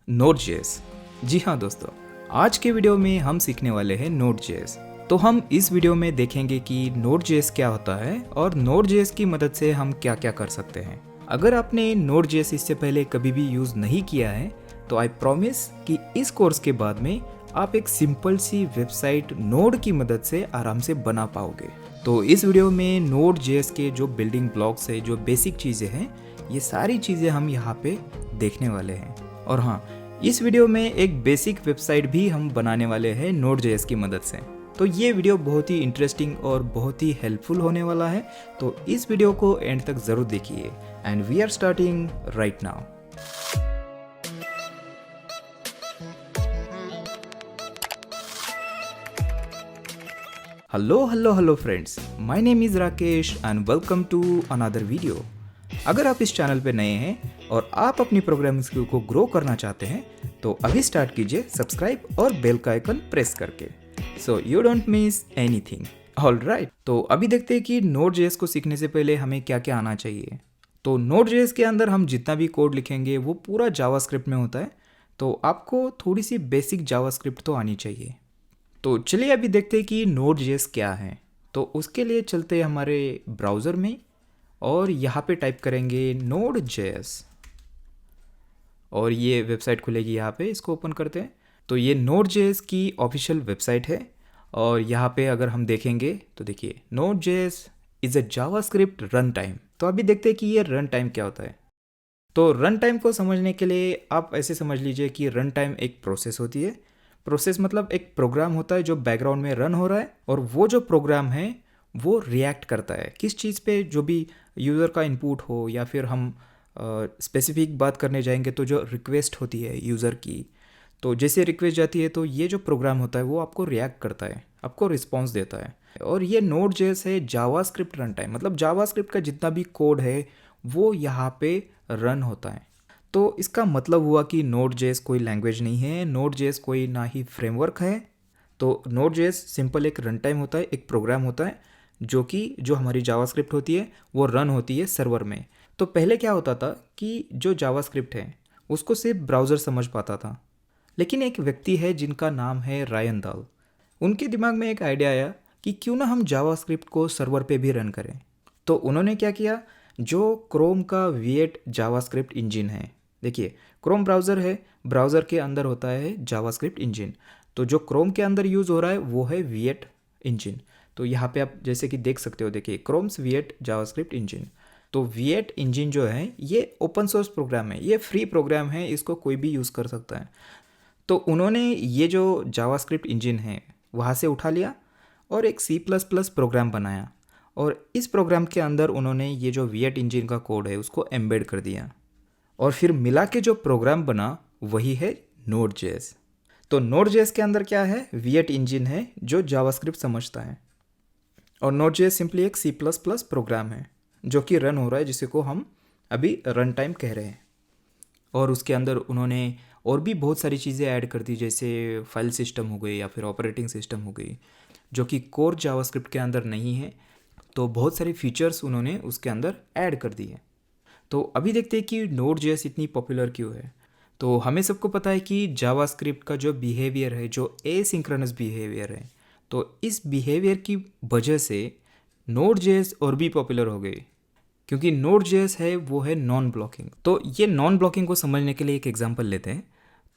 Node.js। जी हाँ दोस्तों, आज के वीडियो में हम सीखने वाले हैं Node.js। तो हम इस वीडियो में देखेंगे कि Node.js क्या होता है और Node.js की मदद से हम क्या क्या कर सकते हैं। अगर आपने Node.js इससे पहले कभी भी यूज़ नहीं किया है तो आई प्रॉमिस कि इस कोर्स के बाद में आप एक सिंपल सी वेबसाइट नोड की मदद से आराम से बना पाओगे। तो इस वीडियो में Node.js के जो बिल्डिंग ब्लॉक्स है, जो बेसिक चीज़ें हैं, ये सारी चीज़ें हम यहाँ पे देखने वाले हैं। और हाँ, इस वीडियो में एक बेसिक वेबसाइट भी हम बनाने वाले हैं Node.js की मदद से। तो ये वीडियो बहुत ही इंटरेस्टिंग और बहुत ही हेल्पफुल होने वाला है, तो इस वीडियो को एंड तक ज़रूर देखिए। And we are starting right now. Hello friends, my name is Rakesh and welcome to another video. अगर आप इस चैनल पे नए हैं और आप अपनी प्रोग्रामिंग स्किल को ग्रो करना चाहते हैं तो अभी स्टार्ट कीजिए सब्सक्राइब और बेल का आइकन प्रेस करके, so you don't miss anything. Alright, तो अभी देखते हैं कि Node.js को सीखने से पहले हमें क्या क्या आना चाहिए। तो Node.js के अंदर हम जितना भी कोड लिखेंगे वो पूरा जावास्क्रिप्ट में होता है, तो आपको थोड़ी सी बेसिक जावास्क्रिप्ट तो आनी चाहिए। तो चलिए अभी देखते हैं कि Node.js क्या है। तो उसके लिए चलते हैं हमारे ब्राउज़र में और यहाँ पे टाइप करेंगे Node.js और ये वेबसाइट खुलेगी। यहाँ पे इसको ओपन करते हैं तो ये Node.js की ऑफिशियल वेबसाइट है और यहाँ पे अगर हम देखेंगे तो देखिए Node.js is a JavaScript run time. तो अभी देखते हैं कि ये रन टाइम क्या होता है। तो रन टाइम को समझने के लिए आप ऐसे समझ लीजिए कि रन टाइम एक प्रोसेस होती है। प्रोसेस मतलब एक प्रोग्राम होता है जो बैकग्राउंड में रन हो रहा है और वो जो प्रोग्राम है वो रिएक्ट करता है किस चीज़ पे, जो भी यूज़र का इनपुट हो, या फिर हम स्पेसिफिक बात करने जाएंगे तो जो रिक्वेस्ट होती है यूज़र की, तो जैसे रिक्वेस्ट जाती है तो ये जो प्रोग्राम होता है वो आपको रिएक्ट करता है, आपको रिस्पॉन्स देता है। और ये Node.js है जावास्क्रिप्ट रन टाइम, मतलब जावास्क्रिप्ट का जितना भी कोड है वो यहाँ पे रन होता है। तो इसका मतलब हुआ कि Node.js कोई लैंग्वेज नहीं है, Node.js कोई ना ही फ्रेमवर्क है। तो Node.js सिंपल एक रन टाइम होता है, एक प्रोग्राम होता है जो हमारी जावास्क्रिप्ट होती है वो रन होती है सर्वर में। तो पहले क्या होता था कि जो जावास्क्रिप्ट है उसको सिर्फ ब्राउज़र समझ पाता था, लेकिन एक व्यक्ति है जिनका नाम है रायन दाल। उनके दिमाग में एक आइडिया आया कि क्यों ना हम जावास्क्रिप्ट को सर्वर पे भी रन करें। तो उन्होंने क्या किया, जो क्रोम का V8 जावास्क्रिप्ट इंजन है, देखिए क्रोम ब्राउज़र है, ब्राउज़र के अंदर होता है जावास्क्रिप्ट इंजन। तो जो क्रोम के अंदर यूज़ हो रहा है वो है V8 इंजन। तो यहाँ पे आप जैसे कि देख सकते हो, देखिए क्रोम्स V8 जावास्क्रिप्ट इंजन। तो V8 इंजन जो है ये ओपन सोर्स प्रोग्राम है, ये फ्री प्रोग्राम है, इसको कोई भी यूज़ कर सकता है। तो उन्होंने ये जो जावास्क्रिप्ट इंजन है वहाँ से उठा लिया और एक C++ प्रोग्राम बनाया और इस प्रोग्राम के अंदर उन्होंने ये जो V8 इंजन का कोड है उसको एम्बेड कर दिया और फिर मिला के जो प्रोग्राम बना वही है Node.js। तो Node.js के अंदर क्या है, V8 इंजन है जो जावास्क्रिप्ट समझता है और Node.js सिंपली एक C++ प्रोग्राम है जो कि रन हो रहा है, जिसे को हम अभी रन टाइम कह रहे हैं। और उसके अंदर उन्होंने और भी बहुत सारी चीज़ें ऐड कर दी, जैसे फाइल सिस्टम हो गई या फिर ऑपरेटिंग सिस्टम हो गई, जो कि कोर जावास्क्रिप्ट के अंदर नहीं है। तो बहुत सारे फीचर्स उन्होंने उसके अंदर ऐड कर दिए। तो अभी देखते हैं कि Node.js इतनी पॉपुलर क्यों है। तो हमें सबको पता है कि जावास्क्रिप्ट का जो बिहेवियर है, जो एसिंक्रोनस बिहेवियर है, तो इस बिहेवियर की वजह से Node.js और भी पॉपुलर हो गई, क्योंकि Node.js है वो है नॉन ब्लॉकिंग। तो ये नॉन ब्लॉकिंग को समझने के लिए एक एग्जांपल लेते हैं।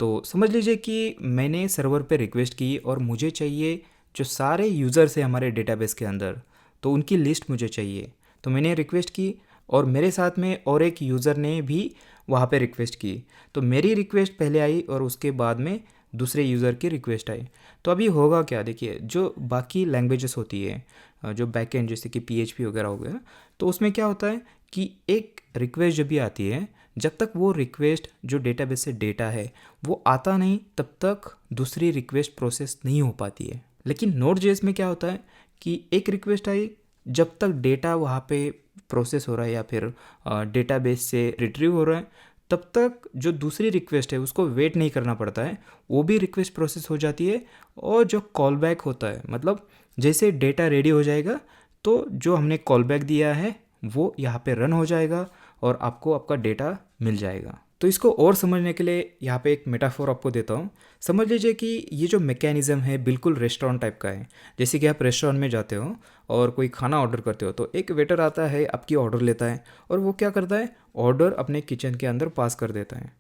तो समझ लीजिए कि मैंने सर्वर पे रिक्वेस्ट की और मुझे चाहिए जो सारे यूज़र्स हैं हमारे डेटाबेस के अंदर, तो उनकी लिस्ट मुझे चाहिए। तो मैंने रिक्वेस्ट की और मेरे साथ में और एक यूज़र ने भी वहाँ पे रिक्वेस्ट की। तो मेरी रिक्वेस्ट पहले आई और उसके बाद में दूसरे यूज़र की रिक्वेस्ट आई। तो अभी होगा क्या, देखिए जो बाकी लैंग्वेजेस होती है, जो बैकएंड जैसे कि PHP वगैरह हो गया, तो उसमें क्या होता है कि एक रिक्वेस्ट जब भी आती है, जब तक वो रिक्वेस्ट जो डेटाबेस से डेटा है वो आता नहीं तब तक दूसरी रिक्वेस्ट प्रोसेस नहीं हो पाती है। लेकिन Node.js में क्या होता है कि एक रिक्वेस्ट आई, जब तक डेटा वहाँ पे प्रोसेस हो रहा है या फिर डेटाबेस से रिट्रीव हो रहा है, तब तक जो दूसरी रिक्वेस्ट है उसको वेट नहीं करना पड़ता है, वो भी रिक्वेस्ट प्रोसेस हो जाती है। और जो कॉल बैक होता है, मतलब जैसे डेटा रेडी हो जाएगा तो जो हमने कॉल बैक दिया है वो यहाँ पे रन हो जाएगा और आपको आपका डेटा मिल जाएगा। तो इसको और समझने के लिए यहाँ पे एक मेटाफोर आपको देता हूँ। समझ लीजिए कि ये जो मैकेनिज़्म है बिल्कुल रेस्टोरेंट टाइप का है। जैसे कि आप रेस्टोरेंट में जाते हो और कोई खाना ऑर्डर करते हो, तो एक वेटर आता है, आपकी ऑर्डर लेता है और वो क्या करता है, ऑर्डर अपने किचन के अंदर पास कर देता है।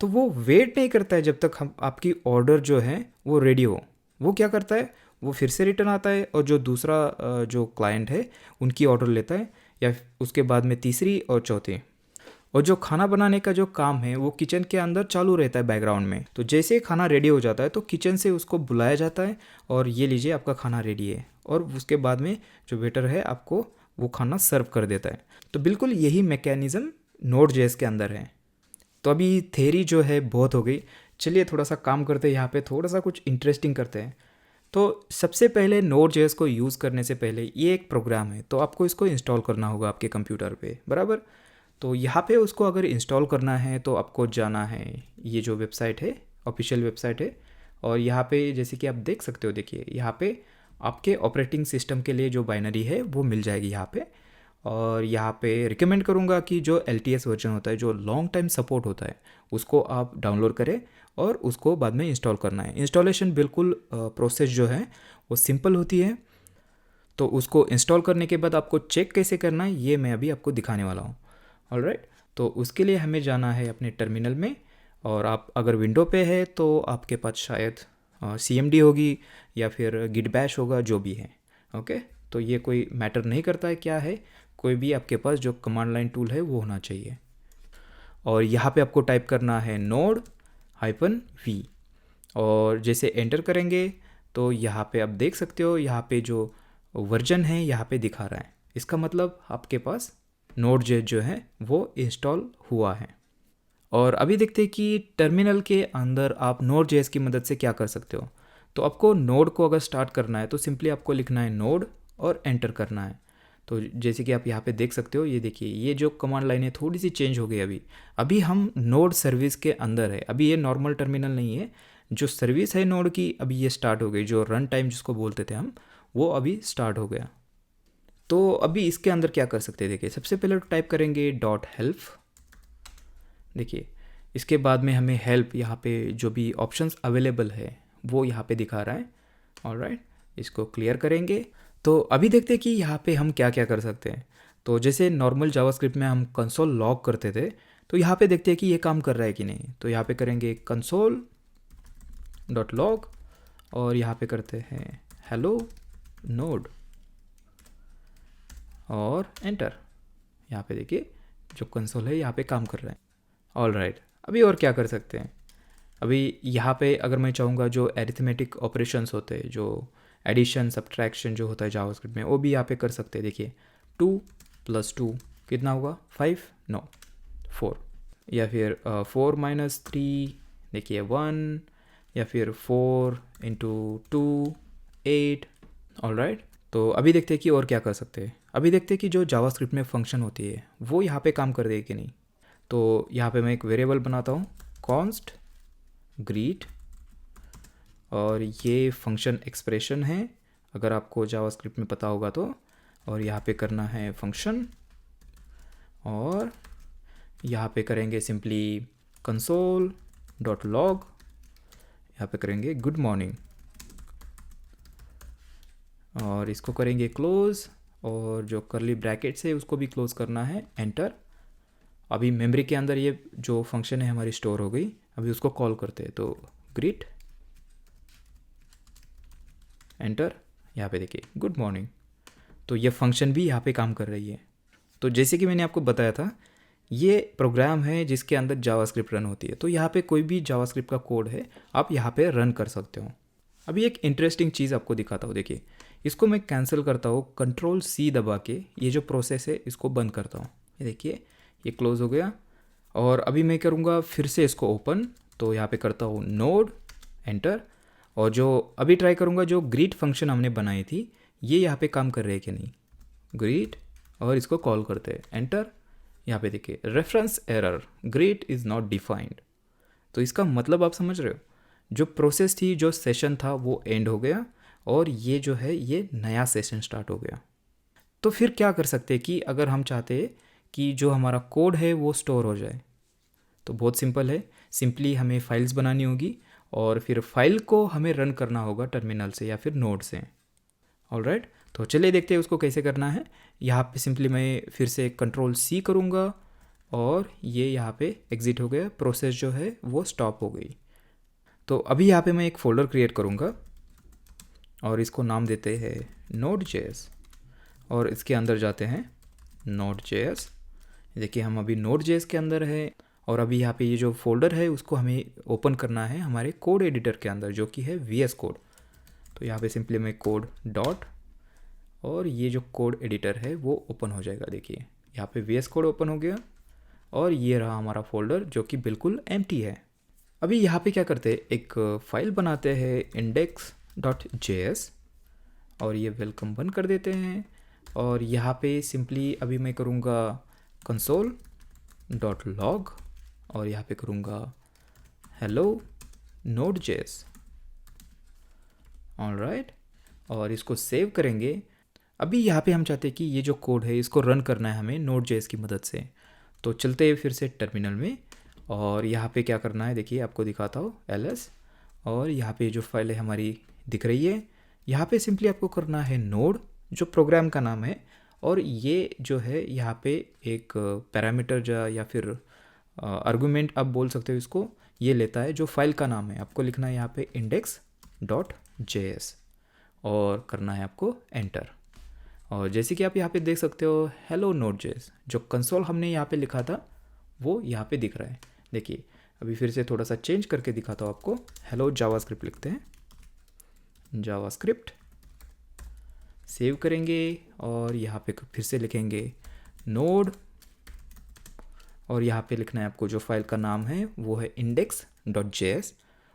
तो वो वेट नहीं करता है जब तक हम आपकी ऑर्डर जो है वो रेडी हो। वो क्या करता है, वो फिर से रिटर्न आता है और जो दूसरा जो क्लाइंट है उनकी ऑर्डर लेता है, या उसके बाद में तीसरी और चौथी। और जो खाना बनाने का जो काम है वो किचन के अंदर चालू रहता है बैकग्राउंड में। तो जैसे ही खाना रेडी हो जाता है तो किचन से उसको बुलाया जाता है और ये लीजिए आपका खाना रेडी है, और उसके बाद में जो वेटर है आपको वो खाना सर्व कर देता है। तो बिल्कुल यही मैकेनिज़्म नोड जेएस के अंदर है। तो अभी थेरी जो है बहुत हो गई, चलिए थोड़ा सा काम करते हैं, यहाँ पे थोड़ा सा कुछ इंटरेस्टिंग करते हैं। तो सबसे पहले नोड जेएस को यूज़ करने से पहले ये एक प्रोग्राम है, तो आपको इसको इंस्टॉल करना होगा आपके कंप्यूटर पे, बराबर। तो यहाँ पे उसको अगर इंस्टॉल करना है तो आपको जाना है, ये जो वेबसाइट है ऑफिशियल वेबसाइट है, और यहाँ पे जैसे कि आप देख सकते हो, देखिए यहाँ पे आपके ऑपरेटिंग सिस्टम के लिए जो बाइनरी है वो मिल जाएगी यहाँ पे। और यहाँ पे रिकमेंड करूँगा कि जो LTS वर्जन होता है, जो लॉन्ग टाइम सपोर्ट होता है, उसको आप डाउनलोड करें और उसको बाद में इंस्टॉल करना है। इंस्टॉलेशन बिल्कुल प्रोसेस जो है वो सिंपल होती है। तो उसको इंस्टॉल करने के बाद आपको चेक कैसे करना है ये मैं अभी आपको दिखाने वाला हूँ। ऑलराइट, तो उसके लिए हमें जाना है अपने टर्मिनल में, और आप अगर विंडो पे है तो आपके पास शायद CMD होगी या फिर गिट बैश होगा, जो भी है। ओके, तो ये कोई मैटर नहीं करता है क्या है, कोई भी आपके पास जो कमांड लाइन टूल है वो होना चाहिए। और यहाँ पे आपको टाइप करना है node-v, और जैसे एंटर करेंगे तो यहाँ पे आप देख सकते हो, यहाँ पे जो वर्जन है यहाँ पे दिखा रहा है। इसका मतलब आपके पास नोड.js जो है वो इंस्टॉल हुआ है। और अभी देखते हैं कि टर्मिनल के अंदर आप नोड.js की मदद से क्या कर सकते हो। तो आपको नोड को अगर स्टार्ट करना है तो सिंपली आपको लिखना है नोड और एंटर करना है। तो जैसे कि आप यहाँ पे देख सकते हो, ये देखिए ये जो कमांड लाइन है थोड़ी सी चेंज हो गई। अभी हम नोड सर्विस के अंदर है, अभी ये नॉर्मल टर्मिनल नहीं है। जो सर्विस है नोड की अभी ये स्टार्ट हो गई, जो रन टाइम जिसको बोलते थे हम, वो अभी स्टार्ट हो गया। तो अभी इसके अंदर क्या कर सकते हैं, देखिए सबसे पहले तो टाइप करेंगे .help। देखिए इसके बाद में हमें हेल्प, यहाँ पे जो भी ऑप्शंस अवेलेबल है वो यहाँ पे दिखा रहा है। ऑलराइट, इसको क्लियर करेंगे। तो अभी देखते हैं कि यहाँ पे हम क्या क्या कर सकते हैं। तो जैसे नॉर्मल जावास्क्रिप्ट में हम कंसोल लॉग करते थे, तो यहाँ पे देखते हैं कि ये काम कर रहा है कि नहीं। तो यहाँ पे करेंगे console.log और यहाँ पे करते हैं hello node और एंटर। यहाँ पे देखिए जो कंसोल है यहाँ पे काम कर रहा है। ऑलराइट, अभी और क्या कर सकते हैं। अभी यहाँ पे अगर मैं चाहूँगा जो एरिथमेटिक ऑपरेशंस होते हैं, जो एडिशन सब्ट्रैक्शन जो होता है जावास्क्रिप्ट में, वो भी यहाँ पे कर सकते हैं। देखिए 2 + 2 कितना होगा, 5, नो 4, या फिर 4 - 3 देखिए 1, या फिर 4 × 2 8। ऑलराइट, तो अभी देखते हैं कि और क्या कर सकते हैं। अभी देखते हैं कि जो जावास्क्रिप्ट में फंक्शन होती है वो यहाँ पे काम कर देगी कि नहीं। तो यहाँ पे मैं एक वेरिएबल बनाता हूँ const greet, और ये फंक्शन एक्सप्रेशन है अगर आपको जावास्क्रिप्ट में पता होगा तो। और यहाँ पे करना है फंक्शन, और यहाँ पे करेंगे सिंपली console.log, यहाँ पे करेंगे गुड मॉर्निंग, और इसको करेंगे क्लोज, और जो करली ब्रैकेट्स है उसको भी क्लोज करना है, एंटर। अभी मेमोरी के अंदर ये जो फंक्शन है हमारी स्टोर हो गई, अभी उसको कॉल करते हैं। तो ग्रीट, एंटर, यहाँ पे देखिए गुड मॉर्निंग। तो ये फंक्शन भी यहाँ पे काम कर रही है। तो जैसे कि मैंने आपको बताया था, ये प्रोग्राम है जिसके अंदर जावास्क्रिप्ट रन होती है। तो यहाँ पे कोई भी जावास्क्रिप्ट का कोड है आप यहाँ पे रन कर सकते हो। अभी एक इंटरेस्टिंग चीज़ आपको दिखाता हूँ। देखिए इसको मैं कैंसिल करता हूँ, Ctrl+C दबा के ये जो प्रोसेस है इसको बंद करता हूँ। ये देखिए ये क्लोज हो गया। और अभी मैं करूँगा फिर से इसको ओपन, तो यहाँ पे करता हूँ नोड, एंटर। और जो अभी ट्राई करूँगा, जो ग्रीट फंक्शन हमने बनाई थी ये यहाँ पे काम कर रही है कि नहीं, ग्रीट, और इसको कॉल करते हैं, एंटर। यहाँ पे देखिए reference error, greet is not defined. तो इसका मतलब आप समझ रहे हो, जो प्रोसेस थी, जो सेशन था वो एंड हो गया, और ये जो है ये नया सेशन स्टार्ट हो गया। तो फिर क्या कर सकते हैं कि अगर हम चाहते हैं कि जो हमारा कोड है वो स्टोर हो जाए, तो बहुत सिंपल है, सिंपली हमें फाइल्स बनानी होगी और फिर फाइल को हमें रन करना होगा टर्मिनल से या फिर नोड से। ऑलराइट, तो चलिए देखते हैं उसको कैसे करना है। यहाँ पे सिंपली मैं फिर से Ctrl+C करूँगा और ये यहाँ पे एग्ज़िट हो गया, प्रोसेस जो है वो स्टॉप हो गई। तो अभी यहाँ पे मैं एक फ़ोल्डर क्रिएट करूँगा और इसको नाम देते हैं Node.js और इसके अंदर जाते हैं Node.js। देखिए हम अभी Node.js के अंदर है और अभी यहाँ पे ये जो फोल्डर है उसको हमें ओपन करना है हमारे कोड एडिटर के अंदर, जो कि है VS कोड। तो यहाँ पे सिंपली मैं कोड डॉट और ये जो कोड एडिटर है वो ओपन हो जाएगा। देखिए यहाँ पे VS कोड ओपन हो गया और ये रहा हमारा फोल्डर जो कि बिल्कुल एम्प्टी है। अभी यहाँ पे क्या करते हैं, एक फाइल बनाते हैं index.js और ये वेलकम बंद कर देते हैं और यहाँ पे सिंपली अभी मैं करूँगा console.log और यहाँ पे करूँगा hello node.js। ऑलराइट, और इसको सेव करेंगे। अभी यहाँ पे हम चाहते हैं कि ये जो कोड है इसको रन करना है हमें Node.js की मदद से। तो चलते हैं फिर से टर्मिनल में और यहाँ पे क्या करना है, देखिए आपको दिखाता हूँ ls और यहाँ पे जो फाइल है हमारी दिख रही है। यहाँ पे सिंपली आपको करना है नोड, जो प्रोग्राम का नाम है, और ये जो है यहाँ पे एक पैरामीटर या फिर आर्गुमेंट आप बोल सकते हो इसको, ये लेता है जो फाइल का नाम है। आपको लिखना है यहाँ पे index.js और करना है आपको एंटर। और जैसे कि आप यहाँ पे देख सकते हो हेलो Node.js, जो कंसोल हमने यहाँ पे लिखा था वो यहाँ पे दिख रहा है। देखिए अभी फिर से थोड़ा सा चेंज करके दिखाता हूँ आपको। हेलो जावास्क्रिप्ट लिखते हैं, जावास्क्रिप्ट सेव करेंगे और यहाँ पे फिर से लिखेंगे नोड और यहाँ पे लिखना है आपको जो फाइल का नाम है वो है index.js।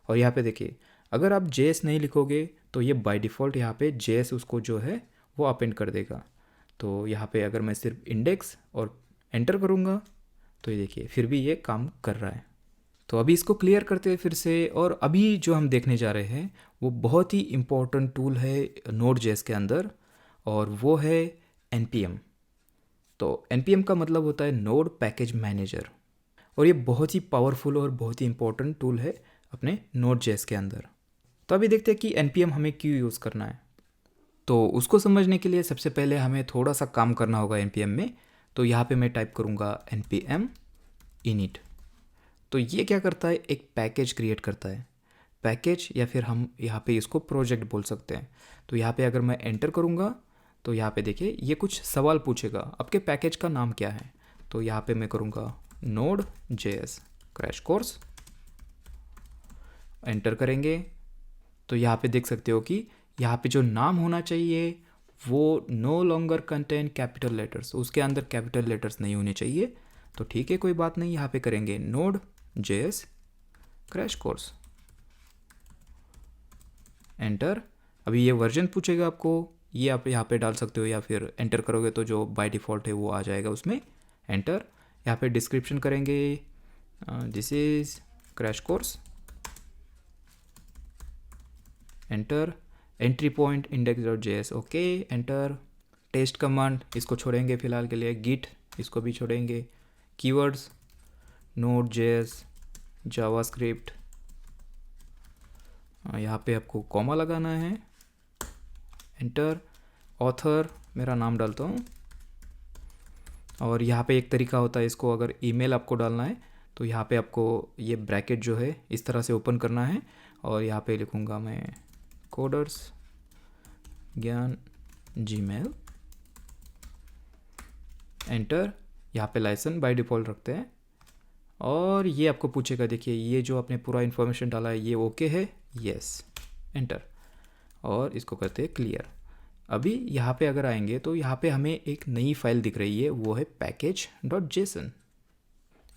और यहाँ पे देखिए अगर आप JS नहीं लिखोगे तो ये बाय डिफ़ॉल्ट यहाँ पे JS उसको जो है वो अपेंड कर देगा। तो यहाँ पे अगर मैं सिर्फ इंडेक्स और एंटर करूँगा तो ये देखिए फिर भी ये काम कर रहा है। तो अभी इसको क्लियर करते हैं फिर से। और अभी जो हम देखने जा रहे हैं वो बहुत ही इम्पोर्टेंट टूल है Node.js के अंदर और वो है npm। तो npm का मतलब होता है नोड पैकेज मैनेजर और ये बहुत ही पावरफुल और बहुत ही इम्पोर्टेंट टूल है अपने Node.js के अंदर। तो अभी देखते हैं कि npm हमें क्यों यूज़ करना है। तो उसको समझने के लिए सबसे पहले हमें थोड़ा सा काम करना होगा npm में। तो यहाँ पे मैं टाइप करूँगा npm init। तो ये क्या करता है, एक पैकेज क्रिएट करता है, पैकेज या फिर हम यहाँ पे इसको प्रोजेक्ट बोल सकते हैं। तो यहाँ पे अगर मैं एंटर करूँगा तो यहाँ पे देखिए ये कुछ सवाल पूछेगा, आपके पैकेज का नाम क्या है। तो यहाँ पे मैं करूँगा Node.js क्रैश कोर्स, एंटर करेंगे। तो यहाँ पे देख सकते हो कि यहाँ पे जो नाम होना चाहिए वो no longer contain capital letters, उसके अंदर कैपिटल लेटर्स नहीं होने चाहिए। तो ठीक है, कोई बात नहीं, यहाँ पे करेंगे Node.js क्रैश कोर्स, एंटर। अभी ये वर्जन पूछेगा आपको, ये आप यहाँ पे डाल सकते हो या फिर एंटर करोगे तो जो बाय डिफ़ॉल्ट है वो आ जाएगा उसमें, एंटर। यहाँ पे डिस्क्रिप्शन करेंगे this is crash course, enter. Entry point index.js, okay, enter. Test command इसको छोड़ेंगे फिलहाल के लिए, गिट इसको भी छोड़ेंगे। कीवर्ड्स Node.js जावास्क्रिप्ट, यहाँ पे आपको कॉमा लगाना है, एंटर। ऑथर मेरा नाम डालता हूँ और यहाँ पे एक तरीका होता है इसको, अगर ईमेल आपको डालना है तो यहाँ पे आपको ये ब्रैकेट जो है इस तरह से ओपन करना है और यहाँ पे लिखूँगा मैं कोडर्स ज्ञान gmail, एंटर। यहाँ पे लाइसेंस बाय डिफ़ॉल्ट रखते हैं और ये आपको पूछेगा, देखिए ये जो आपने पूरा इन्फॉर्मेशन डाला है ये ओके है, यस, एंटर। और इसको करते हैं क्लियर। अभी यहाँ पे अगर आएंगे तो यहाँ पे हमें एक नई फाइल दिख रही है, वो है package.json।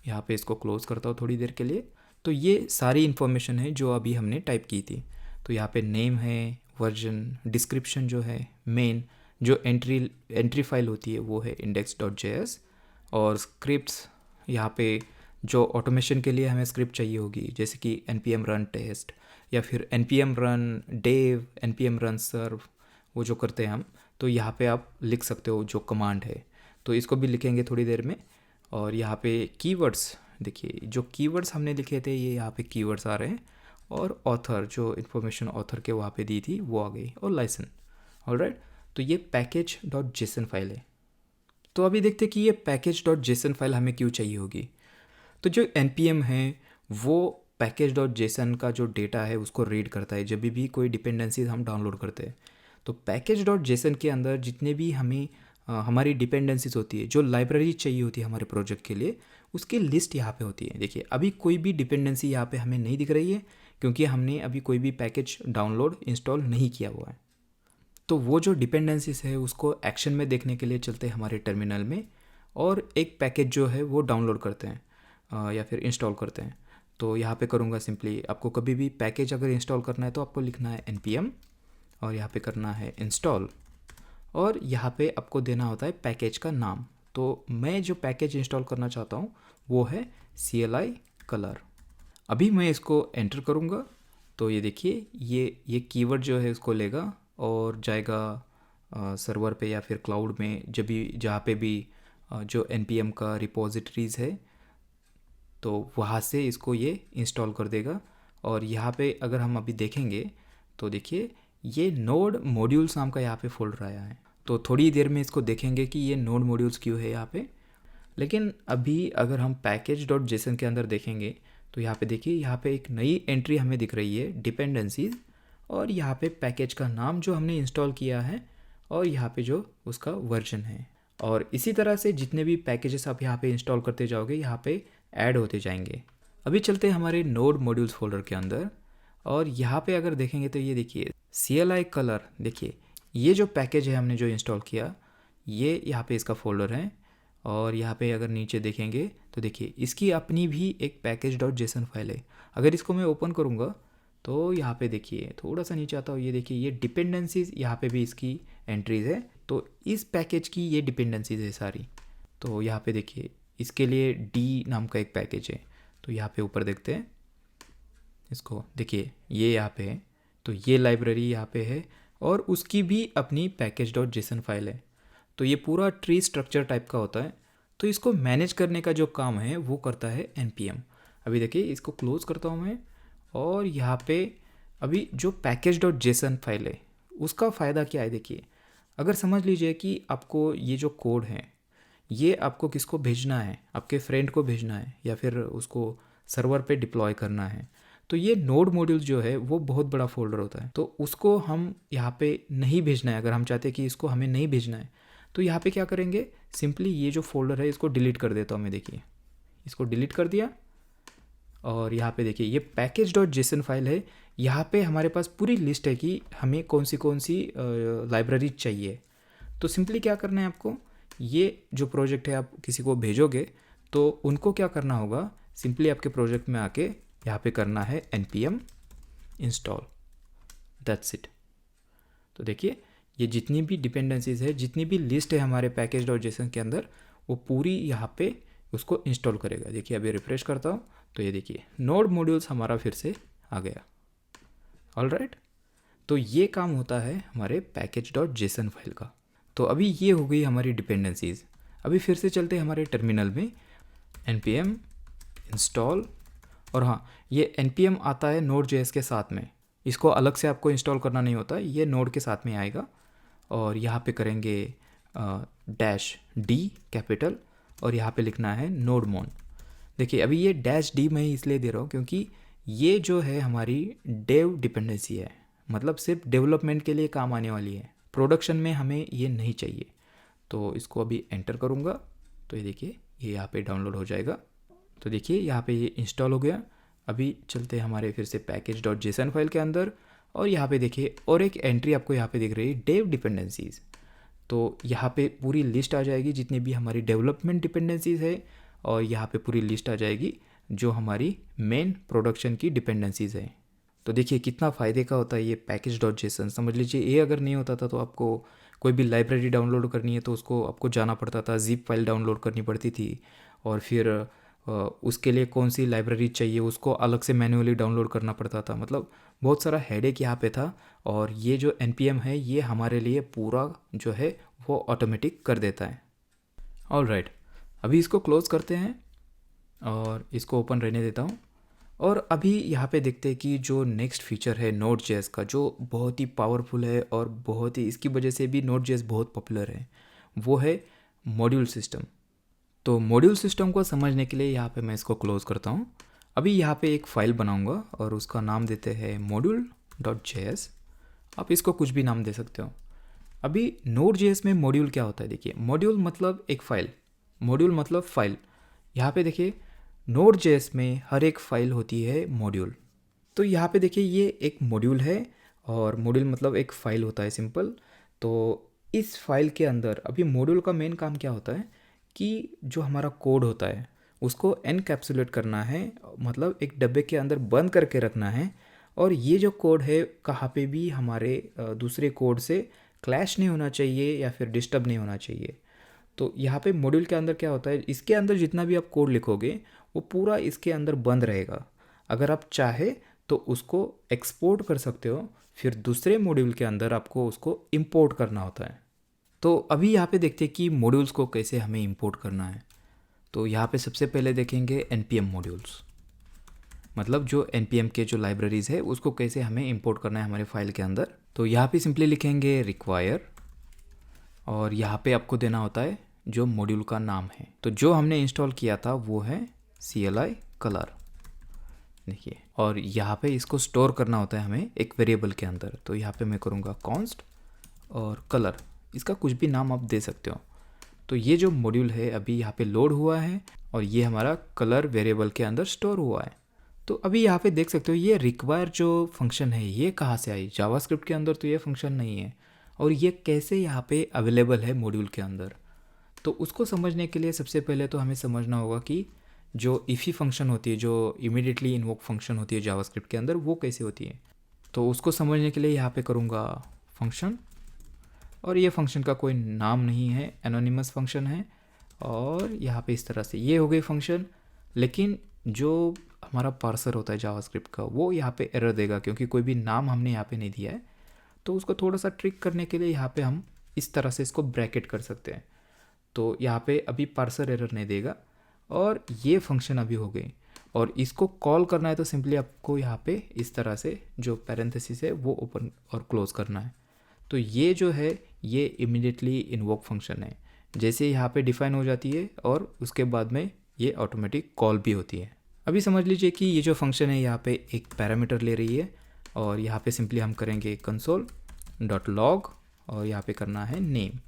यहाँ पे इसको क्लोज करता हूँ थोड़ी देर के लिए। तो ये सारी इन्फॉर्मेशन है जो अभी हमने टाइप की थी। तो यहाँ पे नेम है, वर्जन, डिस्क्रिप्शन जो है, मेन जो एंट्री फाइल होती है वो है index.js और स्क्रिप्ट्स, यहाँ पे जो ऑटोमेशन के लिए हमें स्क्रिप्ट चाहिए होगी जैसे कि npm run टेस्ट या फिर npm run dev, npm run serve, वो जो करते हैं हम, तो यहाँ पे आप लिख सकते हो जो कमांड है। तो इसको भी लिखेंगे थोड़ी देर में। और यहाँ पे कीवर्ड्स देखिए जो कीवर्ड्स हमने लिखे थे ये यहाँ पे कीवर्ड्स आ रहे हैं, और ऑथर जो इन्फॉर्मेशन ऑथर के वहाँ पे दी थी वो आ गई, और लाइसेंस। ऑलराइट, तो ये पैकेज डॉट जेसन फाइल है। तो अभी देखते हैं कि ये पैकेज डॉट जेसन फाइल हमें क्यों चाहिए होगी। तो जो npm है वो पैकेज डॉट जेसन का जो डेटा है उसको रीड करता है जब भी कोई डिपेंडेंसीज हम डाउनलोड करते हैं। तो पैकेज डॉट जेसन के अंदर जितने भी हमें हमारी डिपेंडेंसीज होती है, जो लाइब्रेरी चाहिए होती है हमारे प्रोजेक्ट के लिए, उसकी लिस्ट यहाँ पे होती है। देखिए अभी कोई भी डिपेंडेंसी यहाँ पे हमें नहीं दिख रही है क्योंकि हमने अभी कोई भी पैकेज डाउनलोड इंस्टॉल नहीं किया हुआ है। तो वो जो डिपेंडेंसीज है उसको एक्शन में देखने के लिए चलते हैं हमारे टर्मिनल में, और एक पैकेज जो है वो डाउनलोड करते हैं या फिर इंस्टॉल करते हैं। तो यहाँ पे करूँगा सिंपली, आपको कभी भी पैकेज अगर इंस्टॉल करना है तो आपको लिखना है npm, और यहाँ पे करना है इंस्टॉल, और यहाँ पे आपको देना होता है पैकेज का नाम। तो मैं जो पैकेज इंस्टॉल करना चाहता हूँ वो है CLI कलर। अभी मैं इसको एंटर करूँगा तो ये देखिए ये कीवर्ड जो है उसको लेगा और जाएगा सर्वर पे या फिर क्लाउड में, जब भी जहाँ पे भी जो npm का रिपोजिटरीज है तो वहाँ से इसको ये इंस्टॉल कर देगा। और यहाँ पे अगर हम अभी देखेंगे तो देखिए ये नोड मॉड्यूल्स नाम का यहाँ पे फोल्डर आया है। तो थोड़ी देर में इसको देखेंगे कि ये नोड मॉड्यूल्स क्यों है यहाँ पे। लेकिन अभी अगर हम पैकेज डॉट जेसन के अंदर देखेंगे तो यहाँ पे देखिए यहाँ पे एक नई एंट्री हमें दिख रही है, डिपेंडेंसीज, और यहाँ पे पैकेज का नाम जो हमने इंस्टॉल किया है, और यहाँ पे जो उसका वर्जन है। और इसी तरह से जितने भी पैकेजेस आप यहाँ पे इंस्टॉल करते जाओगे यहाँ पे ऐड होते जाएंगे। अभी चलते हैं हमारे नोड मॉड्यूल्स फोल्डर के अंदर, और यहाँ पे अगर देखेंगे तो ये देखिए CLI कलर, देखिए ये जो पैकेज है हमने जो इंस्टॉल किया ये यहाँ पे इसका फोल्डर है। और यहाँ पे अगर नीचे देखेंगे तो देखिए इसकी अपनी भी एक पैकेज डॉट जेसन फाइल है। अगर इसको मैं ओपन करूँगा तो यहाँ पे देखिए थोड़ा सा नीचे आता हूँ, ये देखिए ये डिपेंडेंसीज यहाँ पे भी इसकी एंट्रीज है। तो इस पैकेज की ये डिपेंडेंसीज है सारी। तो यहाँ पे देखिए इसके लिए D नाम का एक पैकेज है। तो यहाँ पे ऊपर देखते हैं इसको, देखिए ये यहाँ पे है। तो ये लाइब्रेरी यहाँ पे है और उसकी भी अपनी पैकेज डॉट जेसन फाइल है। तो ये पूरा ट्री स्ट्रक्चर टाइप का होता है। तो इसको मैनेज करने का जो काम है वो करता है npm। अभी देखिए इसको क्लोज करता हूँ मैं, और यहाँ पे अभी जो पैकेज डॉट जेसन फाइल है उसका फ़ायदा क्या है। देखिए अगर समझ लीजिए कि आपको ये जो कोड है ये आपको किसको भेजना है, आपके फ्रेंड को भेजना है या फिर उसको सर्वर पे डिप्लॉय करना है, तो ये नोड मॉड्यूल्स जो है वो बहुत बड़ा फोल्डर होता है। तो उसको हम यहाँ पे नहीं भेजना है। अगर हम चाहते हैं कि इसको हमें नहीं भेजना है तो यहाँ पे क्या करेंगे, सिंपली ये जो फोल्डर है इसको डिलीट कर देता हूँ मैं। देखिए इसको डिलीट कर दिया, और यहाँ पे देखिए ये पैकेज डॉट जेसन फाइल है। यहाँ पे हमारे पास पूरी लिस्ट है कि हमें कौन सी लाइब्रेरी चाहिए। तो सिंपली क्या करना है आपको, ये जो प्रोजेक्ट है आप किसी को भेजोगे तो उनको क्या करना होगा, सिंपली आपके प्रोजेक्ट में आके यहाँ पे करना है npm इंस्टॉल, दैट्स इट। तो देखिए ये जितनी भी डिपेंडेंसीज है, जितनी भी लिस्ट है हमारे पैकेज डॉट जेसन के अंदर, वो पूरी यहाँ पे उसको इंस्टॉल करेगा। देखिए अभी रिफ्रेश करता हूँ तो ये देखिए नोड मॉड्यूल्स हमारा फिर से आ गया। ऑलराइट, तो ये काम होता है हमारे पैकेज डॉट जेसन फाइल का। तो अभी ये हो गई हमारी डिपेंडेंसीज। अभी फिर से चलते हैं हमारे टर्मिनल में, npm इंस्टॉल, और हाँ ये npm आता है Node.js के साथ में, इसको अलग से आपको इंस्टॉल करना नहीं होता, ये नोड के साथ में आएगा। और यहाँ पे करेंगे -D कैपिटल, और यहाँ पे लिखना है nodemon। देखिए अभी ये -D मैं इसलिए दे रहा हूँ क्योंकि ये जो है हमारी डेव डिपेंडेंसी है, मतलब सिर्फ डेवलपमेंट के लिए काम आने वाली है, प्रोडक्शन में हमें ये नहीं चाहिए। तो इसको अभी एंटर करूँगा तो ये देखिए ये यहाँ पे डाउनलोड हो जाएगा। तो देखिए यहाँ पे ये इंस्टॉल हो गया। अभी चलते हैं हमारे फिर से पैकेज डॉट जेसन फाइल के अंदर, और यहाँ पे देखिए और एक एंट्री आपको यहाँ पे दिख रही है, डेव डिपेंडेंसीज। तो यहाँ पे पूरी लिस्ट आ जाएगी जितनी भी हमारी डेवलपमेंट डिपेंडेंसीज है, और यहाँ पे पूरी लिस्ट आ जाएगी जो हमारी मेन प्रोडक्शन की डिपेंडेंसीज है। तो देखिए कितना फ़ायदे का होता है ये पैकेज डॉट जेसन। समझ लीजिए ये अगर नहीं होता था तो आपको कोई भी लाइब्रेरी डाउनलोड करनी है तो उसको आपको जाना पड़ता था, जिप फाइल डाउनलोड करनी पड़ती थी, और फिर उसके लिए कौन सी लाइब्रेरी चाहिए उसको अलग से मैन्युअली डाउनलोड करना पड़ता था। मतलब बहुत सारा हेडेक यहाँ पे था, और ये जो npm है ये हमारे लिए पूरा जो है वो ऑटोमेटिक कर देता है। ऑलराइट, अभी इसको क्लोज करते हैं। और इसको ओपन रहने देता हूँ। और अभी यहाँ पे देखते हैं कि जो नेक्स्ट फीचर है नोड जेएस का, जो बहुत ही पावरफुल है और बहुत ही इसकी वजह से भी नोड जेएस बहुत पॉपुलर है, वो है मॉड्यूल सिस्टम। तो मॉड्यूल सिस्टम को समझने के लिए यहाँ पे मैं इसको क्लोज करता हूँ। अभी यहाँ पे एक फ़ाइल बनाऊँगा और उसका नाम देते हैं module.js। आप इसको कुछ भी नाम दे सकते हो। अभी नोड जेएस में मॉड्यूल क्या होता है, देखिए मॉड्यूल मतलब एक फ़ाइल, मॉड्यूल मतलब फ़ाइल। यहाँ पे देखिए नोड जेएस में हर एक फ़ाइल होती है मॉड्यूल। तो यहाँ पे देखिए ये एक मॉड्यूल है और मॉड्यूल मतलब एक फ़ाइल होता है सिंपल। तो इस फाइल के अंदर अभी मॉड्यूल का मेन काम क्या होता है कि जो हमारा कोड होता है उसको एनकैप्सुलेट करना है, मतलब एक डब्बे के अंदर बंद करके रखना है। और ये जो कोड है कहाँ पे भी हमारे दूसरे कोड से क्लैश नहीं होना चाहिए या फिर डिस्टर्ब नहीं होना चाहिए। तो यहाँ पे मॉड्यूल के अंदर क्या होता है, इसके अंदर जितना भी आप कोड लिखोगे वो पूरा इसके अंदर बंद रहेगा। अगर आप चाहे तो उसको एक्सपोर्ट कर सकते हो, फिर दूसरे मॉड्यूल के अंदर आपको उसको इंपोर्ट करना होता है। तो अभी यहाँ पे देखते हैं कि मॉड्यूल्स को कैसे हमें इंपोर्ट करना है। तो यहाँ पे सबसे पहले देखेंगे npm मॉड्यूल्स, मतलब जो npm के जो लाइब्रेरीज़ है उसको कैसे हमें इंपोर्ट करना है हमारे फाइल के अंदर। तो यहाँ पे सिंपली लिखेंगे रिक्वायर और यहाँ पे आपको देना होता है जो मॉड्यूल का नाम है। तो जो हमने इंस्टॉल किया था वो है CLI कलर, देखिए। और यहाँ पे इसको स्टोर करना होता है हमें एक वेरिएबल के अंदर। तो यहाँ पे मैं करूँगा कॉन्स्ट और कलर, इसका कुछ भी नाम आप दे सकते हो। तो ये जो मॉड्यूल है अभी यहाँ पे लोड हुआ है और ये हमारा कलर वेरिएबल के अंदर स्टोर हुआ है। तो अभी यहाँ पे देख सकते हो ये रिक्वायर जो फंक्शन है ये कहाँ से आई, जावास्क्रिप्ट के अंदर तो ये फंक्शन नहीं है। और ये कैसे यहाँ पे अवेलेबल है मॉड्यूल के अंदर, तो उसको समझने के लिए सबसे पहले तो हमें समझना होगा कि जो इफ़ी फंक्शन होती है, जो इमीडिएटली इन्वोक फंक्शन होती है जावास्क्रिप्ट के अंदर, वो कैसे होती है। तो उसको समझने के लिए यहाँ पे करूँगा फंक्शन, और ये फंक्शन का कोई नाम नहीं है, एनोनिमस फंक्शन है। और यहाँ पे इस तरह से ये हो गई फंक्शन। लेकिन जो हमारा पार्सर होता है जावास्क्रिप्ट का वो यहाँ पे एरर देगा क्योंकि कोई भी नाम हमने यहाँ पे नहीं दिया है। तो उसको थोड़ा सा ट्रिक करने के लिए यहाँ पे हम इस तरह से इसको ब्रैकेट कर सकते हैं। तो यहाँ पे अभी पार्सर एरर नहीं देगा और ये फंक्शन अभी हो गई। और इसको कॉल करना है तो सिंपली आपको यहाँ पे इस तरह से जो पैरेंथेसिस है वो ओपन और क्लोज करना है। तो ये जो है ये इमीडिएटली इन्वोक फंक्शन है, जैसे यहाँ पे डिफाइन हो जाती है और उसके बाद में ये ऑटोमेटिक कॉल भी होती है। अभी समझ लीजिए कि ये जो फंक्शन है यहाँ पे एक पैरामीटर ले रही है और यहाँ पे सिंपली हम करेंगे console.log और यहाँ पे करना है नेम,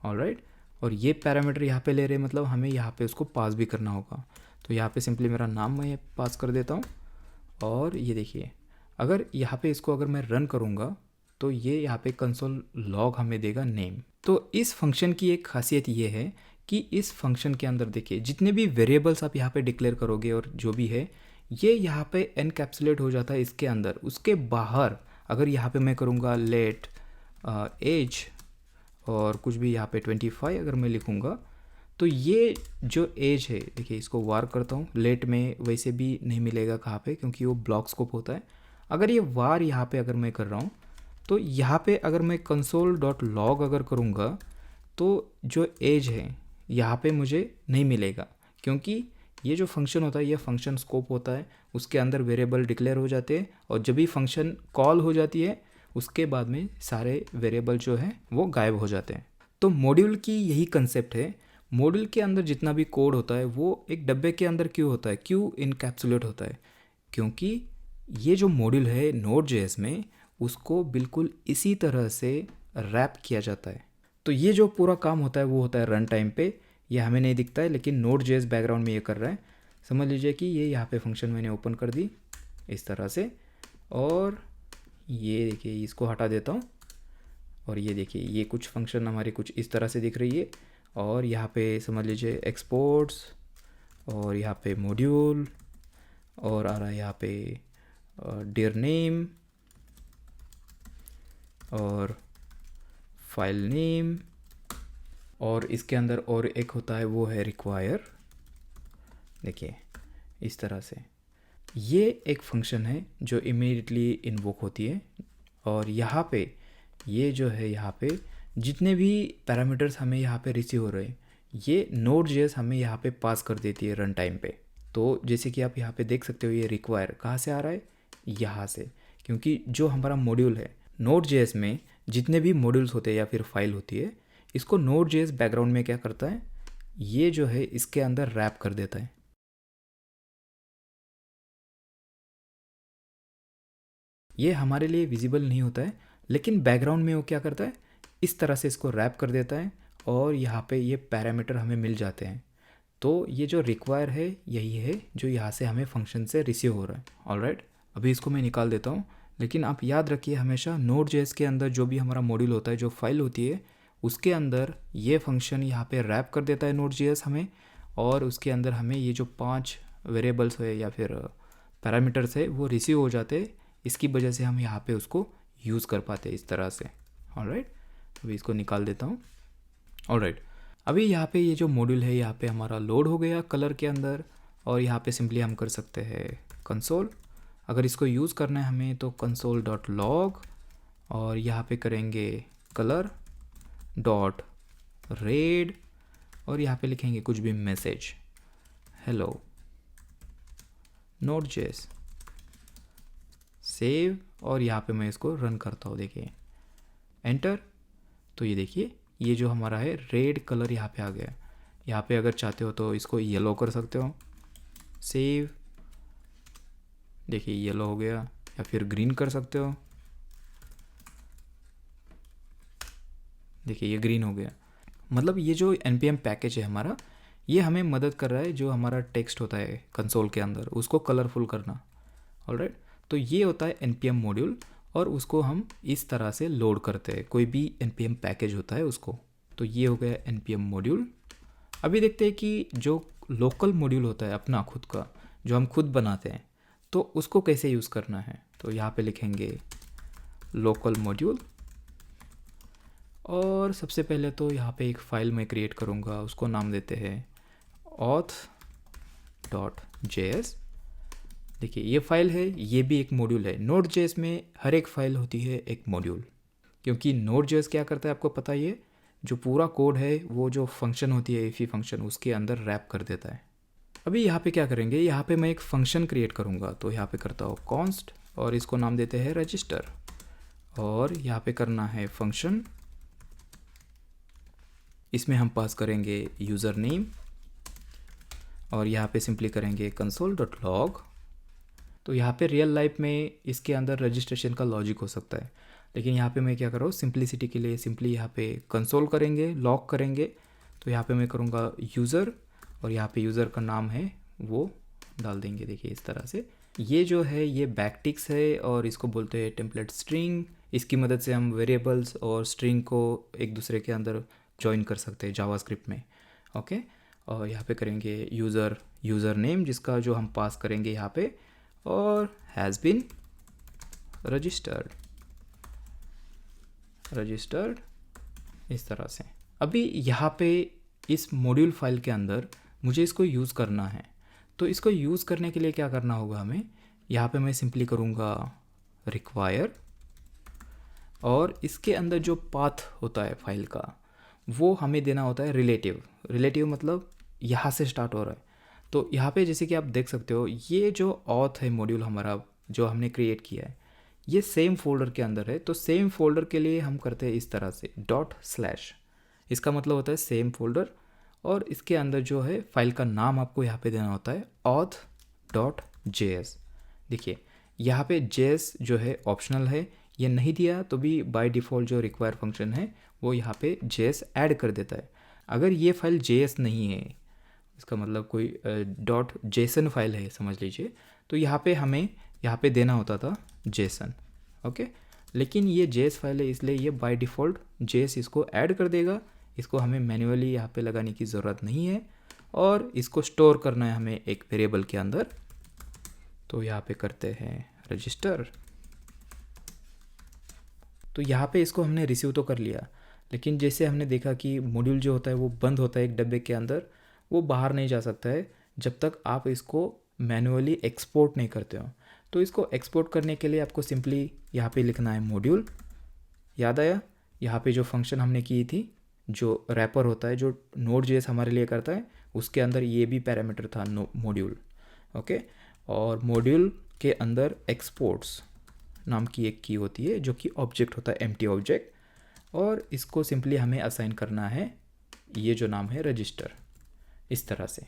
ऑलराइट। और ये पैरामीटर यहाँ पे ले रहे हैं, मतलब हमें यहाँ पे उसको पास भी करना होगा। तो यहाँ पे सिंपली मेरा नाम मैं पास कर देता हूँ। और ये देखिए अगर यहाँ पे इसको अगर मैं रन करूँगा तो ये यहाँ पे कंसोल लॉग हमें देगा नेम। तो इस फंक्शन की एक खासियत ये है कि इस फंक्शन के अंदर देखिए जितने भी वेरिएबल्स आप यहाँ पे डिक्लेयर करोगे और जो भी है ये यहाँ पे एनकैप्सुलेट हो जाता है इसके अंदर। उसके बाहर अगर यहाँ पे मैं करूँगा लेट एज और कुछ भी यहाँ पे 25 अगर मैं लिखूँगा तो ये जो एज है देखिए इसको वार करता हूँ। लेट में वैसे भी नहीं मिलेगा कहाँ पे क्योंकि वो ब्लॉक स्कोप होता है। अगर ये वार यहाँ पे अगर मैं कर रहा हूँ तो यहाँ पे अगर मैं console.log अगर करूँगा तो जो एज है यहाँ पे मुझे नहीं मिलेगा क्योंकि ये जो फंक्शन होता है ये फंक्शन स्कोप होता है, उसके अंदर वेरिएबल डिक्लेयर हो जाते हैं और जब भी फंक्शन कॉल हो जाती है उसके बाद में सारे वेरिएबल जो है वो गायब हो जाते हैं। तो मॉड्यूल की यही कंसेप्ट है। मॉड्यूल के अंदर जितना भी कोड होता है वो एक डब्बे के अंदर क्यों होता है, क्यों इनकैप्सुलेट होता है, क्योंकि ये जो मॉड्यूल है Node.js में उसको बिल्कुल इसी तरह से रैप किया जाता है। तो ये जो पूरा काम होता है वो होता है रन टाइम पे। ये हमें नहीं दिखता है लेकिन Node.js बैकग्राउंड में ये कर रहा है। समझ लीजिए कि ये यहाँ पे फंक्शन मैंने ओपन कर दी इस तरह से और ये देखिए इसको हटा देता हूँ और ये देखिए ये कुछ फंक्शन हमारी कुछ इस तरह से दिख रही है। और यहाँ पे समझ लीजिए एक्सपोर्ट्स और यहाँ पे मॉड्यूल और आ रहा है यहाँ पे डियर नेम और फाइल नेम और इसके अंदर और एक होता है वो है रिक्वायर। देखिए इस तरह से ये एक फंक्शन है जो इमीडिएटली इन्वोक होती है। और यहाँ पे ये जो है यहाँ पे जितने भी पैरामीटर्स हमें यहाँ पे रिसीव हो रहे हैं ये Node.js हमें यहाँ पे पास कर देती है रन टाइम पे। तो जैसे कि आप यहाँ पे देख सकते हो ये रिक्वायर कहाँ से आ रहा है, यहाँ से, क्योंकि जो हमारा मॉड्यूल है नोड जेएस में जितने भी मॉड्यूल्स होते हैं या फिर फाइल होती है, इसको नोड जेएस बैकग्राउंड में क्या करता है, ये जो है इसके अंदर रैप कर देता है। ये हमारे लिए विजिबल नहीं होता है, लेकिन बैकग्राउंड में वो क्या करता है, इस तरह से इसको रैप कर देता है और यहाँ पे ये पैरामीटर हमें मिल जाते हैं। तो ये जो रिक्वायर है यही है जो यहाँ से हमें फंक्शन से रिसीव हो रहा है। ऑलराइट, अभी इसको मैं निकाल देता हूँ, लेकिन आप याद रखिए हमेशा नोड जेएस के अंदर जो भी हमारा मॉड्यूल होता है, जो फाइल होती है, उसके अंदर ये फंक्शन यहाँ पे रैप कर देता है नोड जेएस हमें, और उसके अंदर हमें ये जो 5 वेरिएबल्स है या फिर पैरामीटर्स है वो रिसीव हो जाते हैं। इसकी वजह से हम यहाँ पे उसको यूज़ कर पाते हैं इस तरह से। ऑलराइट, अभी इसको निकाल देता हूँ। ऑलराइट, अभी यहाँ पे ये जो मॉड्यूल है यहाँ पे हमारा लोड हो गया कलर के अंदर, और यहाँ पे सिंपली हम कर सकते हैं कंसोल। अगर इसको यूज़ करना है हमें तो कंसोल डॉट लॉग, और यहाँ पे करेंगे कलर डॉट रेड, और यहाँ पे लिखेंगे कुछ भी message, hello node JS, save, और यहाँ पे मैं इसको रन करता हूँ, देखिए एंटर। तो ये देखिए ये जो हमारा है रेड कलर यहाँ पे आ गया। यहाँ पे अगर चाहते हो तो इसको येलो कर सकते हो, सेव, देखिए येलो हो गया, या फिर ग्रीन कर सकते हो, देखिए ये ग्रीन हो गया। मतलब ये जो npm पैकेज है हमारा, ये हमें मदद कर रहा है जो हमारा टेक्स्ट होता है कंसोल के अंदर उसको कलरफुल करना। ऑलराइट, तो ये होता है npm मॉड्यूल, और उसको हम इस तरह से लोड करते हैं कोई भी npm पैकेज होता है उसको। तो ये हो गया npm मॉड्यूल। अभी देखते हैं कि जो लोकल मॉड्यूल होता है अपना खुद का, जो हम खुद बनाते हैं, तो उसको कैसे यूज़ करना है। तो यहाँ पे लिखेंगे लोकल मॉड्यूल, और सबसे पहले तो यहाँ पे एक फ़ाइल मैं क्रिएट करूँगा, उसको नाम देते हैं auth.js। देखिए ये फाइल है, ये भी एक मॉड्यूल है। नोड जेएस में हर एक फाइल होती है एक मॉड्यूल, क्योंकि नोड जेएस क्या करता है आपको पता ही है, जो पूरा कोड है वो जो फंक्शन होती है इफ़ी फंक्शन, उसके अंदर रैप कर देता है। अभी यहाँ पे क्या करेंगे, यहाँ पे मैं एक फंक्शन क्रिएट करूँगा, तो यहाँ पे करता हूँ कॉन्स्ट, और इसको नाम देते हैं रजिस्टर, और यहाँ पे करना है फंक्शन, इसमें हम पास करेंगे यूज़र नेम, और यहाँ पे सिंपली करेंगे कंसोल डॉट लॉग। तो यहाँ पे रियल लाइफ में इसके अंदर रजिस्ट्रेशन का लॉजिक हो सकता है, लेकिन यहाँ पे मैं क्या कर रहा हूँ सिंप्लिसिटी के लिए सिंपली यहाँ पे कंसोल करेंगे, लॉग करेंगे। तो यहाँ पे मैं करूँगा यूज़र, और यहाँ पे यूज़र का नाम है वो डाल देंगे, देखिए इस तरह से। ये जो है ये बैकटिक्स है, और इसको बोलते हैं टेम्पलेट स्ट्रिंग। इसकी मदद से हम वेरिएबल्स और स्ट्रिंग को एक दूसरे के अंदर ज्वाइन कर सकते हैं जावास्क्रिप्ट में। ओके, और यहाँ पे करेंगे यूज़र नेम जिसका जो हम पास करेंगे यहाँ पे, और हैज़ बीन रजिस्टर्ड इस तरह से। अभी यहाँ पे इस मॉड्यूल फाइल के अंदर मुझे इसको यूज़ करना है, तो इसको यूज़ करने के लिए क्या करना होगा हमें, यहाँ पे मैं सिंपली करूँगा रिक्वायर, और इसके अंदर जो पाथ होता है फाइल का वो हमें देना होता है रिलेटिव मतलब यहाँ से स्टार्ट हो रहा है। तो यहाँ पे जैसे कि आप देख सकते हो ये जो ऑथ है मॉड्यूल हमारा जो हमने क्रिएट किया है, ये सेम फोल्डर के अंदर है। तो सेम फोल्डर के लिए हम करते हैं इस तरह से ./, इसका मतलब होता है सेम फोल्डर, और इसके अंदर जो है फाइल का नाम आपको यहाँ पे देना होता है auth.js। देखिए यहाँ पे js जो है ऑप्शनल है, ये नहीं दिया तो भी बाय डिफ़ॉल्ट जो रिक्वायर फंक्शन है वो यहाँ पे js ऐड कर देता है। अगर ये फाइल js नहीं है, इसका मतलब कोई .json फाइल है समझ लीजिए, तो यहाँ पे हमें यहाँ पे देना होता था json। ओके, लेकिन ये js फाइल है इसलिए ये बाय डिफ़ॉल्ट js इसको ऐड कर देगा। इसको हमें मैन्युअली यहाँ पे लगाने की ज़रूरत नहीं है, और इसको स्टोर करना है हमें एक वेरिएबल के अंदर। तो यहाँ पे करते हैं रजिस्टर। तो यहाँ पे इसको हमने रिसीव तो कर लिया, लेकिन जैसे हमने देखा कि मॉड्यूल जो होता है वो बंद होता है एक डब्बे के अंदर, वो बाहर नहीं जा सकता है जब तक आप इसको मैन्युअली एक्सपोर्ट नहीं करते हो। तो इसको एक्सपोर्ट करने के लिए आपको सिंपली यहाँ पे लिखना है मॉड्यूल। याद आया, यहाँ पे जो फंक्शन हमने की थी, जो रैपर होता है जो नोड जेएस हमारे लिए करता है, उसके अंदर ये भी पैरामीटर था मॉड्यूल। ओके। और मॉड्यूल के अंदर एक्सपोर्ट्स नाम की एक की होती है जो कि ऑब्जेक्ट होता है, एम्प्टी ऑब्जेक्ट, और इसको सिंपली हमें असाइन करना है ये जो नाम है रजिस्टर, इस तरह से।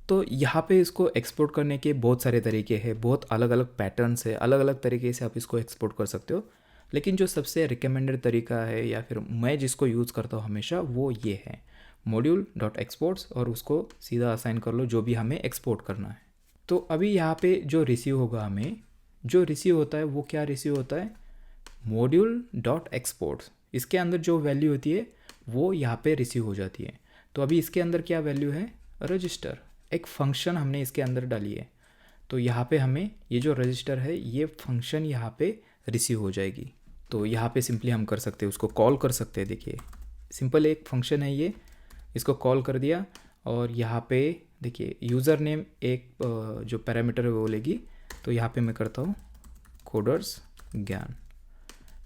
तो यहाँ पे इसको एक्सपोर्ट करने के बहुत सारे तरीके हैं, बहुत अलग अलग पैटर्न्स है, अलग अलग तरीके से आप इसको एक्सपोर्ट कर सकते हो। लेकिन जो सबसे रिकमेंडेड तरीका है या फिर मैं जिसको यूज़ करता हूँ हमेशा, वो ये है मॉड्यूल डॉट एक्सपोर्ट्स, और उसको सीधा असाइन कर लो जो भी हमें एक्सपोर्ट करना है। तो अभी यहाँ पे जो रिसीव होगा, हमें जो रिसीव होता है वो क्या रिसीव होता है, मॉड्यूल डॉट एक्सपोर्ट्स। इसके अंदर जो वैल्यू होती है वो यहाँ पे रिसीव हो जाती है। तो अभी इसके अंदर क्या वैल्यू है, रजिस्टर, एक फंक्शन हमने इसके अंदर डाली है। तो यहाँ पे हमें ये जो रजिस्टर है ये फंक्शन यहाँ पे रिसीव हो जाएगी। तो यहाँ पे सिंपली हम कर सकते हैं, उसको कॉल कर सकते हैं। देखिए सिंपल एक फंक्शन है ये, इसको कॉल कर दिया, और यहाँ पे देखिए यूज़र नेम एक जो पैरामीटर है वो लेगी। तो यहाँ पे मैं करता हूँ कोडर्स ज्ञान,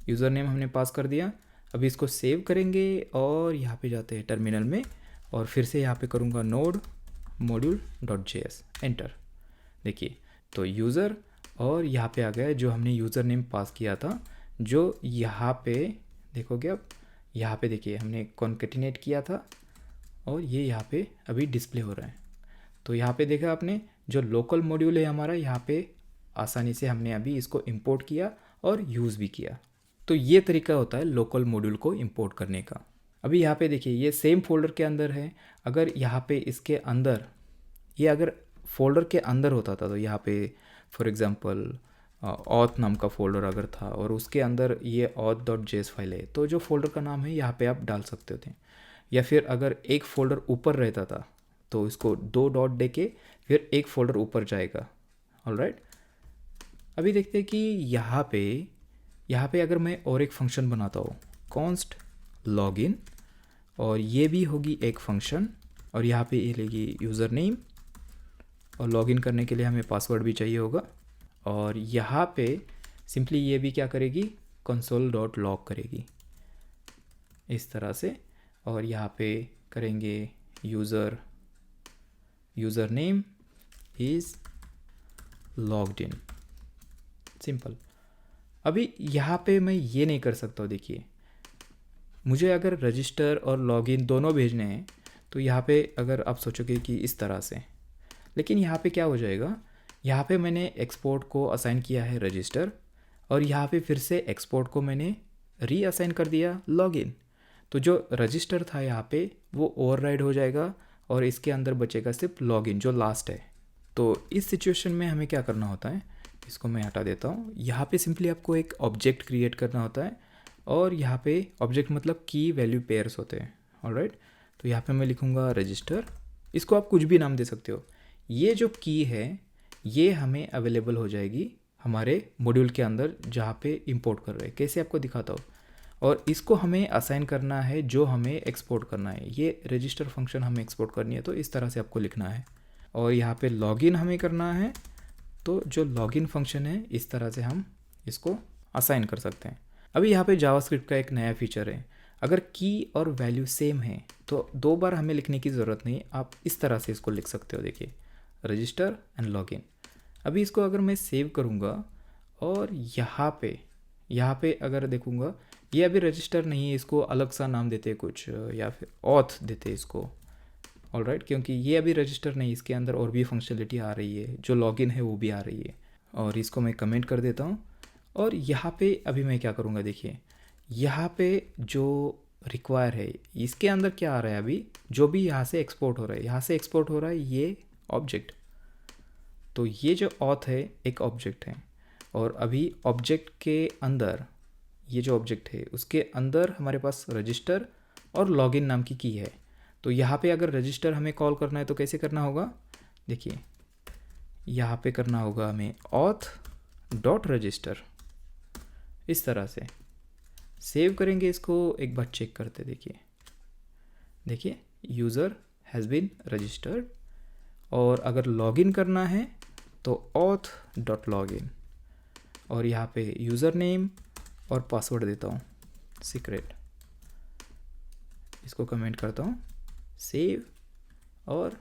यूज़र नेम हमने पास कर दिया। अभी इसको सेव करेंगे और यहाँ पे जाते हैं टर्मिनल में, और फिर से यहाँ पे करूँगा node module dot JS, enter. देखिए तो यूज़र, और यहाँ पे आ गया जो हमने यूज़र नेम पास किया था, जो यहाँ पे देखोगे अब, यहाँ पे देखिए हमने कॉन्केटिनेट किया था, और ये यहाँ पे अभी डिस्प्ले हो रहा है। तो यहाँ पे देखा आपने, जो लोकल मॉड्यूल है हमारा, यहाँ पे आसानी से हमने अभी इसको इंपोर्ट किया और यूज़ भी किया। तो ये तरीका होता है लोकल मॉड्यूल को इंपोर्ट करने का। अभी यहाँ पे देखिए ये सेम फोल्डर के अंदर है। अगर यहाँ पे इसके अंदर, ये अगर फोल्डर के अंदर होता था, तो यहाँ पे फॉर एग्जांपल ऑथ नाम का फोल्डर अगर था और उसके अंदर ये ऑथ डॉट जेएस फाइल है, तो जो फोल्डर का नाम है यहाँ पे आप डाल सकते थे। या फिर अगर एक फोल्डर ऊपर रहता था तो इसको 2 डॉट दे के फिर एक फोल्डर ऊपर जाएगा। ऑलराइट, अभी देखते हैं कि यहाँ पे अगर मैं और एक फंक्शन बनाता हूँ, कॉन्स्ट लॉगिन, और ये भी होगी एक फंक्शन, और यहाँ पे ये लेगी यूज़र नेम, और लॉगिन करने के लिए हमें पासवर्ड भी चाहिए होगा। और यहाँ पे सिंपली ये भी क्या करेगी, कंसोल डॉट लॉग करेगी इस तरह से। और यहाँ पे करेंगे user name is logged in, simple. अभी यहाँ पे मैं ये नहीं कर सकता हूँ। देखिए मुझे अगर रजिस्टर और लॉगिन दोनों भेजने हैं, तो यहाँ पे अगर आप सोचोगे कि इस तरह से, लेकिन यहाँ पे क्या हो जाएगा, यहाँ पे मैंने एक्सपोर्ट को असाइन किया है रजिस्टर, और यहाँ पे फिर से एक्सपोर्ट को मैंने री असाइन कर दिया लॉगिन। तो जो रजिस्टर था यहाँ पे वो ओवरराइड हो जाएगा, और इसके अंदर बचेगा सिर्फ लॉगिन जो लास्ट है। तो इस सिचुएशन में हमें क्या करना होता है, इसको मैं हटा देता हूँ। यहाँ पे सिंपली आपको एक ऑब्जेक्ट क्रिएट करना होता है, और यहाँ पे ऑब्जेक्ट मतलब की वैल्यू पेयर्स होते हैं। ऑलराइट, तो यहाँ पे मैं लिखूँगा रजिस्टर, इसको आप कुछ भी नाम दे सकते हो। ये जो की है ये हमें अवेलेबल हो जाएगी हमारे मॉड्यूल के अंदर जहाँ पे इंपोर्ट कर रहे हैं। कैसे आपको दिखाता हूँ। और इसको हमें असाइन करना है जो हमें एक्सपोर्ट करना है, ये रजिस्टर फंक्शन हमें एक्सपोर्ट करनी है, तो इस तरह से आपको लिखना है। और यहाँ पे लॉगिन हमें करना है, तो जो लॉगिन फंक्शन है इस तरह से हम इसको असाइन कर सकते हैं। अभी यहाँ पे जावास्क्रिप्ट का एक नया फीचर है, अगर की और वैल्यू सेम है तो 2 बार हमें लिखने की ज़रूरत नहीं, आप इस तरह से इसको लिख सकते हो। देखिए रजिस्टर एंड लॉगिन। अभी इसको अगर मैं सेव करूँगा और यहाँ पे अगर देखूँगा, ये अभी रजिस्टर नहीं है, इसको अलग सा नाम देते हैं कुछ, या फिर ऑथ देते हैं इसको। ऑलराइट, क्योंकि ये अभी रजिस्टर नहीं, इसके अंदर और भी फंक्शनलिटी आ रही है, जो लॉगिन है वो भी आ रही है। और इसको मैं कमेंट कर देता हूँ। और यहाँ पे अभी मैं क्या करूँगा, देखिए यहाँ पे जो रिक्वायर है इसके अंदर क्या आ रहा है, अभी जो भी यहाँ से एक्सपोर्ट हो रहा है, ये ऑब्जेक्ट। तो ये जो ऑथ है एक ऑब्जेक्ट है, और अभी ऑब्जेक्ट के अंदर ये जो ऑब्जेक्ट है उसके अंदर हमारे पास रजिस्टर और लॉगिन नाम की की है। तो यहाँ पे अगर रजिस्टर हमें कॉल करना है तो कैसे करना होगा, देखिए यहाँ पे करना होगा हमें ऑथ डॉट रजिस्टर, इस तरह से सेव करेंगे इसको, एक बार चेक करते। देखिए यूज़र हैज़ बीन रजिस्टर्ड। और अगर लॉगिन करना है तो ऑथ डॉट लॉगिन, और यहाँ पे यूज़र नेम और पासवर्ड देता हूँ सीक्रेट, इसको कमेंट करता हूँ, सेव। और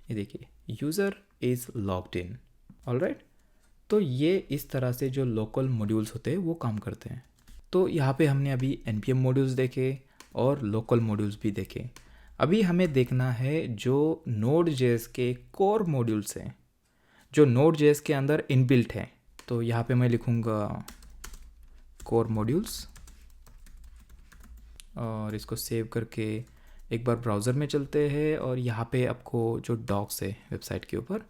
ये देखिए user is logged in. Alright, तो ये इस तरह से जो लोकल मॉड्यूल्स होते हैं वो काम करते हैं। तो यहाँ पे हमने अभी npm मॉड्यूल्स देखे और लोकल मॉड्यूल्स भी देखे। अभी हमें देखना है जो Node.js के कोर मॉड्यूल्स हैं जो Node.js के अंदर इनबिल्ट हैं। तो यहाँ पे मैं लिखूँगा कोर मॉड्यूल्स और इसको सेव करके एक बार ब्राउज़र में चलते हैं और यहाँ पे आपको जो डॉक्स है वेबसाइट के ऊपर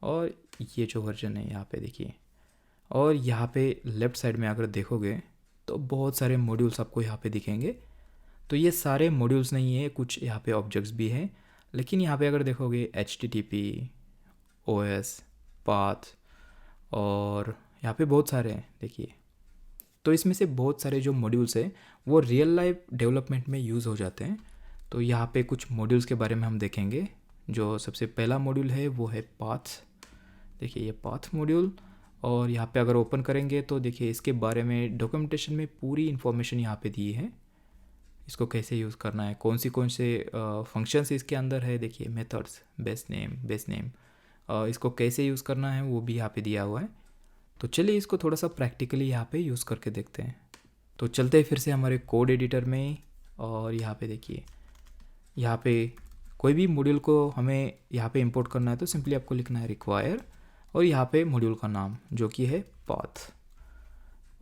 और ये जो वर्जन है यहाँ पे देखिए, और यहाँ पे लेफ़्ट साइड में अगर देखोगे तो बहुत सारे मॉड्यूल्स आपको यहाँ पे दिखेंगे। तो ये सारे मॉड्यूल्स नहीं है, कुछ यहाँ पे ऑब्जेक्ट्स भी हैं, लेकिन यहाँ पे अगर देखोगे HTTP, OS, पाथ और यहाँ पे बहुत सारे हैं देखिए। तो इसमें से बहुत सारे जो मॉड्यूल्स हैं वो रियल लाइफ डेवलपमेंट में यूज़ हो जाते हैं। तो यहाँ पे कुछ मॉड्यूल्स के बारे में हम देखेंगे। जो सबसे पहला मॉड्यूल है वो है पाथ। देखिए ये पाथ मॉड्यूल, और यहाँ पे अगर ओपन करेंगे तो देखिए इसके बारे में डॉक्यूमेंटेशन में पूरी इन्फॉर्मेशन यहाँ पे दी है। इसको कैसे यूज़ करना है, कौन से फंक्शंस इसके अंदर है, देखिए मेथड्स, बेस नेम, इसको कैसे यूज़ करना है वो भी यहाँ पे दिया हुआ है। तो चलिए इसको थोड़ा सा प्रैक्टिकली यहाँ पे यूज़ करके देखते हैं। तो चलते हैं फिर से हमारे कोड एडिटर में, और यहाँ पे देखिए यहाँ पे कोई भी मॉड्यूल को हमें यहाँ पे इंपोर्ट करना है तो सिंपली आपको लिखना है रिक्वायर और यहाँ पे मॉड्यूल का नाम जो कि है पाथ,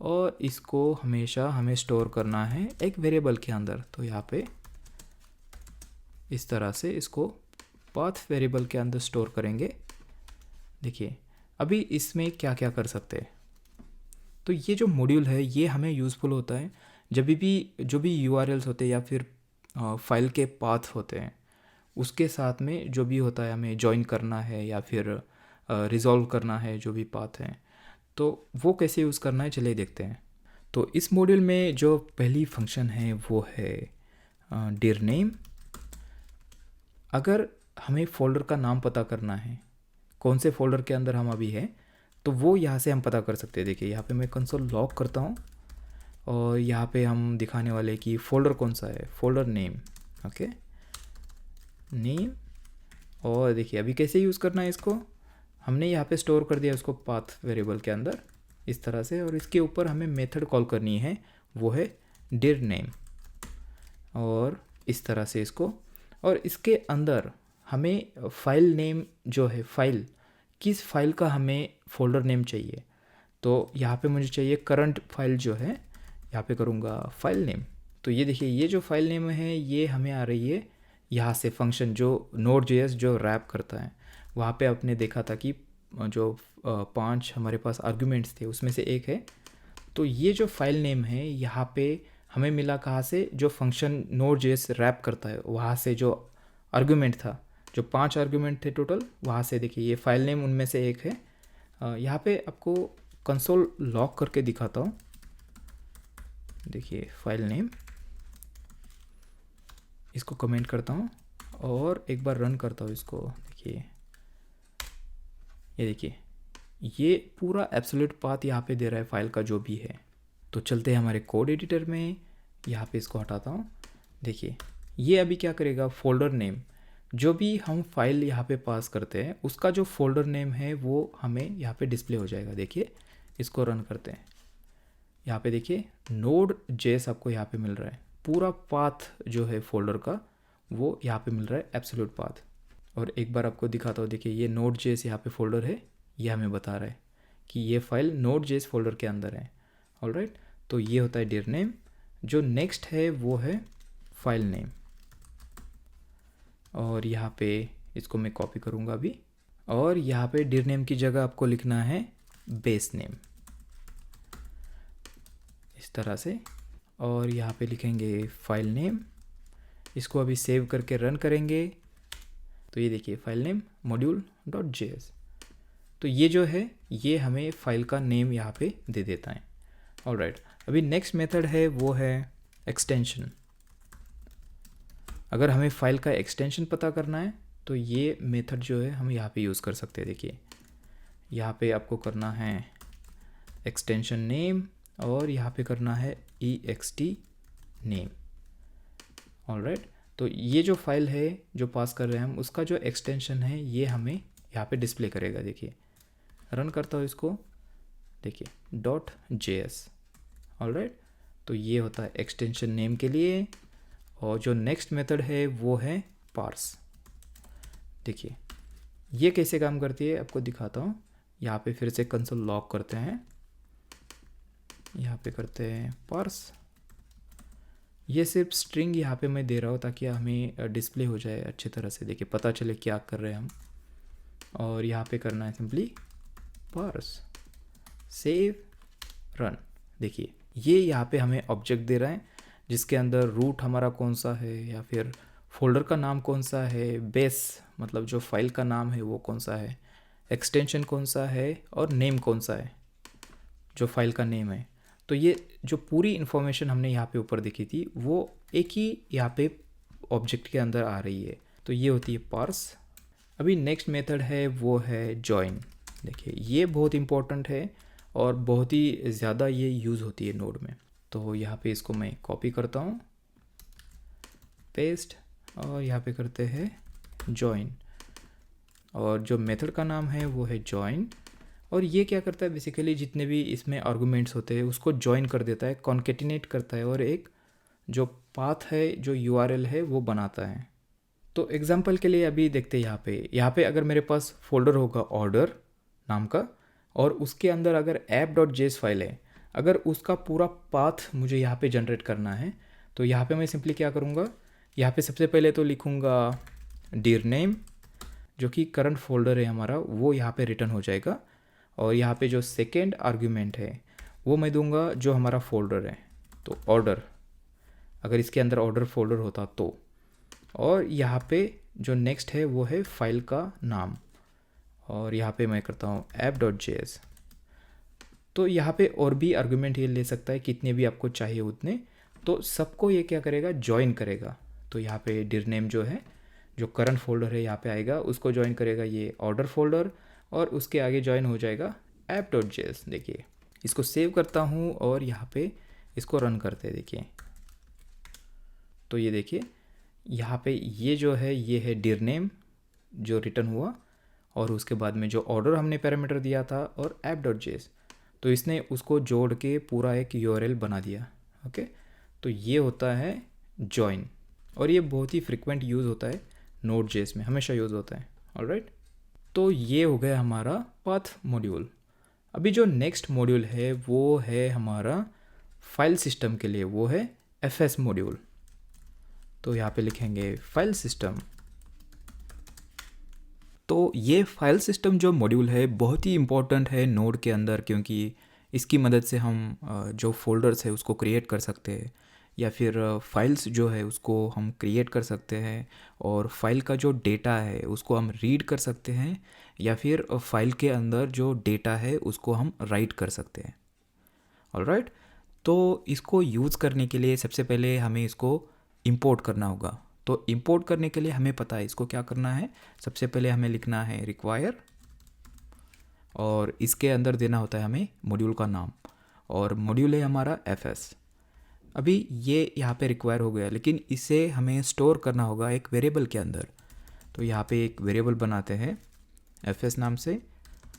और इसको हमेशा हमें स्टोर करना है एक वेरिएबल के अंदर। तो यहाँ पे इस तरह से इसको पाथ वेरिएबल के अंदर स्टोर करेंगे। देखिए अभी इसमें क्या क्या कर सकते हैं। तो ये जो मॉड्यूल है ये हमें यूज़फुल होता है जब भी जो भी URLs होते हैं या फिर फाइल के पाथ होते हैं उसके साथ में जो भी होता है हमें जॉइन करना है या फिर रिजॉल्व करना है जो भी पाथ है, तो वो कैसे यूज़ करना है चलिए देखते हैं। तो इस मॉड्यूल में जो पहली फंक्शन है वो है dir name। अगर हमें फ़ोल्डर का नाम पता करना है, कौन से फ़ोल्डर के अंदर हम अभी हैं, तो वो यहाँ से हम पता कर सकते हैं। देखिए यहाँ पे मैं कंसोल लॉग करता हूँ और यहाँ पे हम दिखाने वाले कि फ़ोल्डर कौन सा है, फ़ोल्डर नेम, ओके नेम। और देखिए अभी कैसे यूज़ करना है इसको, हमने यहाँ पे स्टोर कर दिया उसको पाथ वेरिएबल के अंदर इस तरह से, और इसके ऊपर हमें मेथड कॉल करनी है वो है dir name, और इस तरह से इसको, और इसके अंदर हमें फ़ाइल नेम जो है, फाइल किस फाइल का हमें फ़ोल्डर नेम चाहिए। तो यहाँ पे मुझे चाहिए करंट फाइल जो है, यहाँ पे करूँगा फाइल नेम। तो ये देखिए ये जो फाइल नेम है ये हमें आ रही है यहाँ से फंक्शन जो Node.js जो रैप करता है। वहाँ पे आपने देखा था कि जो 5 हमारे पास आर्गुमेंट्स थे उसमें से एक है। तो ये जो फाइल नेम है यहाँ पे हमें मिला कहाँ से, जो फंक्शन Node.js रैप करता है वहाँ से जो आर्गुमेंट था, जो 5 आर्गुमेंट थे टोटल, वहाँ से देखिए ये फाइल नेम उनमें से एक है। यहाँ पे आपको कंसोल लॉग करके दिखाता हूँ। देखिए फाइल नेम, इसको कमेंट करता हूँ और एक बार रन करता हूँ इसको। देखिए ये देखिए ये पूरा एब्सोल्यूट पाथ यहाँ पे दे रहा है फाइल का जो भी है। तो चलते हैं हमारे कोड एडिटर में, यहाँ पे इसको हटाता हूँ। देखिए ये अभी क्या करेगा, फ़ोल्डर नेम जो भी हम फाइल यहाँ पे पास करते हैं उसका जो फ़ोल्डर नेम है वो हमें यहाँ पे डिस्प्ले हो जाएगा। देखिए इसको रन करते हैं, यहाँ पे देखिए Node.js आपको यहाँ पे मिल रहा है, पूरा पाथ जो है फ़ोल्डर का वो यहाँ पे मिल रहा है एब्सोल्यूट पाथ। और एक बार आपको दिखाता हूँ, देखिए ये Node.js यहाँ पे फ़ोल्डर है, ये हमें बता रहा है कि ये फाइल Node.js फ़ोल्डर के अंदर है। ऑलराइट, तो ये होता है dir name। जो नेक्स्ट है वो है फाइल नेम, और यहाँ पे इसको मैं कॉपी करूँगा अभी, और यहाँ पे dir name की जगह आपको लिखना है बेस नेम इस तरह से, और यहाँ पे लिखेंगे फाइल नेम। इसको अभी सेव करके रन करेंगे तो ये देखिए फाइल नेम module.js। तो ये जो है ये हमें फाइल का नेम यहाँ पे दे देता है। ऑलराइट, अभी नेक्स्ट मेथड है वो है एक्सटेंशन। अगर हमें फाइल का एक्सटेंशन पता करना है तो ये मेथड जो है हम यहाँ पे यूज़ कर सकते हैं। देखिए यहाँ पे आपको करना है एक्सटेंशन नेम और यहाँ पे करना है ext नेम। ऑलराइट, तो ये जो फाइल है जो पास कर रहे हैं हम उसका जो एक्सटेंशन है ये हमें यहाँ पे डिस्प्ले करेगा। देखिए रन करता हूँ इसको, देखिए .js। ऑलराइट, तो ये होता है एक्सटेंशन नेम के लिए। और जो नेक्स्ट मेथड है वो है पार्स। देखिए ये कैसे काम करती है आपको दिखाता हूँ। यहाँ पे फिर से कंसोल लॉग करते हैं, यहाँ पे करते हैं पार्स। ये सिर्फ स्ट्रिंग यहाँ पे मैं दे रहा हूँ ताकि हमें डिस्प्ले हो जाए अच्छी तरह से, देखिए पता चले क्या कर रहे हैं हम। और यहाँ पे करना है सिंपली पार्स, सेव, रन। देखिए ये यहाँ पे हमें ऑब्जेक्ट दे रहा है जिसके अंदर रूट हमारा कौन सा है, या फिर फोल्डर का नाम कौन सा है, बेस मतलब जो फाइल का नाम है वो कौन सा है, एक्सटेंशन कौन सा है, और नेम कौन सा है जो फाइल का नेम है। तो ये जो पूरी इन्फॉर्मेशन हमने यहाँ पे ऊपर देखी थी वो एक ही यहाँ पे ऑब्जेक्ट के अंदर आ रही है। तो ये होती है पार्स। अभी नेक्स्ट मेथड है वो है जॉइन। देखिए ये बहुत इम्पोर्टेंट है और बहुत ही ज़्यादा ये यूज़ होती है नोड में। तो यहाँ पे इसको मैं कॉपी करता हूँ, पेस्ट, और यहाँ पे करते हैं जॉइन। और जो मेथड का नाम है वो है जॉइन। और ये क्या करता है बेसिकली, जितने भी इसमें आर्गुमेंट्स होते हैं उसको जॉइन कर देता है, कॉन्केटिनेट करता है और एक जो पाथ है, जो यूआरएल है वो बनाता है। तो एग्जांपल के लिए अभी देखते हैं यहाँ पे अगर मेरे पास फोल्डर होगा ऑर्डर नाम का, और उसके अंदर अगर app.js फाइल है, अगर उसका पूरा पाथ मुझे यहाँ पे जनरेट करना है तो यहाँ पे मैं सिंपली क्या करूँगा, यहाँ पे सबसे पहले तो लिखूँगा dir name, जो कि करंट फोल्डर है हमारा, वो यहाँ पे रिटर्न हो जाएगा। और यहाँ पे जो सेकेंड आर्ग्यूमेंट है वो मैं दूंगा जो हमारा फोल्डर है, तो ऑर्डर, अगर इसके अंदर ऑर्डर फोल्डर होता तो। और यहाँ पे जो नेक्स्ट है वो है फाइल का नाम, और यहाँ पे मैं करता हूँ app.js। तो यहाँ पे और भी आर्गुमेंट ये ले सकता है, कितने भी आपको चाहिए उतने। तो सबको ये क्या करेगा, ज्वाइन करेगा। तो यहाँ पे dir name जो है, जो करंट फोल्डर है यहाँ पे आएगा, उसको ज्वाइन करेगा ये ऑर्डर फोल्डर, और उसके आगे ज्वाइन हो जाएगा app.js। देखिए इसको सेव करता हूँ और यहाँ पे इसको रन करते हैं। देखिए तो ये देखिए यहाँ पे ये जो है ये है dir name जो रिटर्न हुआ, और उसके बाद में जो ऑर्डर हमने पैरामीटर दिया था और app.js, तो इसने उसको जोड़ के पूरा एक यूआरएल बना दिया। ओके, तो ये होता है जॉइन, और ये बहुत ही फ्रिक्वेंट यूज़ होता है Node.js में, हमेशा यूज़ होता है। ऑलराइट, तो ये हो गया हमारा पाथ मॉड्यूल। अभी जो नेक्स्ट मॉड्यूल है वो है हमारा फाइल सिस्टम के लिए, वो है fs मॉड्यूल। तो यहाँ पे लिखेंगे फाइल सिस्टम। तो ये फाइल सिस्टम जो मॉड्यूल है बहुत ही इम्पोर्टेंट है नोड के अंदर, क्योंकि इसकी मदद से हम जो फोल्डर्स है उसको क्रिएट कर सकते हैं, या फिर फाइल्स जो है उसको हम क्रिएट कर सकते हैं, और फाइल का जो डेटा है उसको हम रीड कर सकते हैं, या फिर फाइल के अंदर जो डेटा है उसको हम राइट कर सकते हैं। ऑलराइट, तो इसको यूज़ करने के लिए सबसे पहले हमें इसको इंपोर्ट करना होगा। तो इंपोर्ट करने के लिए हमें पता है इसको क्या करना है। सबसे पहले हमें लिखना है रिक्वायर, और इसके अंदर देना होता है हमें मॉड्यूल का नाम, और मॉड्यूल है हमारा fs। अभी ये यहाँ पे रिक्वायर हो गया, लेकिन इसे हमें स्टोर करना होगा एक वेरिएबल के अंदर। तो यहाँ पे एक वेरिएबल बनाते हैं fs नाम से,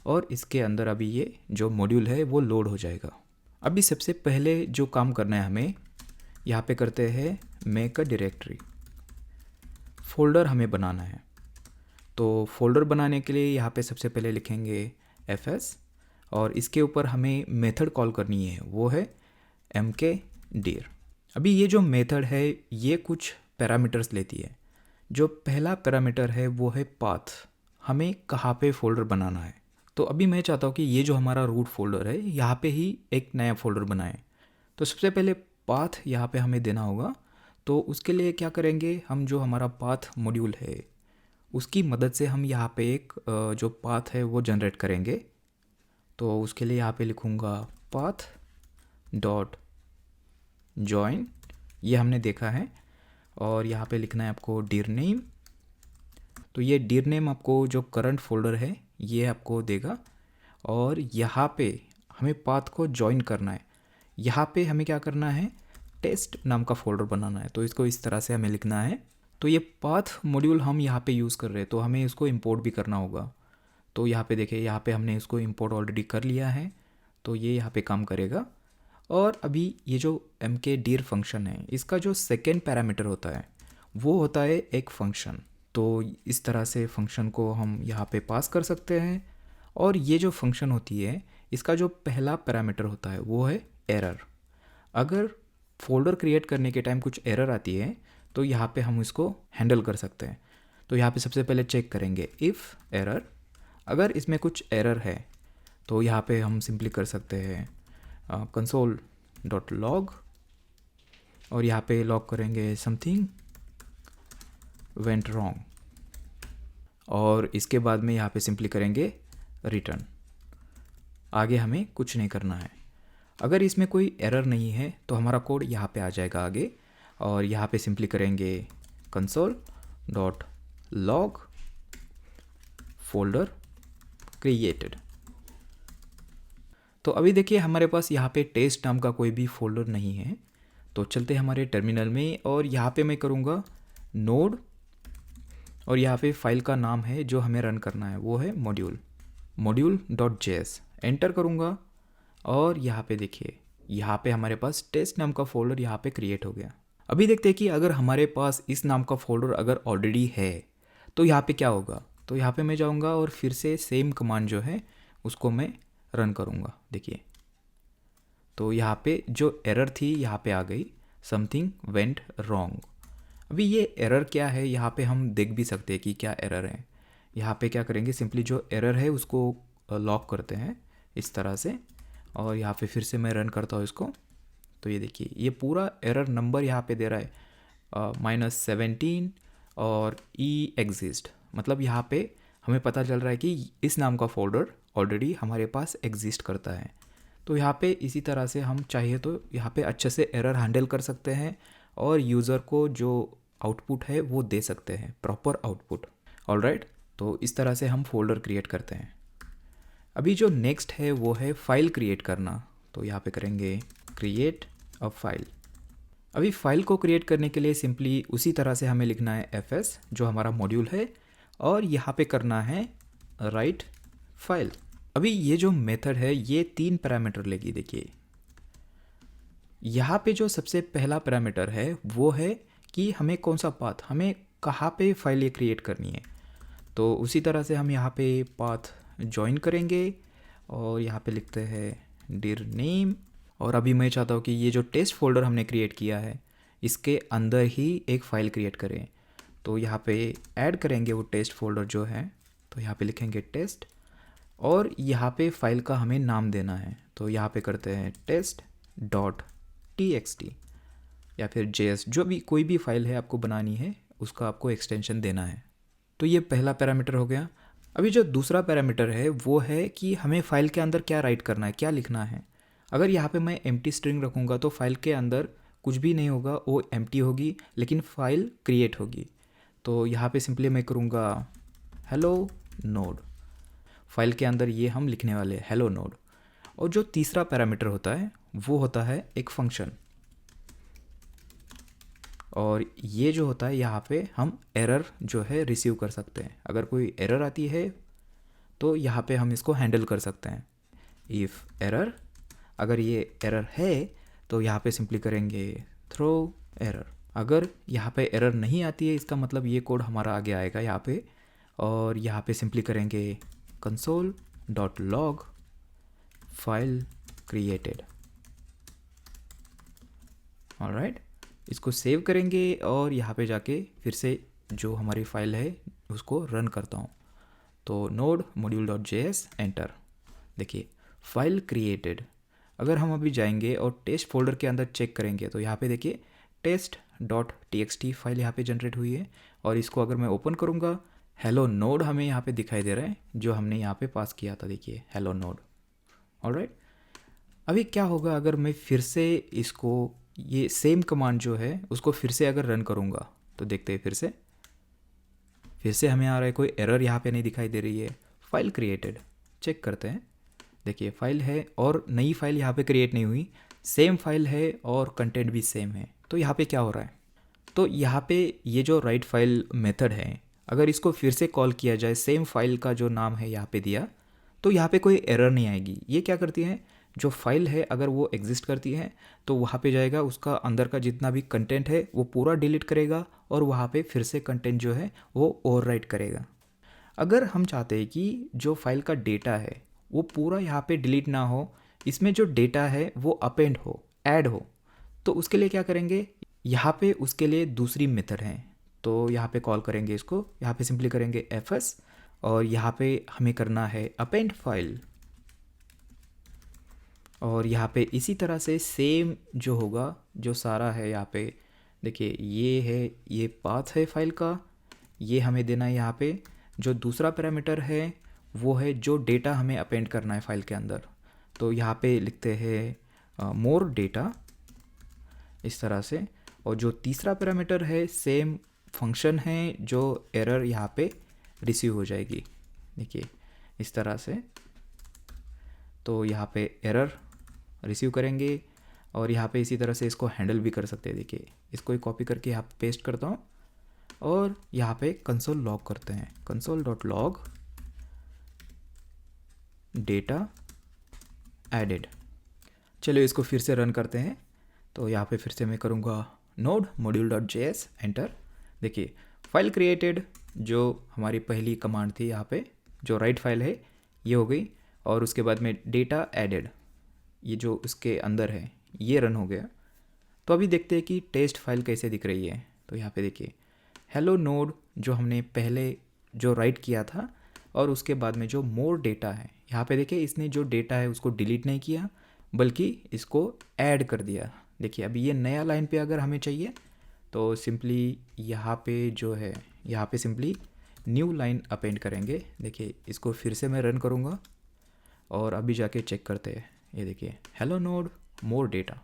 और इसके अंदर अभी ये जो मॉड्यूल है वो लोड हो जाएगा। अभी सबसे पहले जो काम करना है हमें, यहाँ पे करते हैं मेक अ डायरेक्टरी। फोल्डर हमें बनाना है, तो फोल्डर बनाने के लिए यहाँ पे सबसे पहले लिखेंगे fs, और इसके ऊपर हमें मेथड कॉल करनी है, वो है mkdir। अभी ये जो मेथड है ये कुछ पैरामीटर्स लेती है। जो पहला पैरामीटर है वो है पाथ, हमें कहाँ पे फोल्डर बनाना है। तो अभी मैं चाहता हूँ कि ये जो हमारा रूट फोल्डर है यहाँ पे ही एक नया फोल्डर बनाएं। तो सबसे पहले पाथ यहाँ पे हमें देना होगा। तो उसके लिए क्या करेंगे, हम जो हमारा पाथ मॉड्यूल है उसकी मदद से हम यहाँ पे एक जो पाथ है वो जनरेट करेंगे। तो उसके लिए यहाँ पे लिखूँगा पाथ डॉट जॉइन, ये हमने देखा है, और यहाँ पे लिखना है आपको dir name। तो ये dir name आपको जो करंट फोल्डर है ये आपको देगा, और यहाँ पे हमें पाथ को जॉइन करना है। यहाँ पे हमें क्या करना है, टेस्ट नाम का फोल्डर बनाना है। तो इसको इस तरह से हमें लिखना है। तो ये पाथ मॉड्यूल हम यहाँ पे यूज़ कर रहे हैं, तो हमें इसको इंपोर्ट भी करना होगा। तो यहाँ पे देखिए, यहाँ पे हमने इसको इंपोर्ट ऑलरेडी कर लिया है, तो ये यहाँ पे काम करेगा। और अभी ये जो mkdir फंक्शन है, इसका जो सेकेंड पैरामीटर होता है वो होता है एक फंक्शन। तो इस तरह से फंक्शन को हम यहाँ पे पास कर सकते हैं। और ये जो फंक्शन होती है, इसका जो पहला पैरामीटर होता है वो है एरर। अगर फोल्डर क्रिएट करने के टाइम कुछ एरर आती है तो यहाँ पे हम इसको हैंडल कर सकते हैं। तो यहाँ पे सबसे पहले चेक करेंगे इफ़ एरर। अगर इसमें कुछ एरर है तो यहाँ पे हम सिंपली कर सकते हैं console.log, और यहाँ पे लॉग करेंगे समथिंग वेंट रॉन्ग, और इसके बाद में यहाँ पे सिंपली करेंगे रिटर्न। आगे हमें कुछ नहीं करना है। अगर इसमें कोई एरर नहीं है तो हमारा कोड यहाँ पे आ जाएगा आगे, और यहाँ पे सिंपली करेंगे console.log फोल्डर क्रिएटेड। तो अभी देखिए हमारे पास यहाँ पे टेस्ट नाम का कोई भी फोल्डर नहीं है। तो चलते हैं हमारे टर्मिनल में, और यहाँ पे मैं करूँगा नोड, और यहाँ पे फाइल का नाम है जो हमें रन करना है वो है module.js। एंटर करूँगा, और यहाँ पे देखिए, यहाँ पे हमारे पास टेस्ट नाम का फोल्डर यहाँ पे क्रिएट हो गया। अभी देखते हैं कि अगर हमारे पास इस नाम का फोल्डर अगर ऑलरेडी है तो यहाँ पे क्या होगा। तो यहाँ पे मैं जाऊँगा और फिर से सेम कमांड जो है उसको मैं रन करूँगा। देखिए, तो यहाँ पे जो एरर थी यहाँ पे आ गई, समथिंग वेंट रॉन्ग। अभी ये एरर क्या है यहाँ पे हम देख भी सकते हैं कि क्या एरर है। यहाँ पे क्या करेंगे, सिंपली जो एरर है उसको लॉक करते हैं इस तरह से, और यहाँ पे फिर से मैं रन करता हूँ इसको। तो ये देखिए, ये पूरा एरर नंबर यहाँ पे दे रहा है -17 और ई एग्जिस्ट। मतलब यहाँ पे हमें पता चल रहा है कि इस नाम का फोल्डर ऑलरेडी हमारे पास एग्जिस्ट करता है। तो यहाँ पे इसी तरह से हम चाहिए तो यहाँ पे अच्छे से एरर हैंडल कर सकते हैं, और यूज़र को जो आउटपुट है वो दे सकते हैं, प्रॉपर आउटपुट। ऑलराइट, तो इस तरह से हम फोल्डर क्रिएट करते हैं। अभी जो नेक्स्ट है वो है फाइल क्रिएट करना। तो यहाँ पे करेंगे क्रिएट अ फाइल। अभी फाइल को क्रिएट करने के लिए सिंपली उसी तरह से हमें लिखना है fs जो हमारा मॉड्यूल है, और यहाँ पे करना है राइट फाइल। अभी ये जो मेथड है ये 3 पैरामीटर लेगी। देखिए, यहाँ पे जो सबसे पहला पैरामीटर है वो है कि हमें कौन सा पाथ, हमें कहाँ पे फाइल ये क्रिएट करनी है। तो उसी तरह से हम यहाँ पे पाथ ज्वाइन करेंगे, और यहाँ पे लिखते हैं dir name। और अभी मैं चाहता हूँ कि ये जो टेस्ट फोल्डर हमने क्रिएट किया है इसके अंदर ही एक फ़ाइल क्रिएट करें। तो यहाँ पे ऐड करेंगे वो टेस्ट फोल्डर जो है, तो यहाँ पे लिखेंगे टेस्ट, और यहाँ पे फाइल का हमें नाम देना है। तो यहाँ पे करते हैं test.txt या फिर js, जो भी कोई भी फाइल है आपको बनानी है उसका आपको एक्सटेंशन देना है। तो ये पहला पैरामीटर हो गया। अभी जो दूसरा पैरामीटर है वो है कि हमें फ़ाइल के अंदर क्या राइट करना है, क्या लिखना है। अगर यहाँ पे मैं एम्प्टी स्ट्रिंग रखूँगा तो फाइल के अंदर कुछ भी नहीं होगा, वो एम्प्टी होगी, लेकिन फाइल क्रिएट होगी। तो यहाँ पे सिंपली मैं करूँगा हेलो नोड। फाइल के अंदर ये हम लिखने वाले हैं हेलो नोड। और जो तीसरा पैरामीटर होता है वो होता है एक फंक्शन, और ये जो होता है यहाँ पे हम एरर जो है रिसीव कर सकते हैं। अगर कोई एरर आती है तो यहाँ पे हम इसको हैंडल कर सकते हैं। इफ़ एरर, अगर ये एरर है तो यहाँ पे सिंपली करेंगे थ्रो एरर। अगर यहाँ पे एरर नहीं आती है इसका मतलब ये कोड हमारा आगे आएगा यहाँ पे, और यहाँ पे सिंपली करेंगे console.log फाइल क्रिएटेड। ऑलराइट, इसको सेव करेंगे, और यहाँ पे जाके फिर से जो हमारी फाइल है उसको रन करता हूँ। तो node module.js एंटर। देखिए फाइल क्रिएटेड। अगर हम अभी जाएंगे और टेस्ट फोल्डर के अंदर चेक करेंगे तो यहाँ पे देखिए test.txt फाइल यहाँ पे जनरेट हुई है, और इसको अगर मैं ओपन करूँगा हेलो नोड हमें यहाँ पे दिखाई दे रहा है जो हमने यहाँ पे पास किया था। देखिए हेलो नोड। ऑलराइट, अभी क्या होगा अगर मैं फिर से इसको, ये सेम कमांड जो है उसको फिर से अगर रन करूँगा तो देखते हैं फिर से हमें आ रहा है कोई एरर यहाँ पे नहीं दिखाई दे रही है। फाइल क्रिएटेड चेक करते हैं। देखिए फाइल है और नई फाइल यहाँ पे क्रिएट नहीं हुई, सेम फाइल है और कंटेंट भी सेम है। तो यहाँ पे क्या हो रहा है, तो यहाँ पे ये जो राइट फाइल मेथड है अगर इसको फिर से कॉल किया जाए, सेम फाइल का जो नाम है यहाँ पे दिया, तो यहाँ पे कोई एरर नहीं आएगी। ये क्या करती है, जो फाइल है अगर वो एग्जिस्ट करती है तो वहाँ पे जाएगा, उसका अंदर का जितना भी कंटेंट है वो पूरा डिलीट करेगा और वहाँ पे फिर से कंटेंट जो है वो ओवरराइट करेगा। अगर हम चाहते हैं कि जो फाइल का डेटा है वो पूरा यहाँ पे डिलीट ना हो, इसमें जो डेटा है वो अपेंड हो, ऐड हो, तो उसके लिए क्या करेंगे, यहाँ पे उसके लिए दूसरी मेथड है। तो यहाँ पे कॉल करेंगे इसको, यहाँ पे सिंपली करेंगे fs और यहाँ पे हमें करना है अपेंड फाइल। और यहाँ पे इसी तरह से सेम जो होगा, जो सारा है यहाँ पे देखिए, ये है, ये पाथ है फाइल का, ये हमें देना है यहाँ पे। जो दूसरा पैरामीटर है वो है जो डेटा हमें अपेंड करना है फाइल के अंदर, तो यहाँ पे लिखते हैं मोर डेटा इस तरह से। और जो तीसरा पैरामीटर है सेम फंक्शन है जो एरर यहाँ पे रिसीव हो जाएगी, देखिए इस तरह से। तो यहाँ पे एरर रिसीव करेंगे और यहाँ पे इसी तरह से इसको हैंडल भी कर सकते हैं। देखिए इसको ही कॉपी करके यहाँ पे पेस्ट करता हूँ और यहाँ पे कंसोल लॉग करते हैं, console.log डेटा एडेड। चलिए इसको फिर से रन करते हैं। तो यहाँ पे फिर से मैं करूँगा node module.js, एंटर। देखिए फाइल क्रिएटेड, जो हमारी पहली कमांड थी यहाँ पे, जो राइट फाइल है ये हो गई, और उसके बाद में डेटा एडेड, ये जो उसके अंदर है ये रन हो गया। तो अभी देखते हैं कि टेस्ट फाइल कैसे दिख रही है। तो यहाँ पे देखिए हेलो नोड जो हमने पहले जो राइट किया था, और उसके बाद में जो मोर डेटा है, यहाँ पे देखिए इसने जो डेटा है उसको डिलीट नहीं किया बल्कि इसको ऐड कर दिया। देखिए अभी ये नया लाइन पे अगर हमें चाहिए तो सिंपली यहाँ पे जो है, यहाँ पे सिंपली न्यू लाइन अपेंड करेंगे। देखिए इसको फिर से मैं रन करूँगा और अभी जाके चेक करते हैं, ये देखिए hello node more data.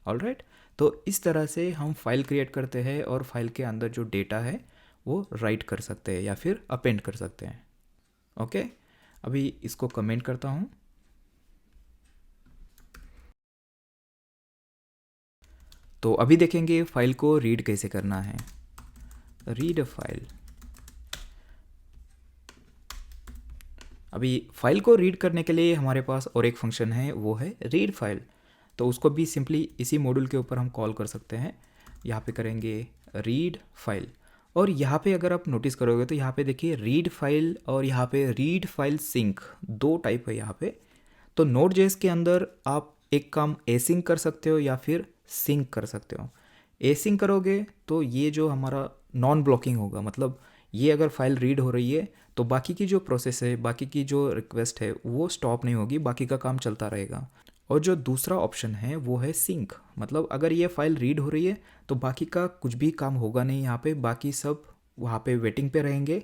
Alright, तो इस तरह से हम फाइल क्रिएट करते हैं और फाइल के अंदर जो डेटा है वो राइट कर सकते हैं या फिर अपेंड कर सकते हैं। ओके, अभी इसको कमेंट करता हूँ। तो अभी देखेंगे फाइल को रीड कैसे करना है। Read a file. अभी फाइल को रीड करने के लिए हमारे पास और एक फंक्शन है, वो है रीड फाइल। तो उसको भी सिंपली इसी मॉड्यूल के ऊपर हम कॉल कर सकते हैं। यहाँ पे करेंगे रीड फाइल, और यहाँ पे अगर आप नोटिस करोगे तो यहाँ पे देखिए रीड फाइल और यहाँ पे रीड फाइल सिंक, दो टाइप है यहाँ पे। तो नोड.js के अंदर आप एक काम एसिंक कर सकते हो या फिर सिंक कर सकते हो। एसिंक करोगे तो ये जो हमारा नॉन ब्लॉकिंग होगा, मतलब ये अगर फाइल रीड हो रही है तो बाकी की जो प्रोसेस है, बाकी की जो रिक्वेस्ट है वो स्टॉप नहीं होगी, बाकी का काम चलता रहेगा। और जो दूसरा ऑप्शन है वो है सिंक, मतलब अगर ये फाइल रीड हो रही है तो बाकी का कुछ भी काम होगा नहीं यहाँ पे, बाकी सब वहाँ पे वेटिंग पे रहेंगे,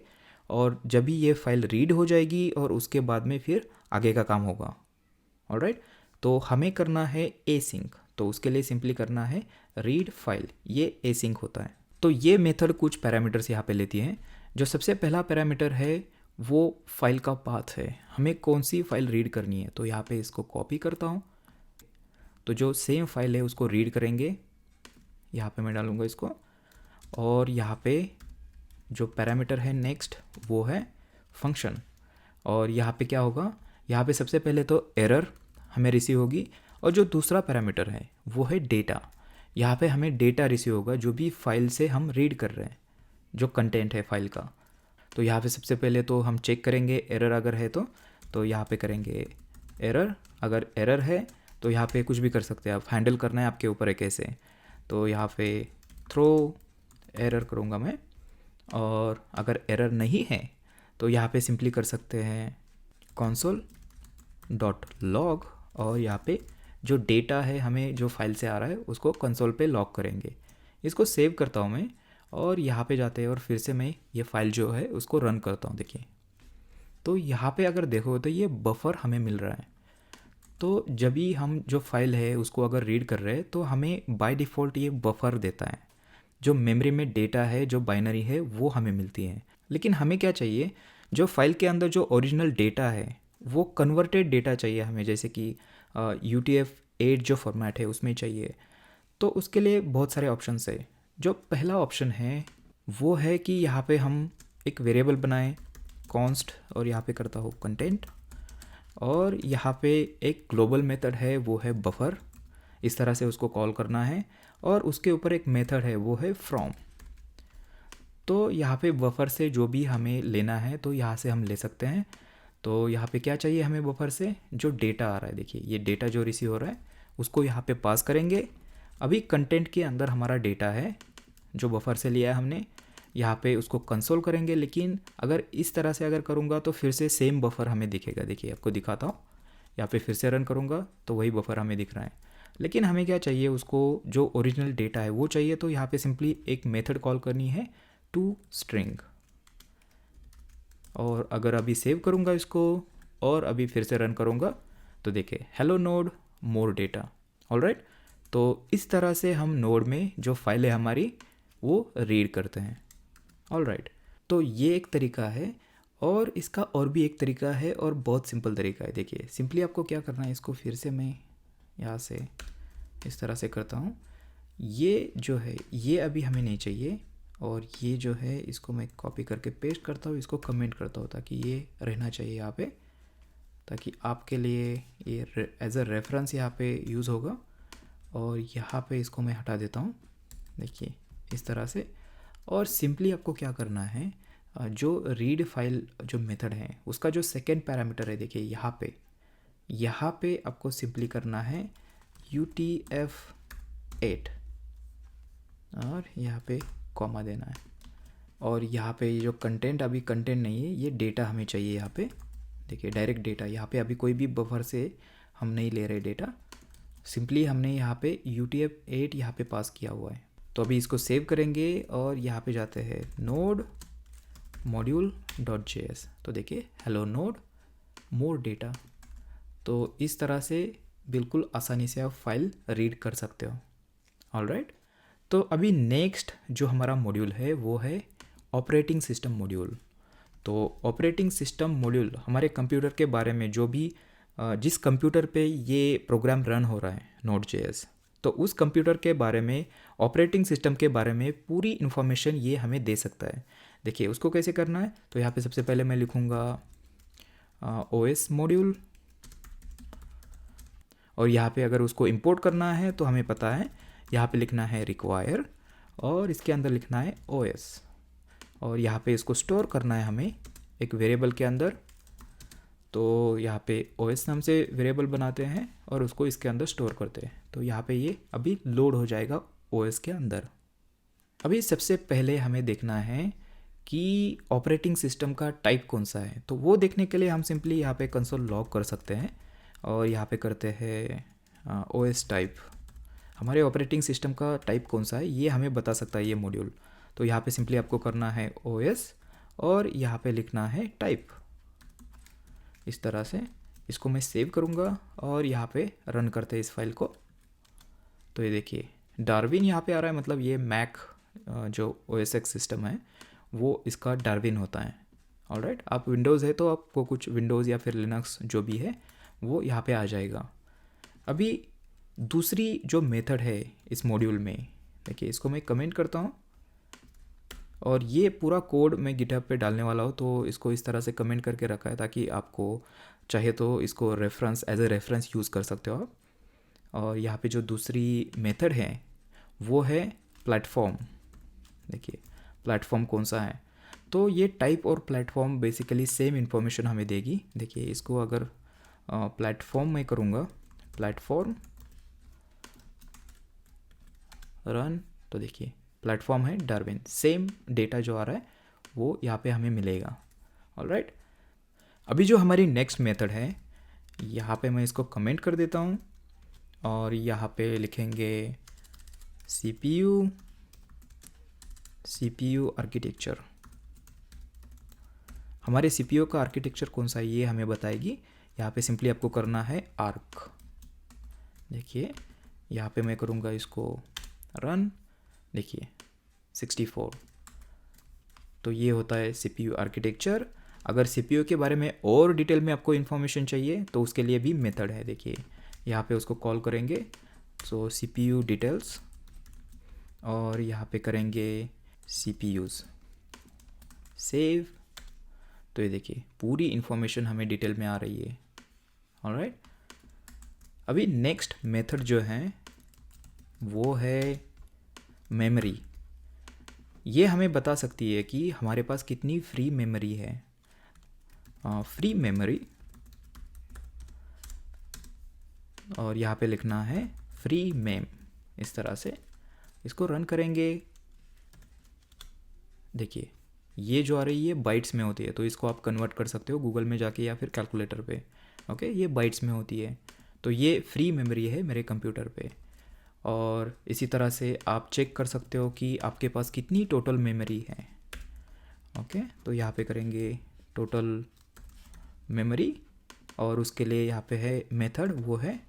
और जब भी ये फाइल रीड हो जाएगी और उसके बाद में फिर आगे का काम होगा। ऑलराइट, तो हमें करना है एसिंक, तो उसके लिए सिंपली करना है रीड फाइल, ये एसिंक होता है। तो ये मेथड कुछ पैरामीटर्स यहाँ पे लेती है। जो सबसे पहला पैरामीटर है वो फाइल का पाथ है, हमें कौन सी फाइल रीड करनी है। तो यहाँ पे इसको कॉपी करता हूँ, तो जो सेम फाइल है उसको रीड करेंगे, यहाँ पे मैं डालूँगा इसको। और यहाँ पे जो पैरामीटर है नेक्स्ट वो है फंक्शन, और यहाँ पे क्या होगा, यहाँ पे सबसे पहले तो एरर हमें रिसीव होगी, और जो दूसरा पैरामीटर है वो है डेटा। यहाँ पे हमें डेटा रिसीव होगा जो भी फाइल से हम रीड कर रहे हैं, जो कंटेंट है फाइल का। तो यहाँ पे सबसे पहले तो हम चेक करेंगे एरर अगर है तो यहाँ पे करेंगे एरर। अगर एरर है तो यहाँ पे कुछ भी कर सकते हैं आप, हैंडल करना है आपके ऊपर है कैसे। तो यहाँ पे थ्रो एरर करूँगा मैं, और अगर एरर नहीं है तो यहाँ पे सिंपली कर सकते हैं console.log, और यहाँ पे जो डेटा है हमें जो फाइल से आ रहा है उसको कंसोल पे लॉग करेंगे। इसको सेव करता हूँ मैं, और यहाँ पे जाते हैं और फिर से मैं ये फाइल जो है उसको रन करता हूँ। देखिए तो यहाँ पे अगर देखो तो ये बफर हमें मिल रहा है। तो जब भी हम जो फाइल है उसको अगर रीड कर रहे हैं तो हमें बाय डिफ़ॉल्ट ये बफर देता है, जो मेमोरी में डेटा है जो बाइनरी है वो हमें मिलती है। लेकिन हमें क्या चाहिए, जो फाइल के अंदर जो ओरिजिनल डेटा है वो कन्वर्टेड डेटा चाहिए हमें, जैसे कि UTF-8 जो फॉर्मेट है उसमें चाहिए। तो उसके लिए बहुत सारे ऑप्शंस है। जो पहला ऑप्शन है वो है कि यहाँ पे हम एक वेरिएबल बनाएं कॉन्स्ट और यहाँ पे करता हूँ कंटेंट, और यहाँ पे एक ग्लोबल मेथड है वो है बफर, इस तरह से उसको कॉल करना है। और उसके ऊपर एक मेथड है वो है फ्रॉम। तो यहाँ पे बफर से जो भी हमें लेना है तो यहाँ से हम ले सकते हैं। तो यहाँ पे क्या चाहिए हमें बफर से, जो डेटा आ रहा है, देखिए ये डेटा जो रिसीव हो रहा है उसको यहाँ पे पास करेंगे। अभी कंटेंट के अंदर हमारा डेटा है जो बफर से लिया है हमने, यहाँ पे उसको कंसोल करेंगे। लेकिन अगर इस तरह से अगर करूँगा तो फिर से सेम बफर हमें दिखेगा। देखिए आपको दिखाता हूँ, यहाँ पे फिर से रन करूँगा तो वही बफर हमें दिख रहा है। लेकिन हमें क्या चाहिए, उसको जो ओरिजिनल डेटा है वो चाहिए। तो यहाँ पे सिंपली एक मेथड कॉल करनी है टू स्ट्रिंग, और अगर अभी सेव करूँगा इसको और अभी फिर से रन करूँगा तो देखिए hello node more data. Alright, तो इस तरह से हम नोड में जो फाइल है हमारी वो रीड करते हैं। ऑलराइट, तो ये एक तरीका है, और इसका और भी एक तरीका है और बहुत सिंपल तरीका है। देखिए सिंपली आपको क्या करना है, इसको फिर से मैं यहाँ से इस तरह से करता हूँ। ये जो है ये अभी हमें नहीं चाहिए, और ये जो है इसको मैं कॉपी करके पेस्ट करता हूँ, इसको कमेंट करता हूँ ताकि ये रहना चाहिए यहाँ पे, ताकि आपके लिए ये एज अ रेफरेंस यहाँ पे यूज़ होगा। और यहाँ पे इसको मैं हटा देता हूँ, देखिए इस तरह से। और सिंपली आपको क्या करना है, जो रीड फाइल जो मेथड है उसका जो सेकेंड पैरामीटर है, देखिए यहाँ पे आपको सिंपली करना है UTF-8 और यहाँ पे कॉमा देना है। और यहाँ पे ये जो कंटेंट, अभी कंटेंट नहीं है, ये डेटा हमें चाहिए यहाँ पे। देखिए डायरेक्ट डेटा, यहाँ पे अभी कोई भी बफर से हम नहीं ले रहे डेटा, सिंपली हमने यहाँ पे UTF-8 यहाँ पे पास किया हुआ है। तो अभी इसको सेव करेंगे और यहाँ पे जाते हैं नोड module.js। तो देखिए हेलो नोड मोर डेटा। तो इस तरह से बिल्कुल आसानी से आप फाइल रीड कर सकते हो। ऑलराइट, तो अभी नेक्स्ट जो हमारा मॉड्यूल है वो है ऑपरेटिंग सिस्टम मॉड्यूल। तो ऑपरेटिंग सिस्टम मॉड्यूल हमारे कंप्यूटर के बारे में, जो भी जिस कंप्यूटर पे ये प्रोग्राम रन हो रहा है Node.js, तो उस कंप्यूटर के बारे में, ऑपरेटिंग सिस्टम के बारे में पूरी इन्फॉर्मेशन ये हमें दे सकता है। देखिए उसको कैसे करना है, तो यहाँ पे सबसे पहले मैं लिखूँगा OS मॉड्यूल, और यहाँ पे अगर उसको इंपोर्ट करना है तो हमें पता है यहाँ पे लिखना है रिक्वायर, और इसके अंदर लिखना है OS, और यहाँ पे इसको स्टोर करना है हमें एक वेरिएबल के अंदर। तो यहाँ पे OS नाम से वेरिएबल बनाते हैं और उसको इसके अंदर स्टोर करते हैं। तो यहाँ पे ये अभी लोड हो जाएगा OS के अंदर। अभी सबसे पहले हमें देखना है कि ऑपरेटिंग सिस्टम का टाइप कौन सा है। तो वो देखने के लिए हम सिंपली यहाँ पे कंसोल लॉग कर सकते हैं, और यहाँ पे करते हैं OS टाइप। हमारे ऑपरेटिंग सिस्टम का टाइप कौन सा है ये हमें बता सकता है ये मॉड्यूल। तो यहाँ पे सिंपली आपको करना है OS और यहाँ पे लिखना है टाइप। इस तरह से इसको मैं सेव करूँगा और यहाँ पे रन करते हैं इस फाइल को। तो ये देखिए डार्विन यहाँ पे आ रहा है, मतलब ये मैक जो OS X सिस्टम है वो इसका डार्विन होता है। ऑलराइट, आप विंडोज़ है तो आपको कुछ विंडोज़ या फिर लिनक्स जो भी है वो यहाँ पे आ जाएगा। अभी दूसरी जो मेथड है इस मॉड्यूल में, देखिए इसको मैं कमेंट करता हूँ, और ये पूरा कोड मैं गिटहब पे डालने वाला हूँ। तो इसको इस तरह से कमेंट करके रखा है ताकि आपको चाहे तो इसको reference as a reference use कर सकते हो आप। और यहाँ पे जो दूसरी मेथड है वो है प्लेटफॉर्म। देखिए प्लेटफॉर्म कौन सा है, तो ये टाइप और प्लेटफॉर्म बेसिकली सेम इन्फॉर्मेशन हमें देगी। देखिए इसको अगर प्लेटफॉर्म में करूँगा, प्लेटफॉर्म रन, तो देखिए प्लेटफॉर्म है डार्विन, सेम डेटा जो आ रहा है वो यहाँ पे हमें मिलेगा। ऑलराइट, अभी जो हमारी नेक्स्ट मेथड है यहाँ पे मैं इसको कमेंट कर देता हूँ, और यहाँ पे लिखेंगे CPU आर्किटेक्चर। हमारे CPU का आर्किटेक्चर कौन सा है ये हमें बताएगी। यहाँ पे सिंपली आपको करना है आर्क। देखिए यहाँ पे मैं करूँगा इसको रन, देखिए 64। तो ये होता है CPU आर्किटेक्चर। अगर CPU के बारे में और डिटेल में आपको इन्फॉर्मेशन चाहिए तो उसके लिए भी मेथड है। देखिए यहाँ पे उसको कॉल करेंगे, सो CPU डिटेल्स, और यहाँ पे करेंगे सेव। तो ये देखिए पूरी इन्फॉर्मेशन हमें डिटेल में आ रही है। ऑलराइट, अभी नेक्स्ट मेथड जो है वो है मेमोरी। ये हमें बता सकती है कि हमारे पास कितनी फ्री मेमोरी है। फ्री मेमोरी, और यहाँ पे लिखना है फ्री मेम। इस तरह से इसको रन करेंगे। देखिए ये जो आ रही है बाइट्स में होती है, तो इसको आप कन्वर्ट कर सकते हो गूगल में जाके या फिर कैलकुलेटर पे। ओके, ये बाइट्स में होती है, तो ये फ्री मेमोरी है मेरे कंप्यूटर पे। और इसी तरह से आप चेक कर सकते हो कि आपके पास कितनी टोटल मेमोरी है। ओके, तो यहाँ पे करेंगे टोटल मेमोरी, और उसके लिए यहाँ पे है मेथड, वो है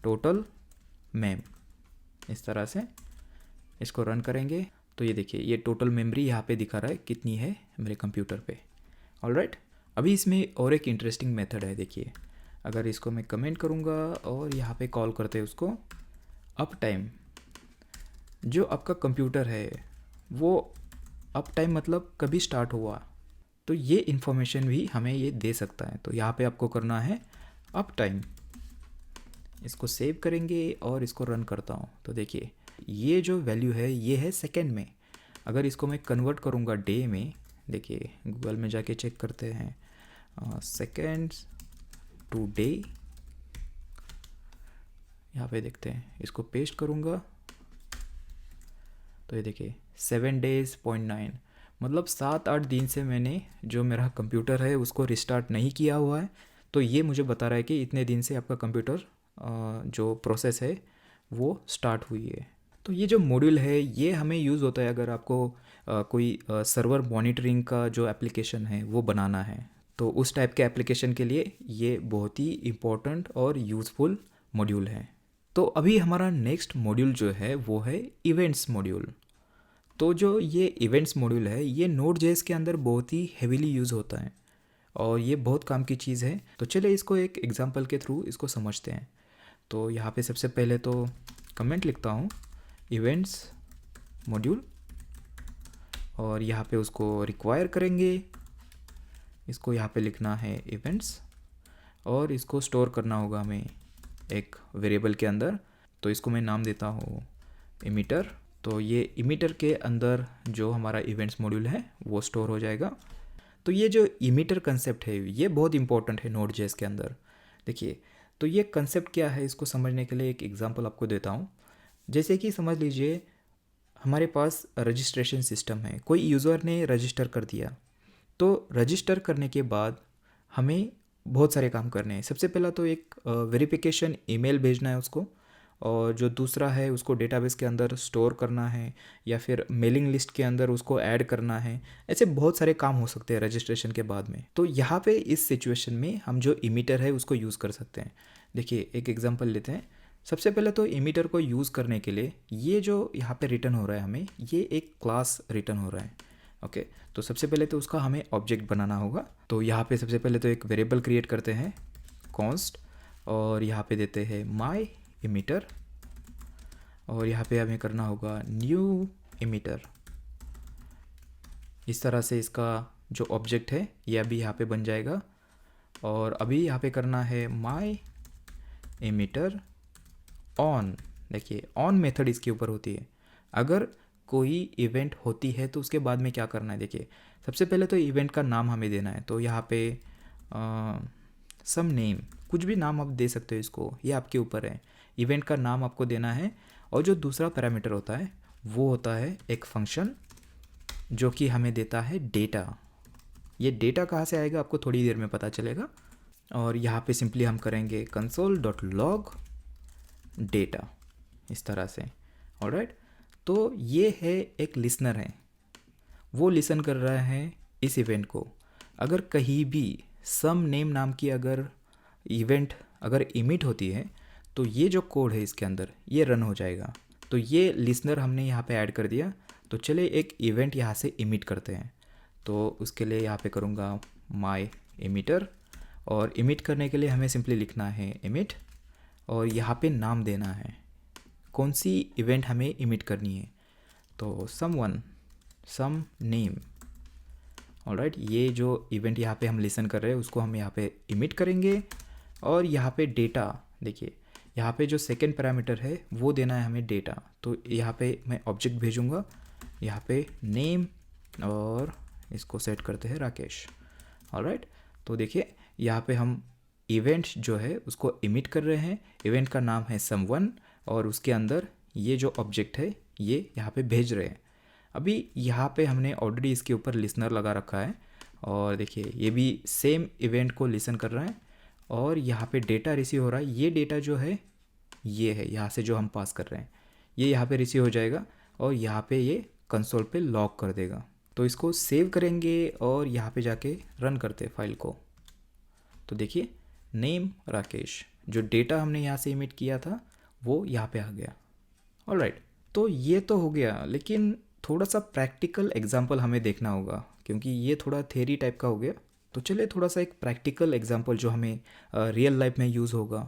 टोटल मेम। इस तरह से इसको रन करेंगे तो ये देखिए ये टोटल मेमोरी यहाँ पे दिखा रहा है कितनी है मेरे कंप्यूटर पे। ऑलराइट, अभी इसमें और एक इंटरेस्टिंग मेथड है। देखिए अगर इसको मैं कमेंट करूँगा और यहाँ पे कॉल करते हैं उसको अप टाइम, जो आपका कंप्यूटर है वो अप टाइम मतलब कभी स्टार्ट हुआ, तो ये इन्फॉर्मेशन भी हमें ये दे सकता है। तो यहाँ पे आपको करना है अप टाइम। इसको सेव करेंगे और इसको रन करता हूँ। तो देखिए ये जो वैल्यू है ये है सेकेंड में। अगर इसको मैं कन्वर्ट करूँगा डे में, देखिए गूगल में जाके चेक करते हैं सेकेंड्स टू डे। यहाँ पे देखते हैं, इसको पेस्ट करूँगा तो ये देखिए 7 days 0.9, मतलब 7-8 दिन से मैंने जो मेरा कंप्यूटर है उसको रिस्टार्ट नहीं किया हुआ है। तो ये मुझे बता रहा है कि इतने दिन से आपका कंप्यूटर जो प्रोसेस है वो स्टार्ट हुई है। तो ये जो मॉड्यूल है ये हमें यूज़ होता है अगर आपको कोई सर्वर मॉनिटरिंग का जो एप्लीकेशन है वो बनाना है, तो उस टाइप के एप्लीकेशन के लिए ये बहुत ही इम्पोर्टेंट और यूज़फुल मॉड्यूल है। तो अभी हमारा नेक्स्ट मॉड्यूल जो है वो है इवेंट्स मॉड्यूल। तो जो ये इवेंट्स मॉड्यूल है ये नोड.जेएस के अंदर बहुत ही हेवीली यूज़ होता है और ये बहुत काम की चीज़ है। तो चलिए इसको एक एग्जांपल के थ्रू इसको समझते हैं। तो यहाँ पे सबसे पहले तो कमेंट लिखता हूँ इवेंट्स मॉड्यूल, और यहाँ पे उसको रिक्वायर करेंगे। इसको यहाँ पे लिखना है इवेंट्स, और इसको स्टोर करना होगा हमें एक वेरिएबल के अंदर। तो इसको मैं नाम देता हूँ इमीटर। तो ये इमीटर के अंदर जो हमारा इवेंट्स मॉड्यूल है वो स्टोर हो जाएगा। तो ये जो इमीटर कंसेप्ट है ये बहुत इंपॉर्टेंट है नोड.जेएस के अंदर। देखिए तो ये कंसेप्ट क्या है इसको समझने के लिए एक एग्जांपल आपको देता हूँ। जैसे कि समझ लीजिए हमारे पास रजिस्ट्रेशन सिस्टम है, कोई यूज़र ने रजिस्टर कर दिया। तो रजिस्टर करने के बाद हमें बहुत सारे काम करने हैं। सबसे पहला तो एक वेरिफिकेशन ईमेल भेजना है उसको, और जो दूसरा है उसको डेटाबेस के अंदर स्टोर करना है या फिर मेलिंग लिस्ट के अंदर उसको ऐड करना है। ऐसे बहुत सारे काम हो सकते हैं रजिस्ट्रेशन के बाद में। तो यहाँ पे इस सिचुएशन में हम जो इमीटर है उसको यूज़ कर सकते हैं। देखिए एक एग्जांपल लेते हैं। सबसे पहले तो इमीटर को यूज़ करने के लिए ये जो यहाँ पे रिटर्न हो रहा है हमें, ये एक क्लास रिटर्न हो रहा है। ओके, तो सबसे पहले तो उसका हमें ऑब्जेक्ट बनाना होगा। तो यहाँ पे सबसे पहले तो एक वेरिएबल क्रिएट करते हैं कॉन्स्ट, और यहाँ पे देते हैं माई इमीटर, और यहाँ पे हमें करना होगा न्यू इमीटर। इस तरह से इसका जो ऑब्जेक्ट है ये अभी यहाँ पे बन जाएगा। और अभी यहाँ पे करना है माई इमीटर ऑन। देखिए ऑन मेथड इसके ऊपर होती है। अगर कोई इवेंट होती है तो उसके बाद में क्या करना है, देखिए सबसे पहले तो इवेंट का नाम हमें देना है। तो यहाँ पे सम नेम, कुछ भी नाम आप दे सकते हो इसको, ये आपके ऊपर है। इवेंट का नाम आपको देना है, और जो दूसरा पैरामीटर होता है वो होता है एक फंक्शन जो कि हमें देता है डेटा। ये डेटा कहाँ से आएगा आपको थोड़ी देर में पता चलेगा। और यहाँ पे सिंपली हम करेंगे console.log डेटा, इस तरह से। ऑलराइट, तो ये है एक लिसनर है, वो लिसन कर रहा है इस इवेंट को। अगर कहीं भी सम नेम नाम की अगर इवेंट अगर इमिट होती है तो ये जो कोड है इसके अंदर ये रन हो जाएगा। तो ये लिसनर हमने यहाँ पे ऐड कर दिया। तो चले एक इवेंट यहाँ से इमिट करते हैं। तो उसके लिए यहाँ पे करूँगा माई इमीटर, और इमिट करने के लिए हमें सिंपली लिखना है इमिट, और यहाँ पे नाम देना है कौन सी इवेंट हमें इमिट करनी है। तो सम नेम। ऑलराइट, ये जो इवेंट यहाँ पे हम लिसन कर रहे हैं उसको हम यहाँ पे इमिट करेंगे। और यहाँ पे डेटा देखिए, यहाँ पे जो सेकंड पैरामीटर है वो देना है हमें डेटा। तो यहाँ पे मैं ऑब्जेक्ट भेजूँगा, यहाँ पे नेम, और इसको सेट करते हैं राकेश। ऑलराइट, तो देखिए यहाँ पे हम इवेंट जो है उसको इमिट कर रहे हैं। इवेंट का नाम है समवन, और उसके अंदर ये जो ऑब्जेक्ट है ये यहाँ पे भेज रहे हैं। अभी यहाँ पे हमने ऑलरेडी इसके ऊपर लिसनर लगा रखा है, और देखिए ये भी सेम इवेंट को लिसन कर रहा है, और यहाँ पे डेटा रिसीव हो रहा है। ये डेटा जो है ये है, यहाँ से जो हम पास कर रहे हैं ये यहाँ पे रिसीव हो जाएगा, और यहाँ पे ये कंसोल पे लॉग कर देगा। तो इसको सेव करेंगे और यहाँ पे जाके रन करते हैं फाइल को। तो देखिए नेम राकेश, जो डेटा हमने यहाँ से इमिट किया था वो यहाँ पे आ गया। ऑलराइट, तो ये तो हो गया, लेकिन थोड़ा सा प्रैक्टिकल एग्जाम्पल हमें देखना होगा, क्योंकि ये थोड़ा थ्योरी टाइप का हो गया। तो चलिए थोड़ा सा एक प्रैक्टिकल एग्जाम्पल जो हमें रियल लाइफ में यूज़ होगा।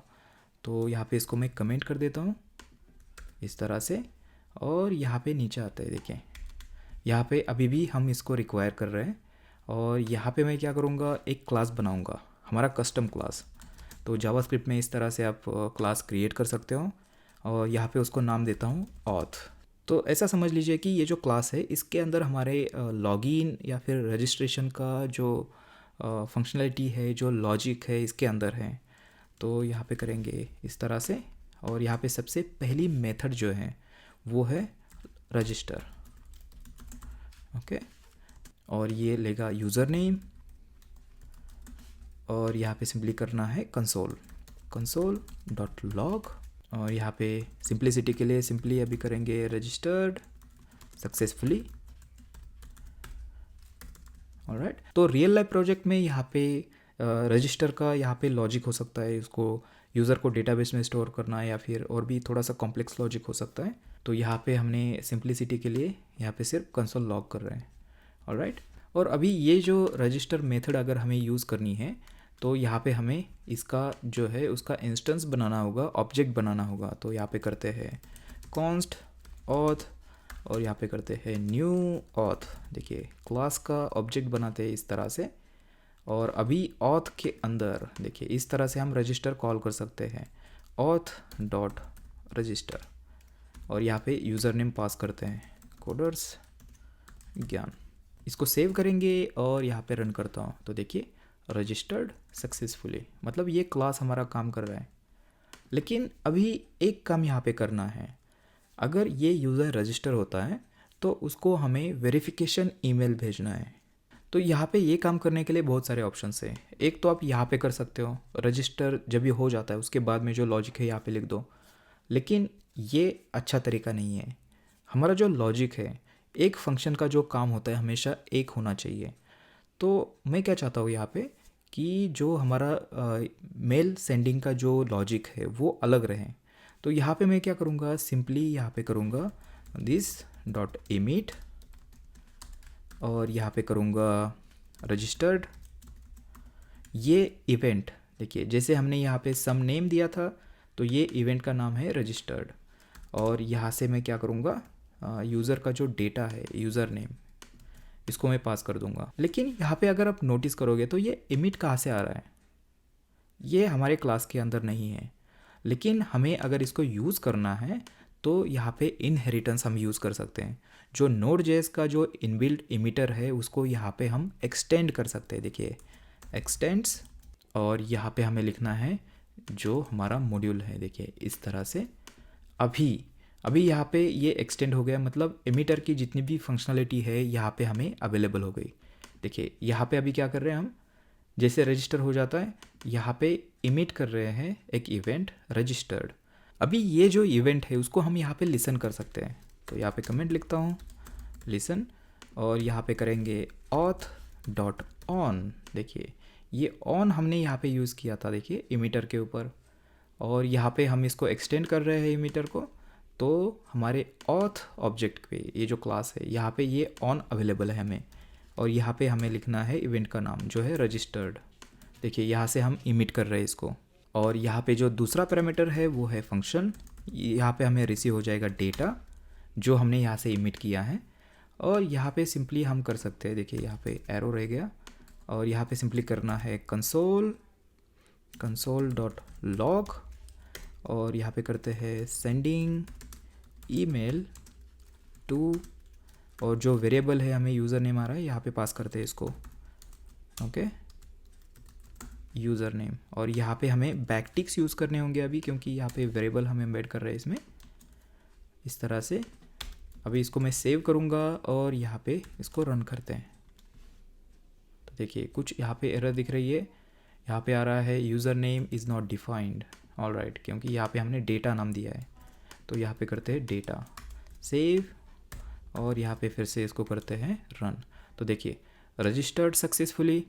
तो यहाँ पे इसको मैं कमेंट कर देता हूँ इस तरह से, और यहाँ पे नीचे आता है देखिए, यहाँ पे अभी भी हम इसको रिक्वायर कर रहे हैं। और यहाँ पे मैं क्या करूँगा, एक क्लास बनाऊँगा, हमारा कस्टम क्लास। तो जावास्क्रिप्ट में इस तरह से आप क्लास क्रिएट कर सकते हो, और यहाँ पे उसको नाम देता हूँ ऑथ। तो ऐसा समझ लीजिए कि ये जो क्लास है इसके अंदर हमारे लॉगिन या फिर रजिस्ट्रेशन का जो फंक्शनैलिटी है, जो लॉजिक है इसके अंदर है। तो यहाँ पे करेंगे इस तरह से, और यहाँ पे सबसे पहली मेथड जो है वो है रजिस्टर। ओके, और ये लेगा यूज़र नेम, और यहाँ पे सिंपली करना है कंसोल डॉट लॉग, और यहाँ पे सिंप्लिसिटी के लिए सिंपली अभी करेंगे रजिस्टर्ड सक्सेसफुली। ऑलराइट, तो रियल लाइफ प्रोजेक्ट में यहाँ पे रजिस्टर का यहाँ पे लॉजिक हो सकता है, उसको यूज़र को डेटाबेस में स्टोर करना, या फिर और भी थोड़ा सा कॉम्प्लेक्स लॉजिक हो सकता है। तो यहाँ पे हमने सिंप्लिसिटी के लिए यहाँ पे सिर्फ कंसोल लॉग कर रहे हैं। ऑलराइट, और अभी ये जो रजिस्टर मेथड अगर हमें यूज़ करनी है तो यहाँ पे हमें इसका जो है उसका इंस्टेंस बनाना होगा, ऑब्जेक्ट बनाना होगा। तो यहाँ पे करते हैं कॉन्स्ट ऑथ, और यहाँ पे करते हैं न्यू ऑथ। देखिए क्लास का ऑब्जेक्ट बनाते हैं इस तरह से, और अभी ऑथ के अंदर देखिए इस तरह से हम रजिस्टर कॉल कर सकते हैं, ऑथ डॉट रजिस्टर, और यहाँ पे यूज़र नेम पास करते हैं कोडर्स ज्ञान। इसको सेव करेंगे और यहाँ पे रन करता हूँ। तो देखिए रजिस्टर्ड सक्सेसफुली, मतलब ये क्लास हमारा काम कर रहा है। लेकिन अभी एक काम यहाँ पे करना है, अगर ये यूज़र रजिस्टर होता है तो उसको हमें वेरिफिकेशन ईमेल भेजना है। तो यहाँ पे ये काम करने के लिए बहुत सारे ऑप्शंस हैं। एक तो आप यहाँ पे कर सकते हो, रजिस्टर जब ये हो जाता है उसके बाद में जो लॉजिक है यहाँ पे लिख दो, लेकिन ये अच्छा तरीका नहीं है। हमारा जो लॉजिक है, एक फंक्शन का जो काम होता है हमेशा एक होना चाहिए। तो मैं क्या चाहता हूँ यहाँ पे कि जो हमारा मेल सेंडिंग का जो लॉजिक है वो अलग रहे। तो यहाँ पे मैं क्या करूँगा, सिंपली यहाँ पे करूँगा दिस डॉट इमिट, और यहाँ पे करूँगा रजिस्टर्ड। ये इवेंट देखिए, जैसे हमने यहाँ पे सम नेम दिया था तो ये इवेंट का नाम है रजिस्टर्ड, और यहाँ से मैं क्या करूँगा, यूज़र का जो डेटा है यूज़र नेम, इसको मैं पास कर दूंगा। लेकिन यहाँ पे अगर आप नोटिस करोगे तो ये इमिट कहाँ से आ रहा है, ये हमारे क्लास के अंदर नहीं है। लेकिन हमें अगर इसको यूज़ करना है तो यहाँ पे इनहेरिटेंस हम यूज़ कर सकते हैं। जो Node.js का जो इनबिल्ट इमिटर है उसको यहाँ पे हम एक्सटेंड कर सकते हैं। देखिए एक्सटेंड्स, और यहाँ पे हमें लिखना है जो हमारा मॉड्यूल है, देखिए इस तरह से। अभी यहाँ पे ये एक्सटेंड हो गया, मतलब इमिटर की जितनी भी फंक्शनलिटी है यहाँ पे हमें अवेलेबल हो गई। देखिए यहाँ पे अभी क्या कर रहे हैं हम, जैसे रजिस्टर हो जाता है यहाँ पे इमिट कर रहे हैं एक इवेंट रजिस्टर्ड। अभी ये जो इवेंट है उसको हम यहाँ पे लिसन कर सकते हैं। तो यहाँ पे कमेंट लिखता हूँ लिसन, और यहाँ पे करेंगे ऑथ डॉट ऑन। देखिए ये ऑन हमने यहाँ पे यूज़ किया था, देखिए इमिटर के ऊपर, और यहाँ पे हम इसको एक्सटेंड कर रहे हैं इमिटर को। तो हमारे ऑथ ऑब्जेक्ट पे ये जो क्लास है यहाँ पे ये ऑन अवेलेबल है हमें, और यहाँ पे हमें लिखना है इवेंट का नाम जो है रजिस्टर्ड। देखिए यहाँ से हम इमिट कर रहे हैं इसको, और यहाँ पे जो दूसरा पैरामीटर है वो है फंक्शन। यहाँ पे हमें रिसीव हो जाएगा डेटा जो हमने यहाँ से इमिट किया है, और यहाँ पे सिंपली हम कर सकते हैं, देखिए यहाँ पे एरो रह गया और यहाँ पे सिंपली करना है console.log और यहाँ पे करते हैं सेंडिंग ईमेल टू, और जो वेरिएबल है हमें यूज़र नेम आ रहा है यहाँ पे पास करते हैं इसको, ओके, यूज़र नेम। और यहाँ पे हमें बैकटिक्स यूज़ करने होंगे अभी, क्योंकि यहाँ पे वेरिएबल हम एम्बेड कर रहे हैं इसमें, इस तरह से। अभी इसको मैं सेव करूँगा और यहाँ पे इसको रन करते हैं। तो देखिए कुछ यहाँ पे एरर दिख रही है, यहाँ पे आ रहा है user name is not defined, alright, क्योंकि यहाँ पे हमने डेटा नाम दिया है। तो यहाँ पे करते हैं डेटा सेव और यहाँ पे फिर से इसको करते हैं रन। तो देखिए रजिस्टर्ड सक्सेसफुली,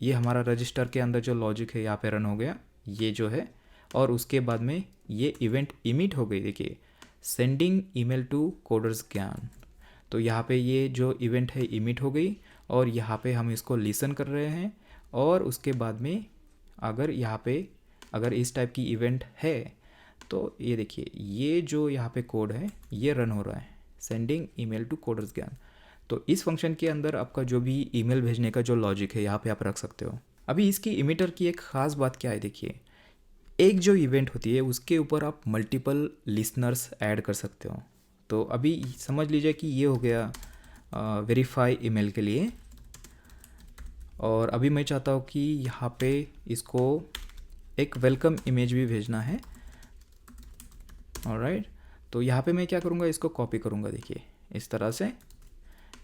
ये हमारा रजिस्टर के अंदर जो लॉजिक है यहाँ पे रन हो गया, ये जो है, और उसके बाद में ये इवेंट इमिट हो गई। देखिए सेंडिंग ईमेल टू कोडर्स ज्ञान, तो यहाँ पे ये जो इवेंट है इमिट हो गई और यहाँ पे हम इसको लिसन कर रहे हैं। और उसके बाद में अगर यहाँ पे अगर इस टाइप की इवेंट है तो ये देखिए ये जो यहाँ पे कोड है ये रन हो रहा है, सेंडिंग ईमेल टू कोडर्स ज्ञान। तो इस फंक्शन के अंदर आपका जो भी ईमेल भेजने का जो लॉजिक है यहाँ पे आप रख सकते हो। अभी इसकी इमिटर की एक ख़ास बात क्या है, देखिए एक जो इवेंट होती है उसके ऊपर आप मल्टीपल लिसनर्स ऐड कर सकते हो। तो अभी समझ लीजिए कि ये हो गया वेरीफाई ईमेल के लिए, और अभी मैं चाहता हूँ कि यहाँ पे इसको एक वेलकम इमेज भी भेजना है, ऑलराइट। तो यहाँ पे मैं क्या करूँगा, इसको कॉपी करूँगा, देखिए इस तरह से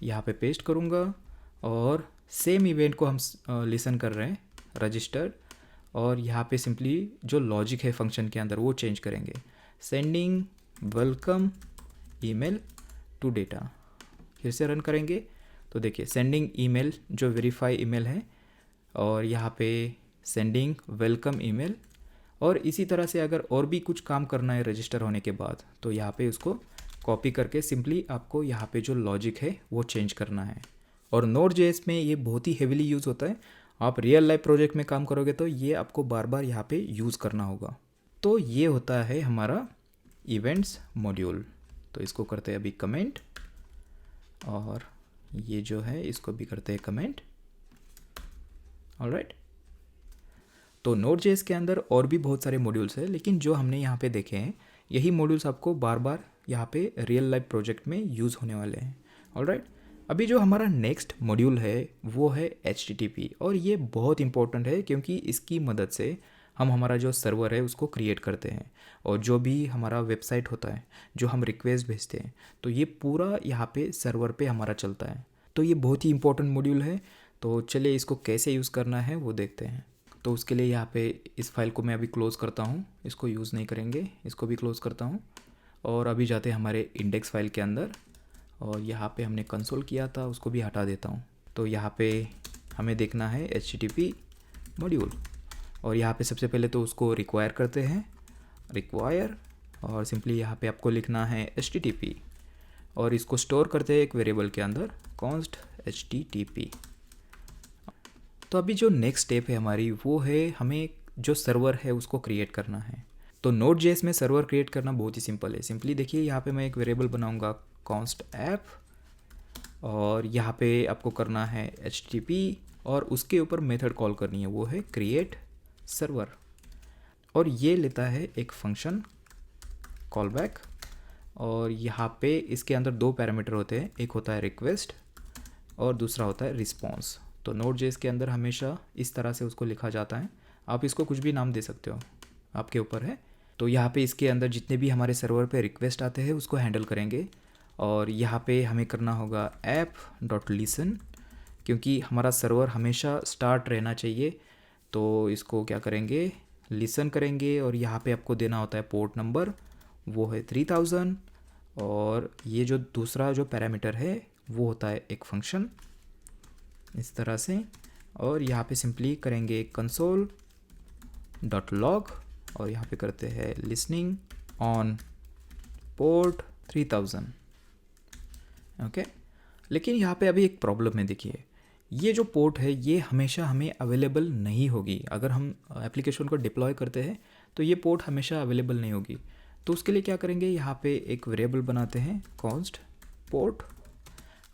यहाँ पे पेस्ट करूँगा और सेम इवेंट को हम लिसन कर रहे हैं रजिस्टर्ड, और यहाँ पे सिंपली जो लॉजिक है फंक्शन के अंदर वो चेंज करेंगे, sending welcome email to data. फिर से रन करेंगे तो देखिए सेंडिंग ईमेल जो वेरीफाई ईमेल है और यहाँ पे सेंडिंग वेलकम ईमेल। और इसी तरह से अगर और भी कुछ काम करना है रजिस्टर होने के बाद तो यहाँ पे उसको कॉपी करके सिंपली आपको यहाँ पे जो लॉजिक है वो चेंज करना है। और Node.js में ये बहुत ही हेविली यूज़ होता है, आप रियल लाइफ प्रोजेक्ट में काम करोगे तो ये आपको बार बार यहाँ पे यूज़ करना होगा। तो ये होता है हमारा इवेंट्स मॉड्यूल। तो इसको करते हैं अभी कमेंट, और ये जो है इसको भी करते हैं कमेंट, ऑलराइट। तो Node.js के अंदर और भी बहुत सारे मॉड्यूल्स हैं, लेकिन जो हमने यहाँ पे देखे हैं यही मॉड्यूल्स आपको बार बार यहाँ पे रियल लाइफ प्रोजेक्ट में यूज़ होने वाले हैं, ऑलराइट। अभी जो हमारा नेक्स्ट मॉड्यूल है वो है HTTP, और ये बहुत इंपॉर्टेंट है क्योंकि इसकी मदद से हम हमारा जो सर्वर है उसको क्रिएट करते हैं, और जो भी हमारा वेबसाइट होता है जो हम रिक्वेस्ट भेजते हैं तो ये पूरा यहाँ पे सर्वर पे हमारा चलता है। तो ये बहुत ही इंपॉर्टेंट मॉड्यूल है। तो चलिए इसको कैसे यूज़ करना है वो देखते हैं। तो उसके लिए यहाँ पे इस फाइल को मैं अभी क्लोज़ करता हूँ, इसको यूज़ नहीं करेंगे, इसको भी क्लोज़ करता हूँ। और अभी जाते हैं हमारे इंडेक्स फाइल के अंदर, और यहाँ पे हमने कंसोल किया था उसको भी हटा देता हूँ। तो यहाँ पे हमें देखना है HTTP मॉड्यूल, और यहाँ पे सबसे पहले तो उसको रिक्वायर करते हैं, रिक्वायर, और सिंपली यहाँ पे आपको लिखना है HTTP, और इसको स्टोर करते हैं एक वेरिएबल के अंदर const HTTP। तो अभी जो नेक्स्ट स्टेप है हमारी वो है हमें जो सर्वर है उसको क्रिएट करना है। तो Node.js में सर्वर क्रिएट करना बहुत ही सिंपल है। सिंपली देखिए यहाँ पे मैं एक वेरिएबल बनाऊंगा const app, और यहाँ पे आपको करना है HTTP, और उसके ऊपर मेथड कॉल करनी है वो है क्रिएट सर्वर, और ये लेता है एक फंक्शन कॉल बैक। और यहाँ पे इसके अंदर दो पैरामीटर होते हैं, एक होता है रिक्वेस्ट और दूसरा होता है रिस्पॉन्स। तो Node.js के अंदर हमेशा इस तरह से उसको लिखा जाता है, आप इसको कुछ भी नाम दे सकते हो, आपके ऊपर है। तो यहाँ पे इसके अंदर जितने भी हमारे सर्वर पे रिक्वेस्ट आते हैं उसको हैंडल करेंगे, और यहाँ पे हमें करना होगा app.listen, क्योंकि हमारा सर्वर हमेशा स्टार्ट रहना चाहिए। तो इसको क्या करेंगे, लिसन करेंगे, और यहाँ पे आपको देना होता है पोर्ट नंबर, वो है 3000, और ये जो दूसरा जो पैरामीटर है वो होता है एक फंक्शन इस तरह से। और यहाँ पे सिंपली करेंगे console.log, और यहाँ पे करते हैं लिसनिंग ऑन पोर्ट 3000, ओके। लेकिन यहाँ पे अभी एक प्रॉब्लम है, देखिए ये जो पोर्ट है ये हमेशा हमें अवेलेबल नहीं होगी। अगर हम एप्लीकेशन को डिप्लॉय करते हैं तो ये पोर्ट हमेशा अवेलेबल नहीं होगी। तो उसके लिए क्या करेंगे, यहाँ पे एक वेरिएबल बनाते हैं const port,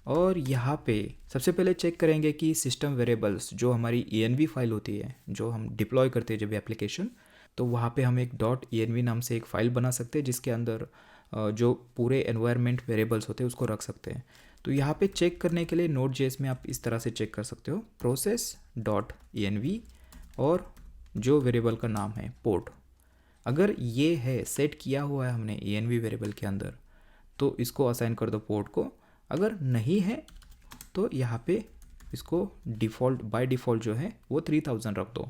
और यहाँ पे सबसे पहले चेक करेंगे कि सिस्टम वेरिएबल्स जो हमारी env फाइल होती है, जो हम डिप्लॉय करते हैं जब एप्लीकेशन, तो वहाँ पे हम एक .env नाम से एक फ़ाइल बना सकते हैं जिसके अंदर जो पूरे एनवायरनमेंट वेरिएबल्स होते हैं उसको रख सकते हैं। तो यहाँ पे चेक करने के लिए Node.js में आप इस तरह से चेक कर सकते हो, process.env और जो वेरिएबल का नाम है पोर्ट, अगर ये है सेट किया हुआ है हमने env वेरिएबल के अंदर तो इसको असाइन कर दो पोर्ट को। अगर नहीं है तो यहाँ पे इसको डिफ़ॉल्ट बाय डिफ़ॉल्ट जो है वो 3000 रख दो।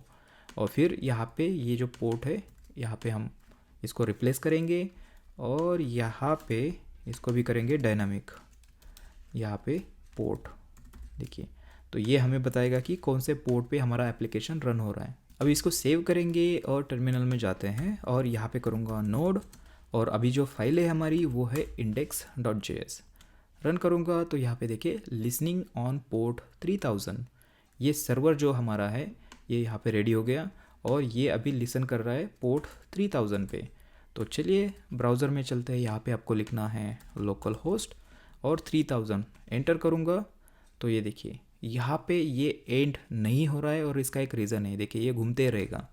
और फिर यहाँ पे ये जो पोर्ट है यहाँ पे हम इसको रिप्लेस करेंगे और यहाँ पे इसको भी करेंगे डायनामिक, यहाँ पे पोर्ट देखिए, तो ये हमें बताएगा कि कौन से पोर्ट पे हमारा एप्लीकेशन रन हो रहा है। अभी इसको सेव करेंगे और टर्मिनल में जाते हैं और यहाँ पे करूँगा नोड और अभी जो फाइल है हमारी वो है index.js। रन करूँगा तो यहाँ पे देखिए लिसनिंग ऑन पोर्ट 3000, ये सर्वर जो हमारा है ये यहाँ पे रेडी हो गया और ये अभी लिसन कर रहा है पोर्ट 3000 पे। तो चलिए ब्राउज़र में चलते हैं, यहाँ पे आपको लिखना है लोकल होस्ट और 3000 एंटर करूँगा तो ये देखिए यहाँ पे ये एंड नहीं हो रहा है और इसका एक रीज़न है, देखिए ये घूमते रहेगा।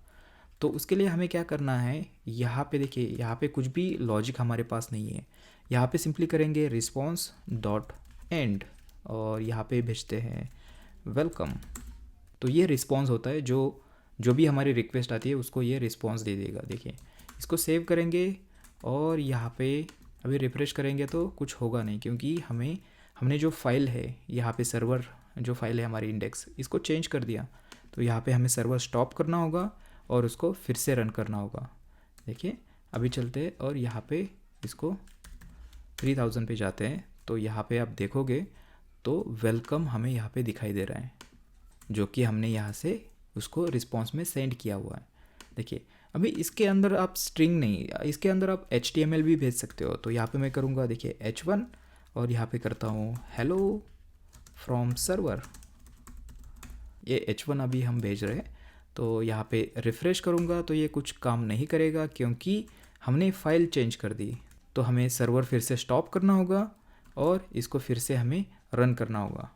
तो उसके लिए हमें क्या करना है, यहाँ पे देखिए यहाँ पे कुछ भी लॉजिक हमारे पास नहीं है, यहाँ पे सिंपली करेंगे रिस्पॉन्स डॉट एंड और यहाँ पे भेजते हैं वेलकम। तो ये रिस्पॉन्स होता है, जो भी हमारी रिक्वेस्ट आती है उसको ये रिस्पॉन्स दे देगा। देखिए इसको सेव करेंगे और यहाँ पे अभी रिफ्रेश करेंगे तो कुछ होगा नहीं, क्योंकि हमने जो फाइल है यहाँ पे सर्वर जो फाइल है हमारी इंडेक्स, इसको चेंज कर दिया। तो यहाँ पे हमें सर्वर स्टॉप करना होगा और उसको फिर से रन करना होगा। देखिए अभी चलते हैं और यहाँ पे इसको 3000 पे जाते हैं तो यहाँ पे आप देखोगे तो वेलकम हमें यहाँ पे दिखाई दे रहा है, जो कि हमने यहाँ से उसको रिस्पॉन्स में सेंड किया हुआ है। देखिए अभी इसके अंदर आप स्ट्रिंग नहीं, इसके अंदर आप HTML भी भेज सकते हो। तो यहाँ पे मैं करूँगा देखिए H1 और यहाँ पे करता हूँ हेलो फ्रॉम सर्वर, ये H1 अभी हम भेज रहे हैं। तो यहाँ पे रिफ़्रेश करूँगा तो ये कुछ काम नहीं करेगा क्योंकि हमने फ़ाइल चेंज कर दी। तो हमें सर्वर फिर से स्टॉप करना होगा और इसको फिर से हमें रन करना होगा।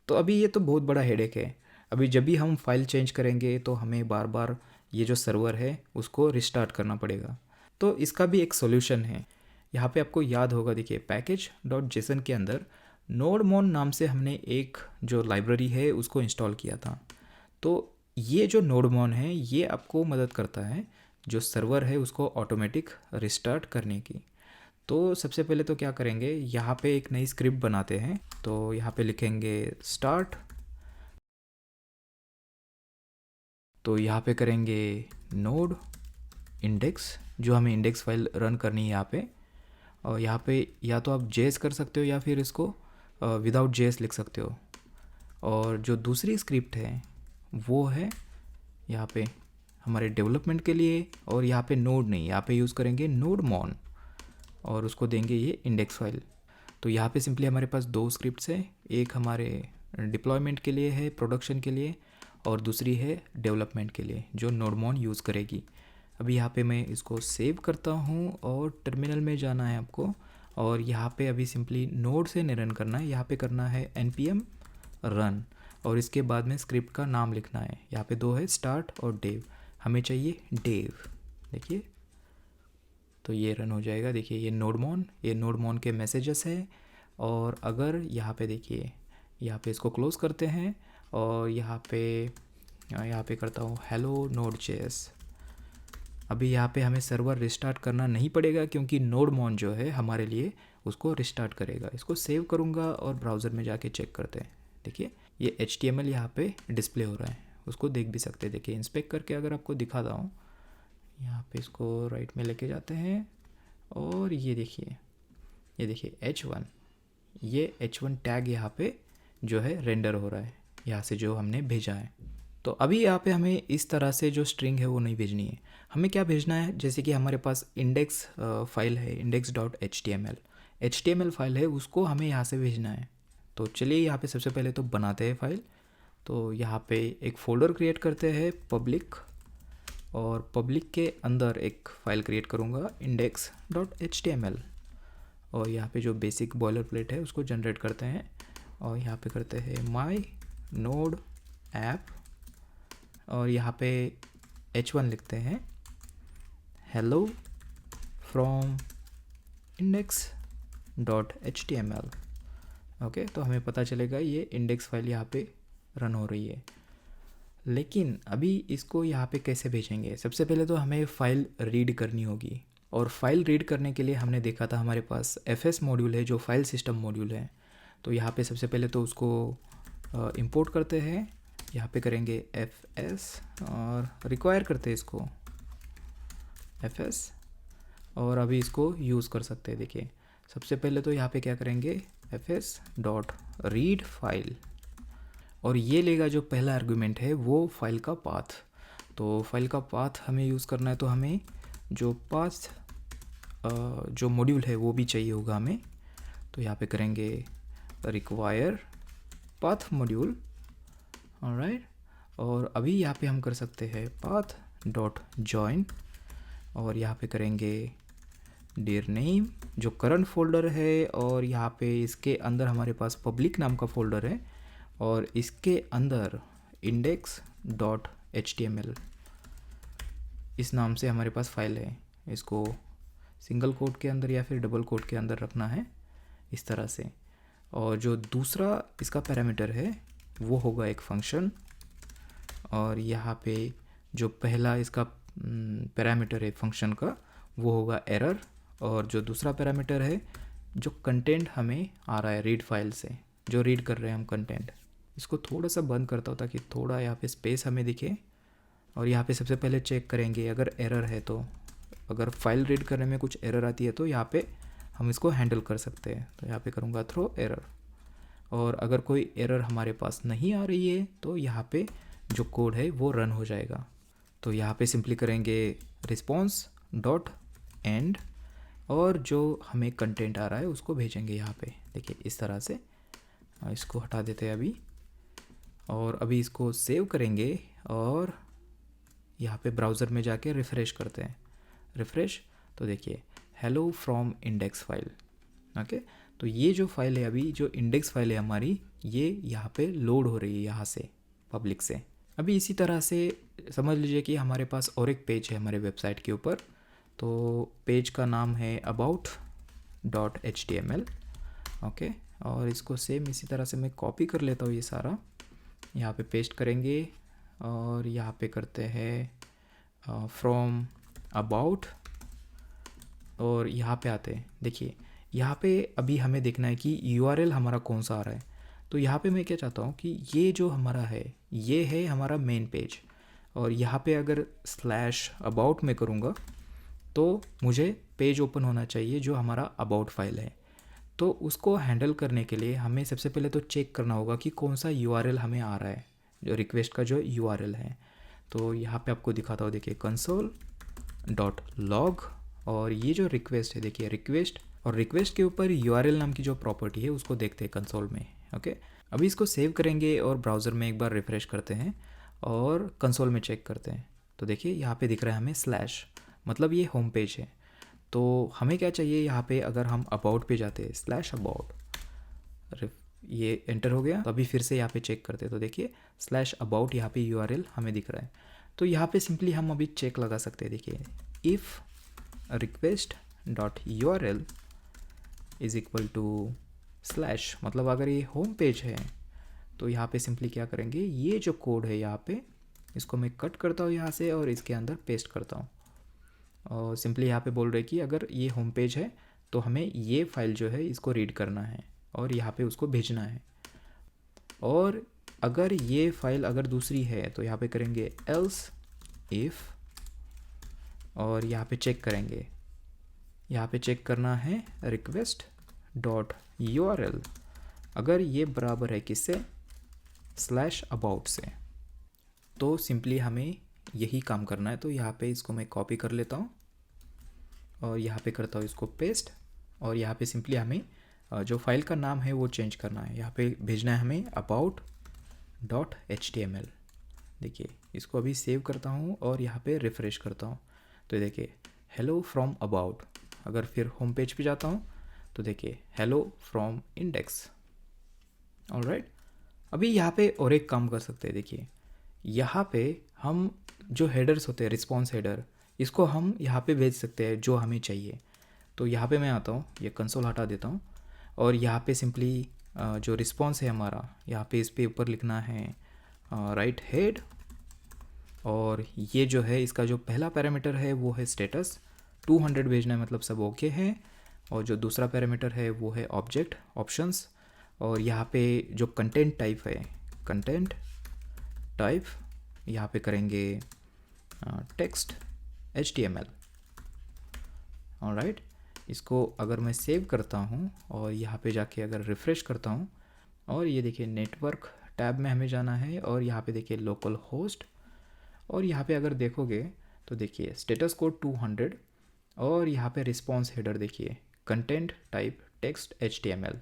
तो अभी ये तो बहुत बड़ा हेडेक है, अभी जब भी हम फाइल चेंज करेंगे तो हमें बार बार ये जो सर्वर है उसको रिस्टार्ट करना पड़ेगा। तो इसका भी एक सॉल्यूशन है, यहाँ पे आपको याद होगा देखिए package.json के अंदर nodemon नाम से हमने एक जो लाइब्रेरी है उसको इंस्टॉल किया था। तो ये जो nodemon है ये आपको मदद करता है जो सर्वर है उसको ऑटोमेटिक रिस्टार्ट करने की। तो सबसे पहले तो क्या करेंगे, यहाँ पे एक नई स्क्रिप्ट बनाते हैं। तो यहाँ पे लिखेंगे स्टार्ट, तो यहाँ पे करेंगे नोड इंडेक्स, जो हमें इंडेक्स फाइल रन करनी है यहाँ पे। और यहाँ पे या तो आप JS कर सकते हो या फिर इसको विदाउट JS लिख सकते हो। और जो दूसरी स्क्रिप्ट है वो है यहाँ पे हमारे डेवलपमेंट के लिए, और यहाँ पे नोड नहीं, यहाँ पे यूज़ करेंगे nodemon और उसको देंगे ये इंडेक्स फाइल। तो यहाँ पे सिंपली हमारे पास दो स्क्रिप्ट्स हैं, एक हमारे डिप्लॉयमेंट के लिए है प्रोडक्शन के लिए, और दूसरी है डेवलपमेंट के लिए जो nodemon यूज़ करेगी। अभी यहाँ पे मैं इसको सेव करता हूँ और टर्मिनल में जाना है आपको, और यहाँ पे अभी सिंपली नोड से नहीं रन करना है, यहाँ पे करना है npm रन और इसके बाद में स्क्रिप्ट का नाम लिखना है। यहाँ पे दो है स्टार्ट और डेव, हमें चाहिए डेव। देखिए तो ये रन हो जाएगा। देखिए ये nodemon के मैसेजेस है। और अगर यहाँ पे देखिए यहाँ पे इसको क्लोज़ करते हैं और यहाँ पे करता हूँ हेलो Node.js। अभी यहाँ पे हमें सर्वर रिस्टार्ट करना नहीं पड़ेगा क्योंकि nodemon जो है हमारे लिए उसको रिस्टार्ट करेगा। इसको सेव करूँगा और ब्राउज़र में जाके चेक करते हैं। देखिए ये HTML यहाँ पे डिस्प्ले हो रहा है, उसको देख भी सकते हैं। देखिए इंस्पेक्ट करके अगर आपको दिखाता हूँ, यहाँ पे इसको राइट में लेके जाते हैं और ये देखिए H1, ये H1 टैग यहाँ पे जो है रेंडर हो रहा है यहाँ से जो हमने भेजा है। तो अभी यहाँ पे हमें इस तरह से जो स्ट्रिंग है वो नहीं भेजनी है, हमें क्या भेजना है, जैसे कि हमारे पास इंडेक्स फाइल है index.html फाइल है, उसको हमें यहाँ से भेजना है। तो चलिए यहाँ पे सबसे पहले तो बनाते हैं फाइल। तो यहाँ पे एक फ़ोल्डर क्रिएट करते हैं पब्लिक, और पब्लिक के अंदर एक फ़ाइल क्रिएट करूँगा index.html, और यहाँ पे जो बेसिक बॉयलर प्लेट है उसको जनरेट करते हैं और यहाँ पे करते हैं माई नोड ऐप, और यहाँ पे h1 लिखते हैं हेलो फ्रॉम index.html। ओके, तो हमें पता चलेगा ये इंडेक्स फाइल यहाँ पे रन हो रही है। लेकिन अभी इसको यहाँ पे कैसे भेजेंगे? सबसे पहले तो हमें फ़ाइल रीड करनी होगी, और फाइल रीड करने के लिए हमने देखा था हमारे पास fs मॉड्यूल है जो फाइल सिस्टम मॉड्यूल है। तो यहाँ पे सबसे पहले तो उसको इंपोर्ट करते हैं, यहाँ पे करेंगे fs और रिक्वायर करते हैं इसको fs, और अभी इसको यूज़ कर सकते हैं। देखिए सबसे पहले तो यहाँ पे क्या करेंगे fs.read फाइल, और ये लेगा जो पहला आर्गुमेंट है वो फाइल का पाथ। तो फाइल का पाथ हमें यूज़ करना है, तो हमें जो पाथ जो मॉड्यूल है वो भी चाहिए होगा हमें। तो यहाँ पे करेंगे रिक्वायर पाथ मॉड्यूल, ऑलराइट। और अभी यहाँ पे हम कर सकते हैं पाथ डॉट जॉइन, और यहाँ पे करेंगे डियर नेम जो करंट फोल्डर है, और यहाँ पे इसके अंदर हमारे पास पब्लिक नाम का फोल्डर है, और इसके अंदर index.html इस नाम से हमारे पास फाइल है। इसको सिंगल कोट के अंदर या फिर डबल कोट के अंदर रखना है इस तरह से। और जो दूसरा इसका पैरामीटर है वो होगा एक फंक्शन, और यहाँ पे जो पहला इसका पैरामीटर है फंक्शन का वो होगा एरर, और जो दूसरा पैरामीटर है जो कंटेंट हमें आ रहा है रीड फाइल से, जो रीड कर रहे हैं हम कंटेंट। इसको थोड़ा सा बंद करता हूँ ताकि थोड़ा यहाँ पे स्पेस हमें दिखे। और यहाँ पे सबसे पहले चेक करेंगे अगर एरर है तो, अगर फाइल रीड करने में कुछ एरर आती है तो यहाँ पे हम इसको हैंडल कर सकते हैं। तो यहाँ पे करूँगा थ्रो एरर, और अगर कोई एरर हमारे पास नहीं आ रही है तो यहाँ पे जो कोड है वो रन हो जाएगा। तो यहाँ पे सिंपली करेंगे रिस्पॉन्स डॉट एंड, और जो हमें कंटेंट आ रहा है उसको भेजेंगे यहाँ पे। देखिए इस तरह से। इसको हटा देते हैं अभी, और अभी इसको सेव करेंगे, और यहाँ पे ब्राउज़र में जाके रिफ़्रेश करते हैं। रिफ़्रेश, तो देखिए hello from index file. Okay, तो ये जो फाइल है अभी जो इंडेक्स फाइल है हमारी, ये यहाँ पे लोड हो रही है यहाँ से पब्लिक से। अभी इसी तरह से समझ लीजिए कि हमारे पास और एक पेज है हमारे वेबसाइट के ऊपर। तो पेज का नाम है about.html। ओके, और इसको सेम इसी तरह से मैं कॉपी कर लेता हूँ ये सारा, यहाँ पे पेस्ट करेंगे, और यहाँ पे करते हैं फ्रॉम अबाउट, और यहाँ पे आते हैं। देखिए यहाँ पे अभी हमें देखना है कि URL हमारा कौन सा आ रहा है। तो यहाँ पे मैं क्या चाहता हूँ कि ये जो हमारा है ये है हमारा मेन पेज, और यहाँ पे अगर /about में करूँगा तो मुझे पेज ओपन होना चाहिए जो हमारा अबाउट फाइल है। तो उसको हैंडल करने के लिए हमें सबसे पहले तो चेक करना होगा कि कौन सा URL हमें आ रहा है, जो रिक्वेस्ट का जो URL है। तो यहाँ पे आपको दिखाता हूँ, देखिए console.log, और ये जो रिक्वेस्ट है देखिए रिक्वेस्ट, और रिक्वेस्ट के ऊपर URL नाम की जो प्रॉपर्टी है उसको देखते हैं कंसोल में। ओके, अभी इसको सेव करेंगे और ब्राउज़र में एक बार रिफ़्रेश करते हैं और कंसोल में चेक करते हैं। तो देखिए यहाँ पे दिख रहा है हमें स्लैश, मतलब ये होम पेज है। तो हमें क्या चाहिए यहाँ पे, अगर हम अबाउट पे जाते हैं /about, ये एंटर हो गया। तो अभी फिर से यहाँ पे चेक करते हैं, तो देखिए /about यहाँ पे URL हमें दिख रहा है। तो यहाँ पे सिंपली हम अभी चेक लगा सकते हैं। देखिए if request.url is equal to / मतलब अगर ये होम पेज है तो यहाँ पे सिंपली क्या करेंगे, ये जो कोड है यहाँ पे इसको मैं कट करता हूँ यहाँ से और इसके अंदर पेस्ट करता हूँ, और सिंपली यहाँ पे बोल रहे कि अगर ये होम पेज है तो हमें ये फाइल जो है इसको रीड करना है और यहाँ पे उसको भेजना है। और अगर ये फाइल अगर दूसरी है तो यहाँ पे करेंगे else if, और यहाँ पे चेक करेंगे, यहाँ पे चेक करना है request.url, अगर ये बराबर है किससे, /about से। तो सिंपली हमें यही काम करना है। तो यहाँ पे इसको मैं कॉपी कर लेता हूँ और यहाँ पे करता हूँ इसको पेस्ट, और यहाँ पे सिंपली हमें जो फाइल का नाम है वो चेंज करना है। यहाँ पे भेजना है हमें about.html। देखिए इसको अभी सेव करता हूँ और यहाँ पे रिफ़्रेश करता हूँ। तो देखिए हेलो फ्रॉम अबाउट, अगर फिर होम पेज पे जाता हूँ तो देखिए हेलो फ्रॉम इंडेक्स। ऑलराइट। अभी यहाँ पे और एक काम कर सकते हैं, देखिए यहाँ पे हम जो हेडर्स होते हैं, रिस्पॉन्स हेडर, इसको हम यहाँ पे भेज सकते हैं जो हमें चाहिए। तो यहाँ पे मैं आता हूँ, ये कंसोल हटा देता हूँ और यहाँ पे सिंपली जो रिस्पॉन्स है हमारा, यहाँ पे इस पे ऊपर लिखना है राइट हेड, और ये जो है इसका जो पहला पैरामीटर है वो है स्टेटस, 200 भेजना है मतलब सब ओके है। और जो दूसरा पैरामीटर है वो है ऑब्जेक्ट ऑप्शंस, और यहाँ पे जो कंटेंट टाइप है, कंटेंट टाइप यहाँ पे करेंगे टेक्स्ट HTML। ऑलराइट, इसको अगर मैं सेव करता हूँ और यहाँ पे जाके अगर रिफ़्रेश करता हूँ, और ये देखिए नेटवर्क टैब में हमें जाना है और यहाँ पे देखिए लोकल होस्ट, और यहाँ पे अगर देखोगे तो देखिए स्टेटस कोड 200 और यहाँ पे रिस्पॉन्स हेडर देखिए कंटेंट टाइप टेक्स्ट HTML।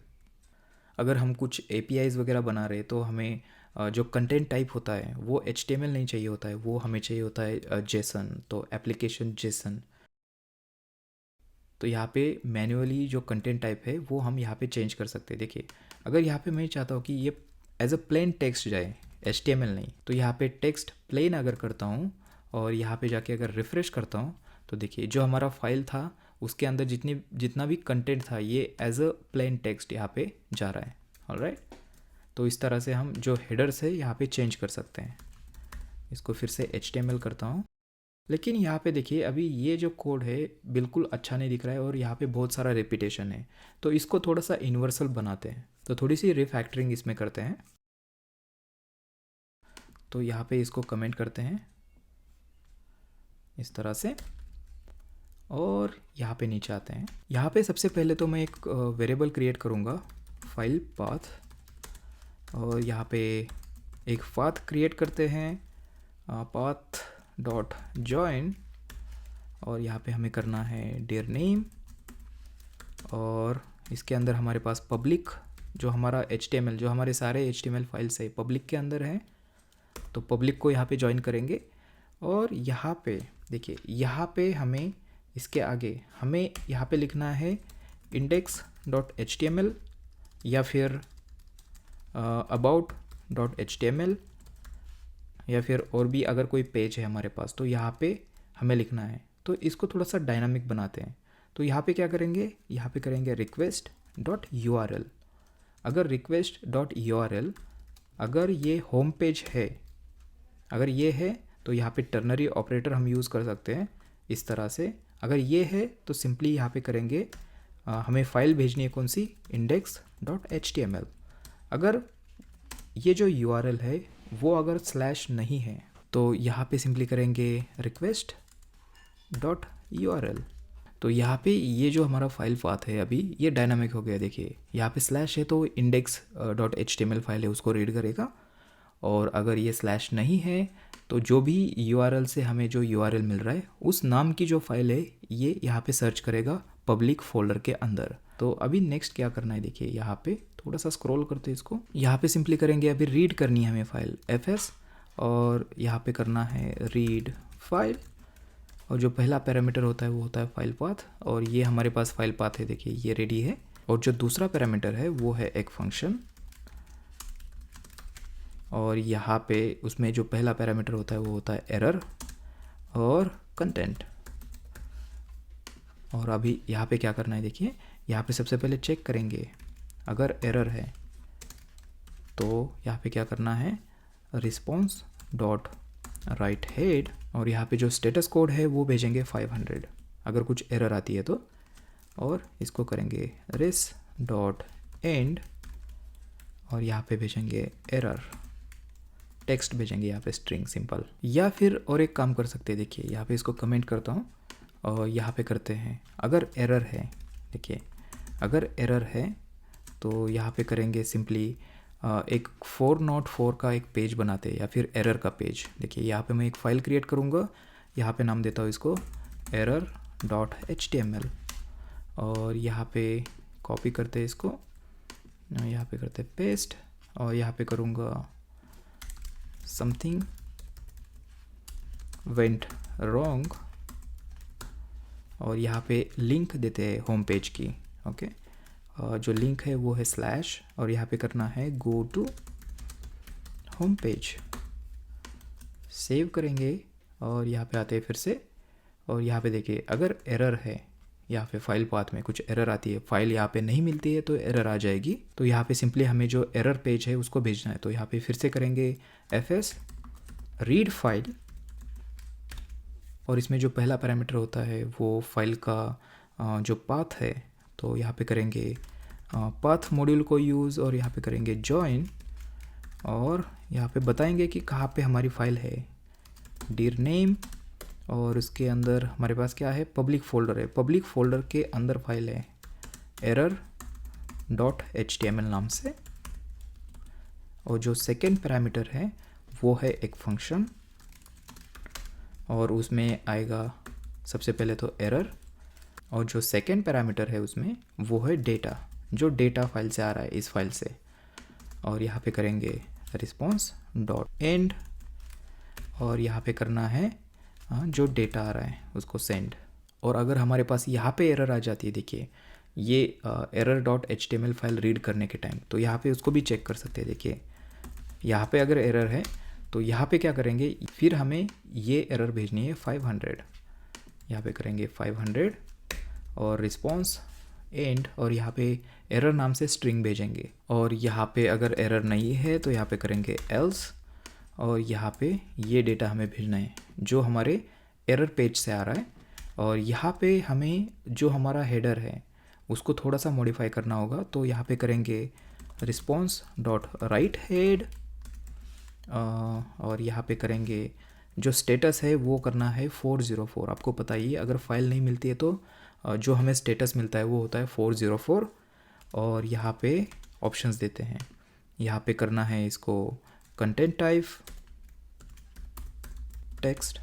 अगर हम कुछ APIs वगैरह बना रहे तो हमें जो कंटेंट टाइप होता है वो HTML नहीं चाहिए होता है, वो हमें चाहिए होता है JSON, तो एप्लीकेशन JSON। तो यहाँ पे मैन्युअली जो कंटेंट टाइप है वो हम यहाँ पे चेंज कर सकते हैं। देखिए अगर यहाँ पे मैं चाहता हूँ कि ये एज अ प्लेन टेक्स्ट जाए, HTML नहीं, तो यहाँ पे टेक्स्ट प्लेन अगर करता हूँ और यहाँ पे जाके अगर रिफ़्रेश करता हूँ तो देखिए जो हमारा फाइल था उसके अंदर जितना भी कंटेंट था ये एज अ प्लेन टेक्स्ट यहाँ पे जा रहा है। ऑलराइट, तो इस तरह से हम जो हेडर्स है यहाँ पे चेंज कर सकते हैं। इसको फिर से HTML करता हूँ, लेकिन यहाँ पे देखिए अभी ये जो कोड है बिल्कुल अच्छा नहीं दिख रहा है और यहाँ पे बहुत सारा रेपिटेशन है, तो इसको थोड़ा सा यूनिवर्सल बनाते हैं। तो थोड़ी सी रिफैक्टरिंग इसमें करते हैं। तो यहाँ पे इसको कमेंट करते हैं इस तरह से, और यहाँ पे नीचे आते हैं। यहाँ पे सबसे पहले तो मैं एक वेरिएबल क्रिएट करूँगा फाइल पाथ, और यहाँ पे एक पाथ क्रिएट करते हैं पाथ डॉट जॉइन, और यहाँ पे हमें करना है डियर नेम, और इसके अंदर हमारे पास पब्लिक जो हमारा HTML, जो हमारे सारे HTML फाइल्स है पब्लिक के अंदर है, तो पब्लिक को यहाँ पे ज्वाइन करेंगे। और यहाँ पे देखिए यहाँ पे हमें इसके आगे हमें यहाँ पे लिखना है index.html या फिर about.html, या फिर और भी अगर कोई पेज है हमारे पास तो यहाँ पे हमें लिखना है। तो इसको थोड़ा सा डायनामिक बनाते हैं। तो यहाँ पे क्या करेंगे, यहाँ पे करेंगे request.url। अगर request.url अगर ये होम पेज है, अगर ये है तो यहाँ पे टर्नरी ऑपरेटर हम यूज़ कर सकते हैं इस तरह से। अगर ये है तो सिंपली यहाँ पे करेंगे हमें फ़ाइल भेजनी है कौन सी, index.html। अगर ये जो URL है वो अगर स्लैश नहीं है तो यहाँ पे सिंपली करेंगे request.url। तो यहाँ पे ये जो हमारा फाइल पाथ है अभी ये डायनामिक हो गया। देखिए यहाँ पे स्लैश है तो index.html फाइल है उसको रीड करेगा, और अगर ये स्लैश नहीं है तो जो भी URL से हमें जो URL मिल रहा है उस नाम की जो फाइल है ये यहाँ पे सर्च करेगा पब्लिक फोल्डर के अंदर। तो अभी नेक्स्ट क्या करना है, देखिए यहाँ पे थोड़ा सा स्क्रॉल करते हैं इसको, यहाँ पे सिंपली करेंगे अभी रीड करनी है हमें फाइल fs, और यहाँ पे करना है रीड फाइल, और जो पहला पैरामीटर होता है वो होता है फाइल पाथ, और ये हमारे पास फाइल पाथ है देखिए ये रेडी है। और जो दूसरा पैरामीटर है वो है एक फंक्शन, और यहाँ पे उसमें जो पहला पैरामीटर होता है वो होता है एरर और कंटेंट। और अभी यहाँ पे क्या करना है, देखिए यहाँ पे सबसे पहले चेक करेंगे अगर एरर है तो यहाँ पे क्या करना है रिस्पॉन्स डॉट राइट हेड, और यहाँ पे जो स्टेटस कोड है वो भेजेंगे 500 अगर कुछ एरर आती है तो, और इसको करेंगे रिस डॉट एंड, और यहाँ पे भेजेंगे एरर, टेक्स्ट भेजेंगे यहाँ पे स्ट्रिंग सिंपल। या फिर और एक काम कर सकते हैं, देखिए यहाँ पे इसको कमेंट करता हूँ और यहाँ पे करते हैं अगर एरर है, देखिए अगर एरर है तो यहाँ पे करेंगे सिंपली एक 404 का एक पेज बनाते हैं या फिर एरर का पेज। देखिए यहाँ पे मैं एक फ़ाइल क्रिएट करूँगा, यहाँ पे नाम देता हूँ इसको error.html, और यहाँ पे कॉपी करते हैं इसको, यहाँ पे करते हैं पेस्ट, और यहाँ पे करूँगा समथिंग वेंट रॉन्ग, और यहाँ पे लिंक देते हैं होम पेज की, ओके। जो लिंक है वो है स्लैश और यहाँ पे करना है go to home page. Save करेंगे और यहाँ पे आते हैं फिर से और यहाँ पे देखिए अगर एरर है, यहाँ पे फाइल पाथ में कुछ एरर आती है, फाइल यहाँ पे नहीं मिलती है तो एरर आ जाएगी। तो यहाँ पे सिंपली हमें जो एरर पेज है उसको भेजना है। तो यहाँ पे फिर से करेंगे fs रीड फाइल और इसमें जो पहला पैरामीटर होता है वो फाइल का जो पाथ है, तो यहाँ पे करेंगे पाथ मॉड्यूल को यूज़ और यहाँ पे करेंगे जॉइन और यहाँ पे बताएंगे कि कहाँ पे हमारी फाइल है, डिर नेम, और उसके अंदर हमारे पास क्या है, पब्लिक फोल्डर है। पब्लिक फोल्डर के अंदर फाइल है error.html नाम से। और जो सेकेंड पैरामीटर है वो है एक फंक्शन और उसमें आएगा सबसे पहले तो एरर, और जो सेकेंड पैरामीटर है उसमें वो है डेटा, जो डेटा फाइल से आ रहा है इस फाइल से। और यहाँ पे करेंगे रिस्पॉन्स डॉट एंड और यहाँ पे करना है जो डेटा आ रहा है उसको सेंड। और अगर हमारे पास यहाँ पे एरर आ जाती है, देखिए ये error.html फाइल रीड करने के टाइम, तो यहाँ पे उसको भी चेक कर सकते हैं। देखिए यहाँ पे अगर एरर है तो यहाँ पे क्या करेंगे, फिर हमें ये एरर भेजनी है 500। यहाँ पे करेंगे 500 और रिस्पॉन्स एंड और यहाँ पे एरर नाम से स्ट्रिंग भेजेंगे। और यहाँ पे अगर एरर नहीं है तो यहाँ पे करेंगे एल्स और यहाँ पे ये डेटा हमें भेजना है जो हमारे एरर पेज से आ रहा है। और यहाँ पे हमें जो हमारा हेडर है उसको थोड़ा सा मॉडिफाई करना होगा। तो यहाँ पे करेंगे रिस्पॉन्स डॉट राइट हेड और यहाँ पे करेंगे जो स्टेटस है वो करना है 404। आपको पता ही है अगर फाइल नहीं मिलती है तो जो हमें स्टेटस मिलता है वो होता है 404। और यहाँ पे ऑप्शंस देते हैं, यहाँ पे करना है इसको कंटेंट टाइप टेक्स्ट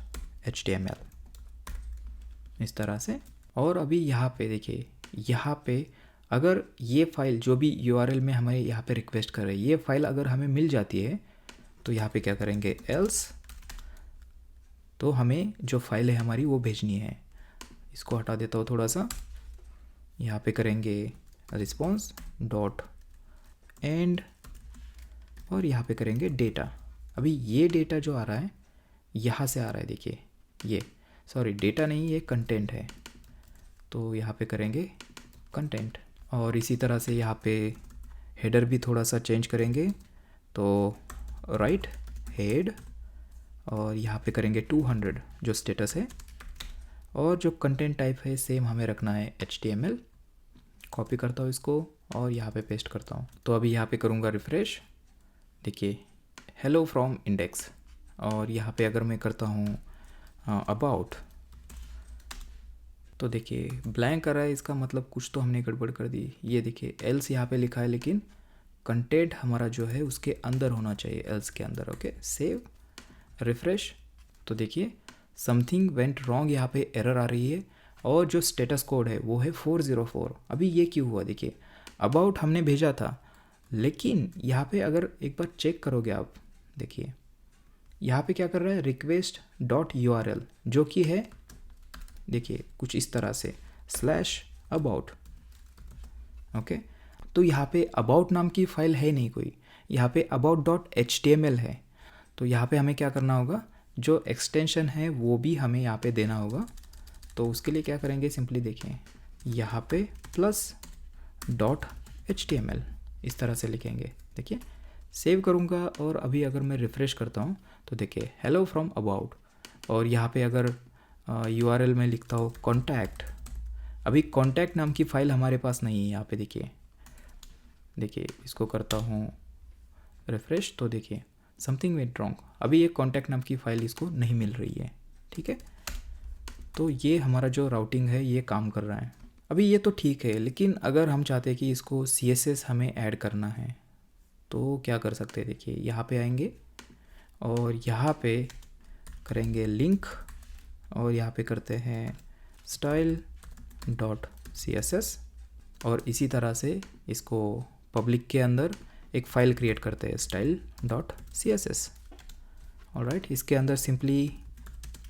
HTML इस तरह से। और अभी यहाँ पे देखिए, यहाँ पे अगर ये फाइल जो भी URL में हमें यहाँ पे रिक्वेस्ट कर रही है ये फाइल अगर हमें मिल जाती है तो यहाँ पे क्या करेंगे एल्स, तो हमें जो फाइल है हमारी वो भेजनी है। इसको हटा देता हूँ थोड़ा सा। यहाँ पे करेंगे रिस्पॉन्स डॉट एंड और यहाँ पे करेंगे डेटा। अभी ये डेटा जो आ रहा है यहाँ से आ रहा है, देखिए ये सॉरी डेटा नहीं, ये कंटेंट है। तो यहाँ पे करेंगे कंटेंट और इसी तरह से यहाँ पे हेडर भी थोड़ा सा चेंज करेंगे। तो राइट हेड और यहाँ पे करेंगे 200 जो स्टेटस है, और जो कंटेंट टाइप है सेम हमें रखना है HTML। कॉपी करता हूँ इसको और यहाँ पे पेस्ट करता हूँ। तो अभी यहाँ पे करूँगा रिफ़्रेश, देखिए हेलो फ्रॉम इंडेक्स। और यहाँ पे अगर मैं करता हूँ अबाउट तो देखिए ब्लैंक आ रहा है, इसका मतलब कुछ तो हमने गड़बड़ कर दी। ये देखिए एल्स यहाँ पे लिखा है लेकिन कंटेंट हमारा जो है उसके अंदर होना चाहिए, एल्स के अंदर। Okay, save refresh. तो देखिए समथिंग वेंट रॉन्ग, यहाँ पे एरर आ रही है और जो स्टेटस कोड है वो है 404। अभी ये क्यों हुआ, देखिए अबाउट हमने भेजा था लेकिन यहाँ पे अगर एक बार चेक करोगे आप, देखिए यहाँ पे क्या कर रहा है, रिक्वेस्ट डॉट URL जो कि है देखिए कुछ इस तरह से स्लैश अबाउट। ओके, तो यहाँ पे अबाउट नाम की फ़ाइल है नहीं कोई, यहाँ पे about.html है। तो यहाँ पे हमें क्या करना होगा, जो एक्सटेंशन है वो भी हमें यहाँ पे देना होगा। तो उसके लिए क्या करेंगे, सिंपली देखें यहाँ पे +.html इस तरह से लिखेंगे। देखिए सेव करूँगा और अभी अगर मैं रिफ़्रेश करता हूँ तो देखिए हेलो फ्रॉम अबाउट, और यहाँ पे अगर URL में लिखता हूँ कॉन्टैक्ट, अभी कॉन्टैक्ट नाम की फ़ाइल हमारे पास नहीं है। यहाँ पे देखिए इसको करता हूँ रिफ़्रेश तो देखिए समथिंग वेंट रॉन्ग, अभी ये कॉन्टैक्ट नाम की फ़ाइल इसको नहीं मिल रही है। ठीक है, तो ये हमारा जो राउटिंग है ये काम कर रहा है। अभी ये तो ठीक है, लेकिन अगर हम चाहते हैं कि इसको CSS हमें ऐड करना है तो क्या कर सकते हैं, देखिए यहाँ पे आएंगे और यहाँ पे करेंगे लिंक और यहाँ पे करते हैं style.css और इसी तरह से इसको पब्लिक के अंदर एक फ़ाइल क्रिएट करते हैं style.css। ऑलराइट, इसके अंदर सिंपली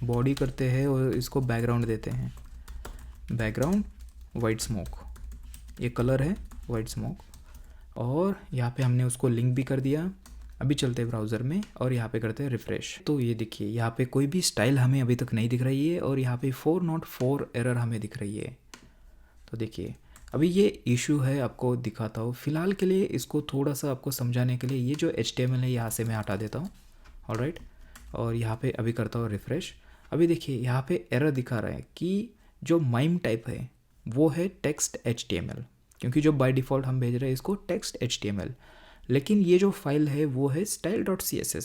बॉडी करते हैं और इसको बैकग्राउंड देते हैं, बैकग्राउंड वाइट स्मोक, ये कलर है वाइट स्मोक, और यहाँ पे हमने उसको लिंक भी कर दिया। अभी चलते हैं ब्राउज़र में और यहाँ पे करते हैं रिफ़्रेश। तो ये देखिए यहाँ पे कोई भी स्टाइल हमें अभी तक नहीं दिख रही है और यहाँ पे 404 एरर हमें दिख रही है। तो देखिए अभी ये इशू है, आपको दिखाता हूँ फ़िलहाल के लिए। इसको थोड़ा सा आपको समझाने के लिए ये जो HTML है यहाँ से मैं हटा देता हूँ। ऑलराइट, और यहाँ पे अभी करता हूँ रिफ़्रेश। अभी देखिए यहाँ पे एरर दिखा रहा है कि जो माइम टाइप है वो है टेक्स्ट HTML, क्योंकि जो बाय डिफ़ॉल्ट हम भेज रहे हैं इसको टेक्स्ट HTML, लेकिन ये जो फाइल है वो है style.css,